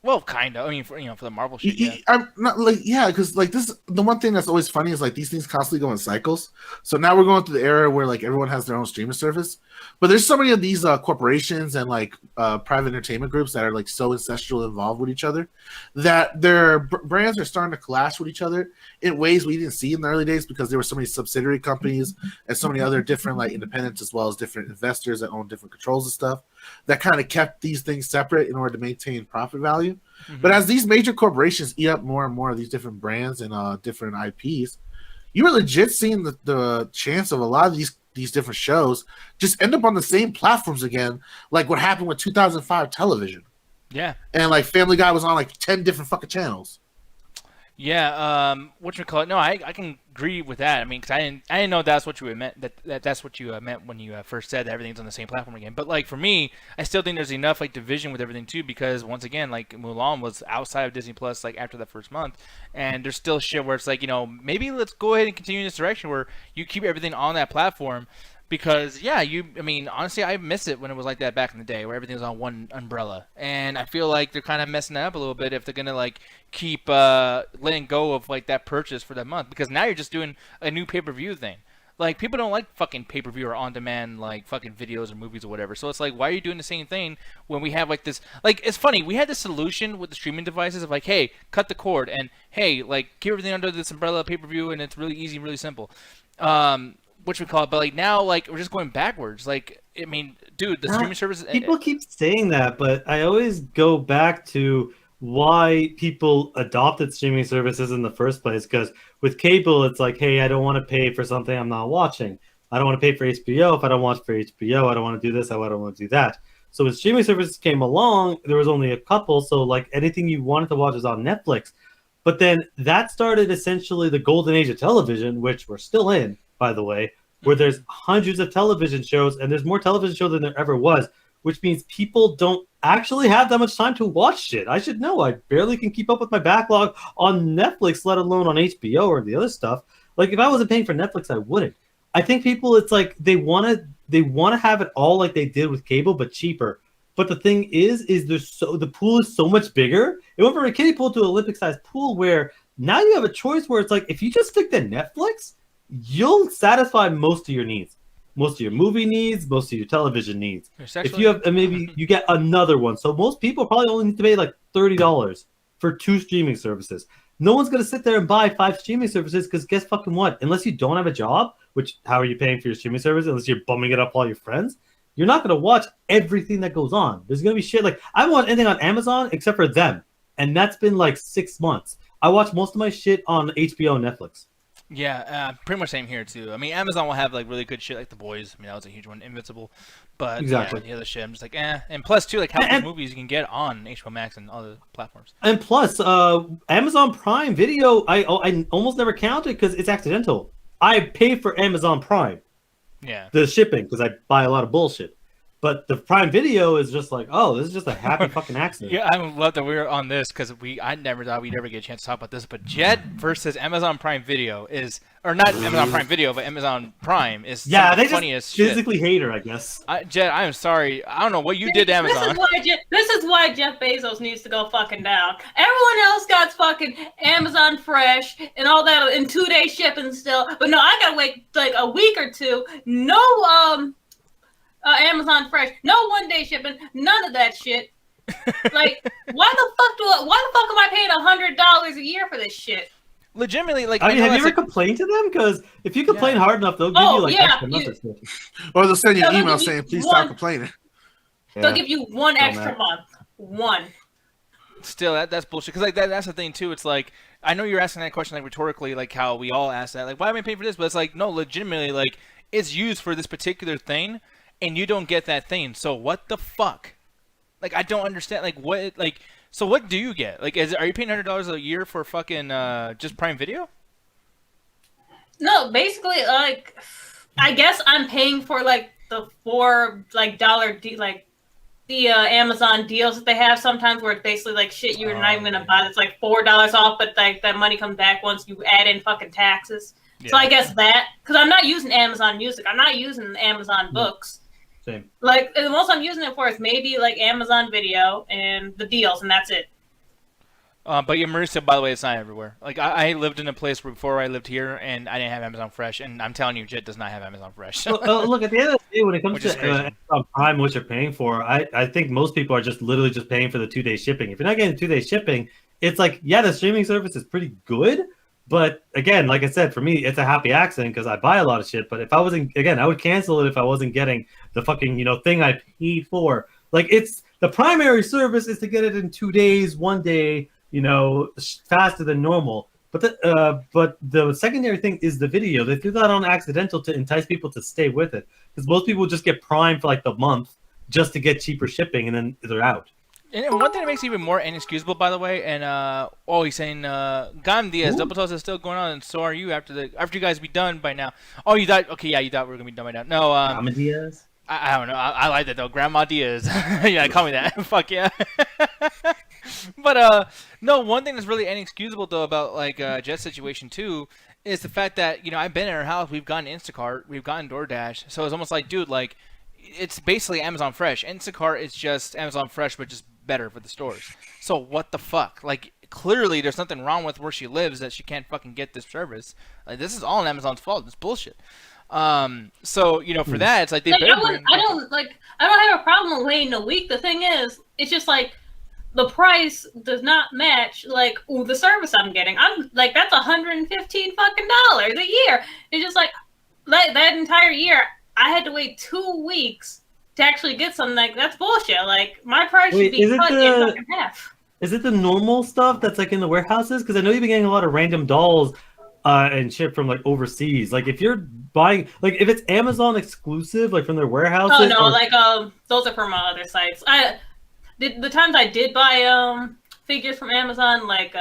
Well, kind of. I mean, for the Marvel shit, yeah. I'm not like because like this. The one thing that's always funny is like these things constantly go in cycles. So now we're going through the era where like everyone has their own streaming service, but there's so many of these corporations and like private entertainment groups that are like so incestual involved with each other that their brands are starting to clash with each other in ways we didn't see in the early days because there were so many subsidiary companies and so many other different like independents as well as different investors that own different controls and stuff that kind of kept these things separate in order to maintain profit value. But as these major corporations eat up more and more of these different brands and different IPs, you were legit seeing the chance of a lot of these different shows just end up on the same platforms again, like what happened with 2005 television. Yeah. And like Family Guy was on like 10 different fucking channels. Yeah, whatchamacallit? No, I can agree with that. I mean, because I didn't know that's what you meant. That's what you meant when you first said that everything's on the same platform again. But like for me, I still think there's enough like division with everything too, because once again, like Mulan was outside of Disney Plus like after that first month, and there's still shit where it's like maybe let's go ahead and continue in this direction where you keep everything on that platform. Because I mean, honestly, I miss it when it was like that back in the day, where everything was on one umbrella, and I feel like they're kind of messing that up a little bit if they're gonna like keep letting go of like that purchase for that month. Because now you're just doing a new pay-per-view thing. Like people don't like fucking pay-per-view or on-demand like fucking videos or movies or whatever. So it's like, why are you doing the same thing when we have like this? Like it's funny, we had this solution with the streaming devices of like, hey, cut the cord, and hey, like keep everything under this umbrella of pay-per-view, and it's really easy, really simple. Which we call it, but like now, like we're just going backwards. Like, I mean, dude, the streaming services. People keep saying that, but I always go back to why people adopted streaming services in the first place. Because with cable, it's like, hey, I don't want to pay for something I'm not watching. I don't want to pay for HBO if I don't watch for HBO. I don't want to do this. I don't want to do that. So when streaming services came along, there was only a couple. So like anything you wanted to watch was on Netflix. But then that started essentially the golden age of television, which we're still in, by the way, where there's hundreds of television shows and there's more television shows than there ever was, which means people don't actually have that much time to watch shit. I should know. I barely can keep up with my backlog on Netflix, let alone on HBO or the other stuff. Like if I wasn't paying for Netflix, I wouldn't. I think people, it's like they want to have it all like they did with cable, but cheaper. But the thing is the pool is so much bigger. It went from a kiddie pool to an Olympic-sized pool where now you have a choice where it's like if you just stick to Netflix, you'll satisfy most of your needs, most of your movie needs, most of your television needs. If you have, maybe you get another one. So most people probably only need to pay like $30 for 2 streaming services. No one's going to sit there and buy 5 streaming services because guess fucking what? Unless you don't have a job, which how are you paying for your streaming service? Unless you're bumming it up all your friends, you're not going to watch everything that goes on. There's going to be shit like I don't watch anything on Amazon except for them. And that's been like 6 months. I watch most of my shit on HBO and Netflix. Yeah, pretty much same here too. I mean, Amazon will have like really good shit like The Boys. I mean, that was a huge one. Invincible, but exactly. Yeah, the other shit, I'm just like, eh. And plus too, like how many movies you can get on HBO Max and other platforms. And plus, Amazon Prime Video, I almost never count it because it's accidental. I pay for Amazon Prime. Yeah. The shipping because I buy a lot of bullshit. But the Prime Video is just like, oh, this is just a happy fucking accident. Yeah, I love that we're on this because I never thought we'd ever get a chance to talk about this. But Jet versus Amazon Prime Video is, or not Amazon Prime Video, but Amazon Prime is they funniest just physically hate her, I guess. Jet, I'm sorry. I don't know what you did to Amazon. This is why Jeff Bezos needs to go fucking down. Everyone else got fucking Amazon Fresh and all that in 2-day shipping still. But no, I gotta wait like a week or two. No, Amazon Fresh, no 1-day shipping, none of that shit. Like, why the fuck am I paying $100 a year for this shit? Legitimately, like, I mean, have you ever complained to them? Because if you complain hard enough, they'll give you like extra months. Or they'll send you an email saying, "Please stop complaining." They'll give you one extra month. One. Still, that's bullshit. Because like that's the thing too. It's like I know you're asking that question like rhetorically, like how we all ask that. Like, why am I paying for this? But it's like no, legitimately, like it's used for this particular thing. And you don't get that thing, so what the fuck? Like, I don't understand. Like, what? Like, so what do you get? Like, are you paying $100 a year for fucking just Prime Video? No, basically, like, I guess I'm paying for like the $4 like the Amazon deals that they have sometimes, where it's basically like shit you're not even gonna buy. It's like $4 off, but like that money comes back once you add in fucking taxes. Yeah. So I guess that, because I'm not using Amazon Music, I'm not using Amazon Books. Same. Like the most I'm using it for is maybe like Amazon Video and the deals, and that's it. But yeah, Marissa, by the way, it's not everywhere. Like I lived in a place where before I lived here, and I didn't have Amazon Fresh, and I'm telling you, Jet does not have Amazon Fresh. Look, at the end of the day, when it comes Which is to crazy. Amazon Prime, what you're paying for, I think most people are just literally just paying for the 2-day shipping. If you're not getting 2-day shipping, it's like, yeah, the streaming service is pretty good. But again, like I said, for me, it's a happy accident because I buy a lot of shit. But if I wasn't, again, I would cancel it if I wasn't getting the fucking, thing I paid for. Like, it's the primary service is to get it in 2 days, 1 day, faster than normal. But the secondary thing is the video. They do that on accidental to entice people to stay with it, because most people just get Prime for like the month just to get cheaper shipping, and then they're out. And one thing that makes it even more inexcusable, by the way, and he's saying, Gam Diaz, Double Toss is still going on, and so are you after you guys be done by now. Oh, you thought? Okay, yeah, you thought we were gonna be done by now. No, Gam Diaz. I don't know. I like that though, Grandma Diaz. Yeah, call me that. Fuck yeah. But no, one thing that's really inexcusable though about like Jet's situation too is the fact that I've been in her house, we've gotten Instacart, we've gotten DoorDash, so it's almost like, dude, like it's basically Amazon Fresh. Instacart is just Amazon Fresh, but just better for the stores. So what the fuck? Like clearly there's something wrong with where she lives that she can't fucking get this service. Like this is all Amazon's fault. It's bullshit. So for that, it's like they. Like, I don't have a problem waiting a week. The thing is, it's just like the price does not match like the service I'm getting. I'm like, that's $115 fucking dollars a year. It's just like that entire year I had to wait 2 weeks to actually get something. Like, that's bullshit. Like, my price should be cut in fucking half. Is it the normal stuff that's like in the warehouses? Because I know you've been getting a lot of random dolls and shit from like overseas. Like, if you're buying, like, if it's Amazon exclusive, like from their warehouses. Oh no, like those are from other sites. The times I did buy figures from Amazon, like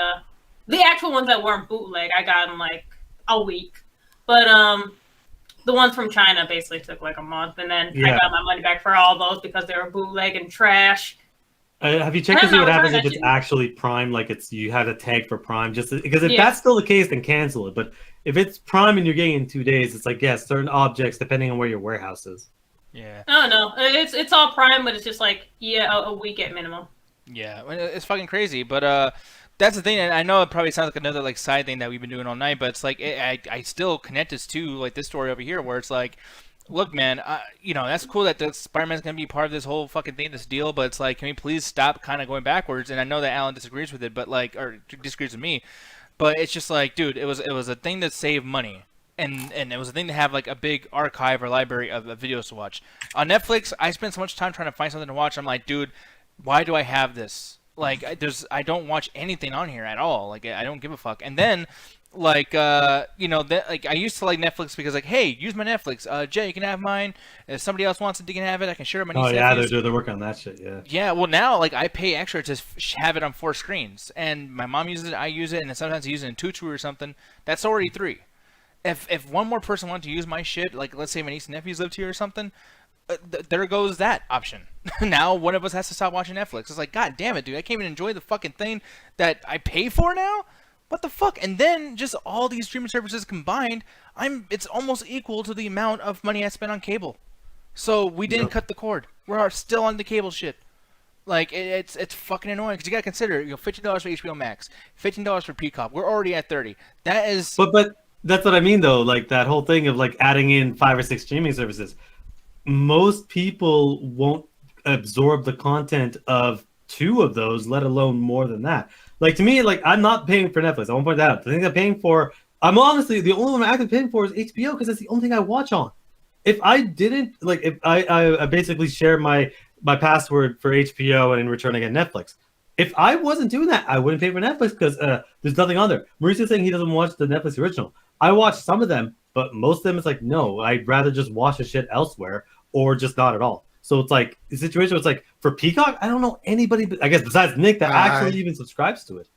the actual ones that weren't bootleg, I got in like a week. But the ones from China basically took like a month, and then I got my money back for all those because they were bootleg and trash. Have you checked to see what happens if it's actually Prime? Like, you have a tag for Prime, just because if that's still the case, then cancel it. But if it's Prime and you're getting it in 2 days, it's like, certain objects depending on where your warehouse is. Yeah. Oh no, it's all Prime, but it's just like a week at minimum. Yeah, it's fucking crazy, but that's the thing, and I know it probably sounds like another like side thing that we've been doing all night, but it's like I still connect this to like this story over here where it's like, look, man, that's cool that the Spider-Man's gonna be part of this whole fucking thing, this deal, but it's like, can we please stop kind of going backwards? And I know that Alan disagrees with it, but like, or disagrees with me, but it's just like, dude, it was a thing that saved money. And it was a thing to have like a big archive or library of videos to watch. On Netflix, I spent so much time trying to find something to watch. I'm like, dude, why do I have this? Like, I don't watch anything on here at all. Like, I don't give a fuck. And then, like, like I used to like Netflix because like, hey, use my Netflix. Jay, you can have mine. If somebody else wants it, they can have it. I can share it with my niece. Oh yeah, they're working on that shit. Yeah. Yeah. Well, now like I pay extra to have it on 4 screens, and my mom uses it, I use it, and then sometimes I use it in Tutu or something. That's already 3. If one more person wanted to use my shit, like let's say my niece and nephews lived here or something, there goes that option. Now one of us has to stop watching Netflix. It's like, god damn it, dude, I can't even enjoy the fucking thing that I pay for now. What the fuck? And then just all these streaming services combined, it's almost equal to the amount of money I spent on cable. So we didn't cut the cord. We're still on the cable shit. Like, it's fucking annoying because you gotta consider, $15 for HBO Max, $15 for Peacock. We're already at $30. That is. But that's what I mean, though. Like, that whole thing of like adding in 5 or 6 streaming services. Most people won't absorb the content of 2 of those, let alone more than that. Like, to me, like, I'm not paying for Netflix. I won't point that out. The thing I'm paying for, I'm honestly, the only one I'm actually paying for is HBO because that's the only thing I watch on. If I didn't, like, if I basically share my password for HBO and in return I get Netflix. If I wasn't doing that, I wouldn't pay for Netflix because there's nothing on there. Mauricio's saying he doesn't watch the Netflix original. I watch some of them, but most of them it's like, no, I'd rather just watch the shit elsewhere or just not at all. So it's like the situation. It's like for Peacock, I don't know anybody, I guess besides Nick, that actually even subscribes to it.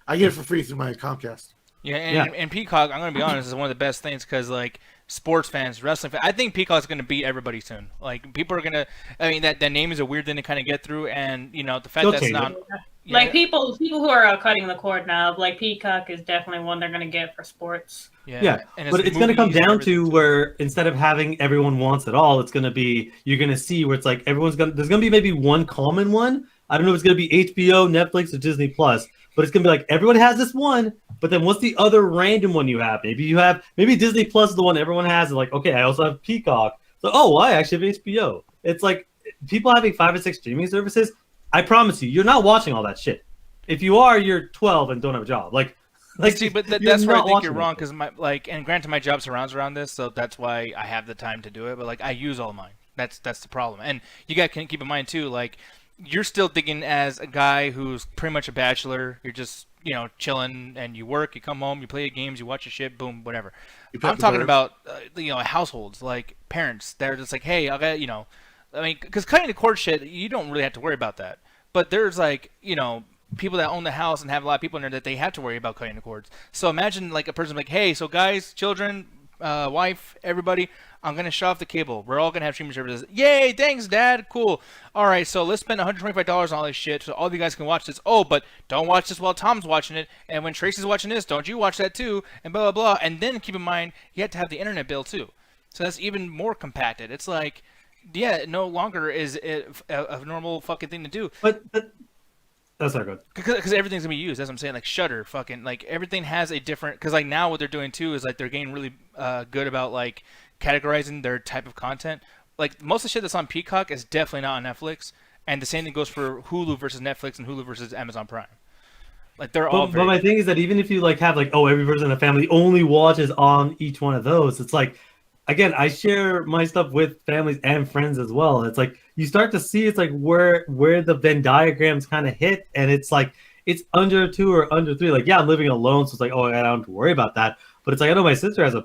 I get it for free through my Comcast. Yeah, Yeah. and Peacock, I'm gonna be honest, is one of the best things because like sports fans, wrestling fans, I think Peacock's gonna beat everybody soon. Like people are gonna, I mean that name is a weird thing to kind of get through, and you know the fact They'll that's change not. it. Yeah, Like people who are cutting the cord now, like Peacock is definitely one they're gonna get for sports. Yeah, and but it's going to come movies and down everything, to too. where instead of having everyone wants it all, it's going to be you're going to see where it's like everyone's going. There's going to be maybe one common one. I don't know if it's going to be HBO, Netflix, or Disney Plus, but it's going to be like everyone has this one. But then what's the other random one you have? Maybe Disney Plus is the one everyone has. And like, okay, I also have Peacock. So well, I actually have HBO. It's like people having 5 or 6 streaming services. I promise you, you're not watching all that shit. If you are, you're 12 and don't have a job. Like See, but you're that's where I not think you're watching wrong it. because and granted, my job surrounds around this, so that's why I have the time to do it. But like, I use all mine. That's the problem. And you got to keep in mind too, like, you're still thinking as a guy who's pretty much a bachelor. You're just chilling, and you work, you come home, you play games, you watch your shit, boom, whatever. You pet I'm the talking birds. about households, like parents. They're just like, hey, I got I mean, because cutting the cord shit, you don't really have to worry about that. But there's like people that own the house and have a lot of people in there that they have to worry about cutting the cords. So imagine like a person like, hey, so guys, children, wife, everybody, I'm gonna shut off the cable. We're all gonna have streaming services. Yay! Thanks, Dad. Cool. All right, so let's spend $125 on all this shit so all of you guys can watch this. Oh, but don't watch this while Tom's watching it, and when Tracy's watching this, don't you watch that too? And blah blah blah. And then keep in mind you have to have the internet bill too. So that's even more compacted. It's like, yeah, no longer is it a normal fucking thing to do. But that's not good. Because everything's gonna be used. That's what I'm saying. Like Shudder, fucking like everything has a different. Because like now what they're doing too is like they're getting really good about like categorizing their type of content. Like most of the shit that's on Peacock is definitely not on Netflix, and the same thing goes for Hulu versus Netflix and Hulu versus Amazon Prime. Like they're all. But my thing is that even if you like have like every person in the family only watches on each one of those, it's like again I share my stuff with families and friends as well. It's like you start to see it's like where the Venn diagrams kind of hit, and it's like it's under 2 or under 3. Like yeah, I'm living alone, so it's like I don't have to worry about that. But it's like I know my sister has a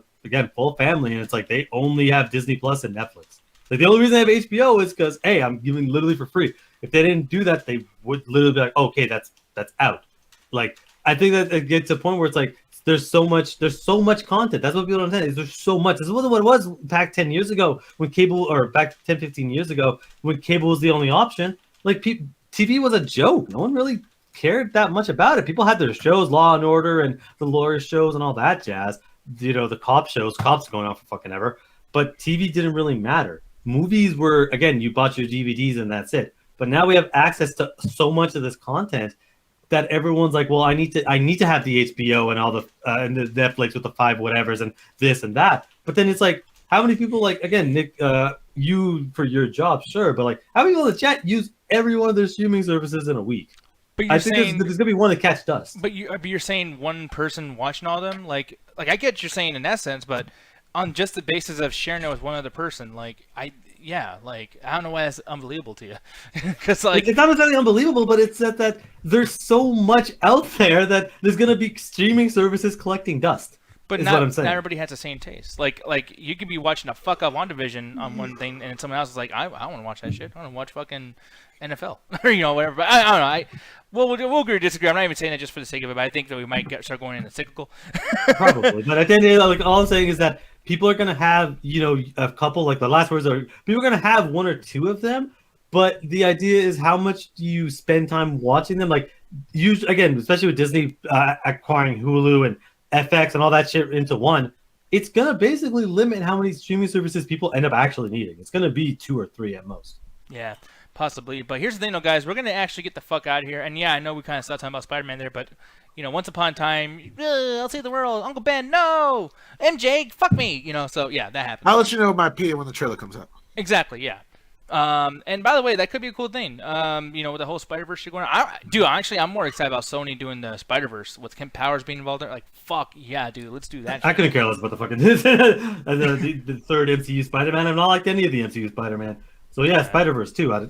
full family, and it's like they only have Disney Plus and Netflix. Like the only reason they have HBO is because hey, I'm giving literally for free. If they didn't do that, they would literally be like, okay, that's out. Like I think that it gets to a point where it's like there's so much content. That's what people don't understand. Is there's so much. This wasn't what it was back 10 years ago when cable, or back 10, 15 years ago when cable was the only option. Like TV was a joke. No one really cared that much about it. People had their shows, Law and Order and the lawyer shows and all that jazz. The cop shows, cops going on for fucking ever. But TV didn't really matter. Movies were, again, you bought your DVDs and that's it. But now we have access to so much of this content that everyone's like, well, I need to have the HBO and all the and the Netflix with the 5 whatevers and this and that. But then it's like, how many people, like, again, Nick, you for your job, sure, but like, how many people in the chat use every one of their streaming services in a week? But I think there's gonna be one that catch dust. But you're saying one person watching all of them, like I get what you're saying in that sense, but on just the basis of sharing it with one other person, like I don't know why that's unbelievable to you, because like it's not necessarily unbelievable, but it's that there's so much out there that there's gonna be streaming services collecting dust. But is not, what I'm saying. Not everybody has the same taste. Like you could be watching a fuck up WandaVision on one thing, and someone else is like, I want to watch that shit. I want to watch fucking NFL or whatever. But I don't know. We'll agree or disagree. I'm not even saying that just for the sake of it, but I think that we might start going into cyclical. Probably, but at the end of the day, like all I'm saying is that people are gonna have a couple, like the last words are people are gonna have 1 or 2 of them, but the idea is how much do you spend time watching them? Like usually, again, especially with Disney acquiring Hulu and FX and all that shit into one, it's gonna basically limit how many streaming services people end up actually needing. It's gonna be 2 or 3 at most. Yeah, possibly. But here's the thing, though, guys. We're gonna actually get the fuck out of here. And yeah, I know we kind of stopped talking about Spider-Man there, but once upon a time, I'll save the world. Uncle Ben, no. MJ, fuck me. So yeah, that happened. I'll let you know my opinion when the trailer comes out. Exactly. Yeah. And by the way, that could be a cool thing. With the whole Spider-Verse shit going on. Actually, I'm more excited about Sony doing the Spider-Verse with Kemp Powers being involved there. Like, fuck yeah, dude, let's do that. I couldn't care less about the fucking the third MCU Spider-Man. I've not liked any of the MCU Spider-Man. So yeah, Spider-Verse too. I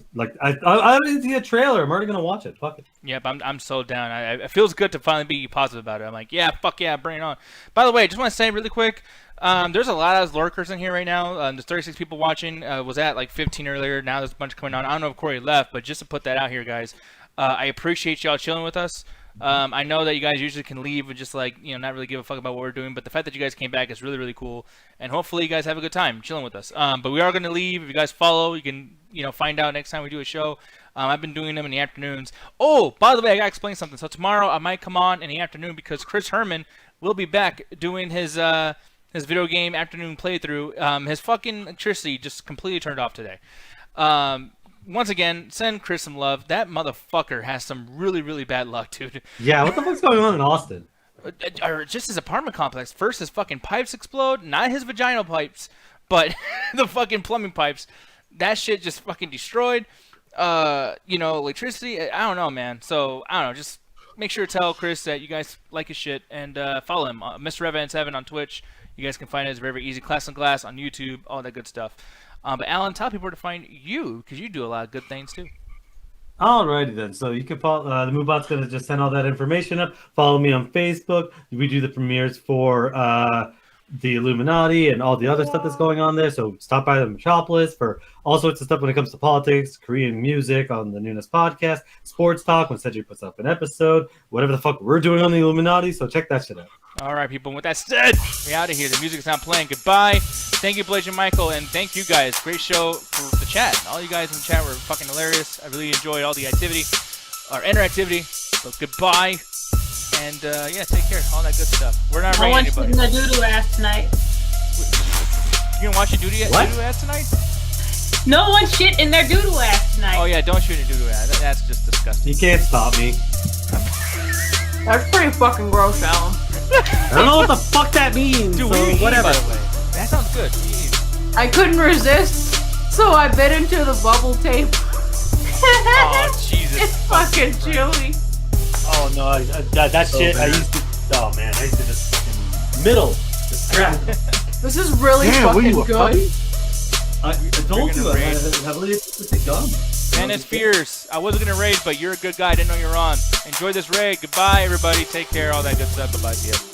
didn't see a trailer. I'm already gonna watch it. Fuck it. Yep, I'm so down. It feels good to finally be positive about it. I'm like, yeah, fuck yeah, bring it on. By the way, I just want to say really quick, there's a lot of lurkers in here right now. There's 36 people watching. Was at like 15 earlier. Now there's a bunch coming on. I don't know if Corey left, but just to put that out here, guys, I appreciate y'all chilling with us. I know that you guys usually can leave and just like not really give a fuck about what we're doing, but the fact that you guys came back is really really cool, and hopefully you guys have a good time chilling with us. But we are going to leave. If you guys follow, you can find out next time we do a show. I've been doing them in the afternoons. Oh, by the way, I gotta explain something. So tomorrow I might come on in the afternoon because Chris Herman will be back doing his video game afternoon playthrough. His fucking electricity just completely turned off today. Once again, send Chris some love. That motherfucker has some really, really bad luck, dude. Yeah, what the fuck's going on in Austin? Or just his apartment complex. First, his fucking pipes explode. Not his vaginal pipes, but the fucking plumbing pipes. That shit just fucking destroyed. Electricity. I don't know, man. So, I don't know. Just make sure to tell Chris that you guys like his shit and follow him. Mr. Evan7 on Twitch. You guys can find it. It's very, very easy. Class and Glass on YouTube. All that good stuff. But Alan, tell people where to find you because you do a lot of good things too. Alrighty then. So you can follow. The MoveBot's gonna just send all that information up. Follow me on Facebook. We do the premieres for the Illuminati and all the other stuff that's going on there. So stop by the Metropolis for all sorts of stuff when it comes to politics, Korean music on the Nunes podcast, sports talk when Cedric puts up an episode, whatever the fuck we're doing on the Illuminati. So check that shit out. All right, people. And with that said, we're out of here. The music's not playing. Goodbye. Thank you, Blaze and Michael, and thank you guys. Great show for the chat. All you guys in the chat were fucking hilarious. I really enjoyed all the activity, or interactivity. So goodbye, and take care. All that good stuff. We're not No rating one's anybody. shitting the doo-doo ass tonight. You gonna watch your doo-doo ass tonight? No one shit in their doo-doo ass tonight. Oh yeah, don't shoot your doo-doo ass. That's just disgusting. You can't stop me. That's pretty fucking gross, Alan. I don't know what the fuck that means. Dude, so what are you whatever. eating, by the way? That sounds good. What are you eating? I couldn't resist, so I bit into the bubble tape. Oh Jesus! It's fucking chilly. Oh no, that shit. I used to. Oh man, I used to just fucking just grab. This is really Damn, were you fucking a good. puppy? I told you I raid. heavily with the gun. Man, it's fierce. I wasn't gonna raid, but you're a good guy. I didn't know you were on. Enjoy this raid. Goodbye, everybody. Take care. All that good stuff. Bye-bye. See ya.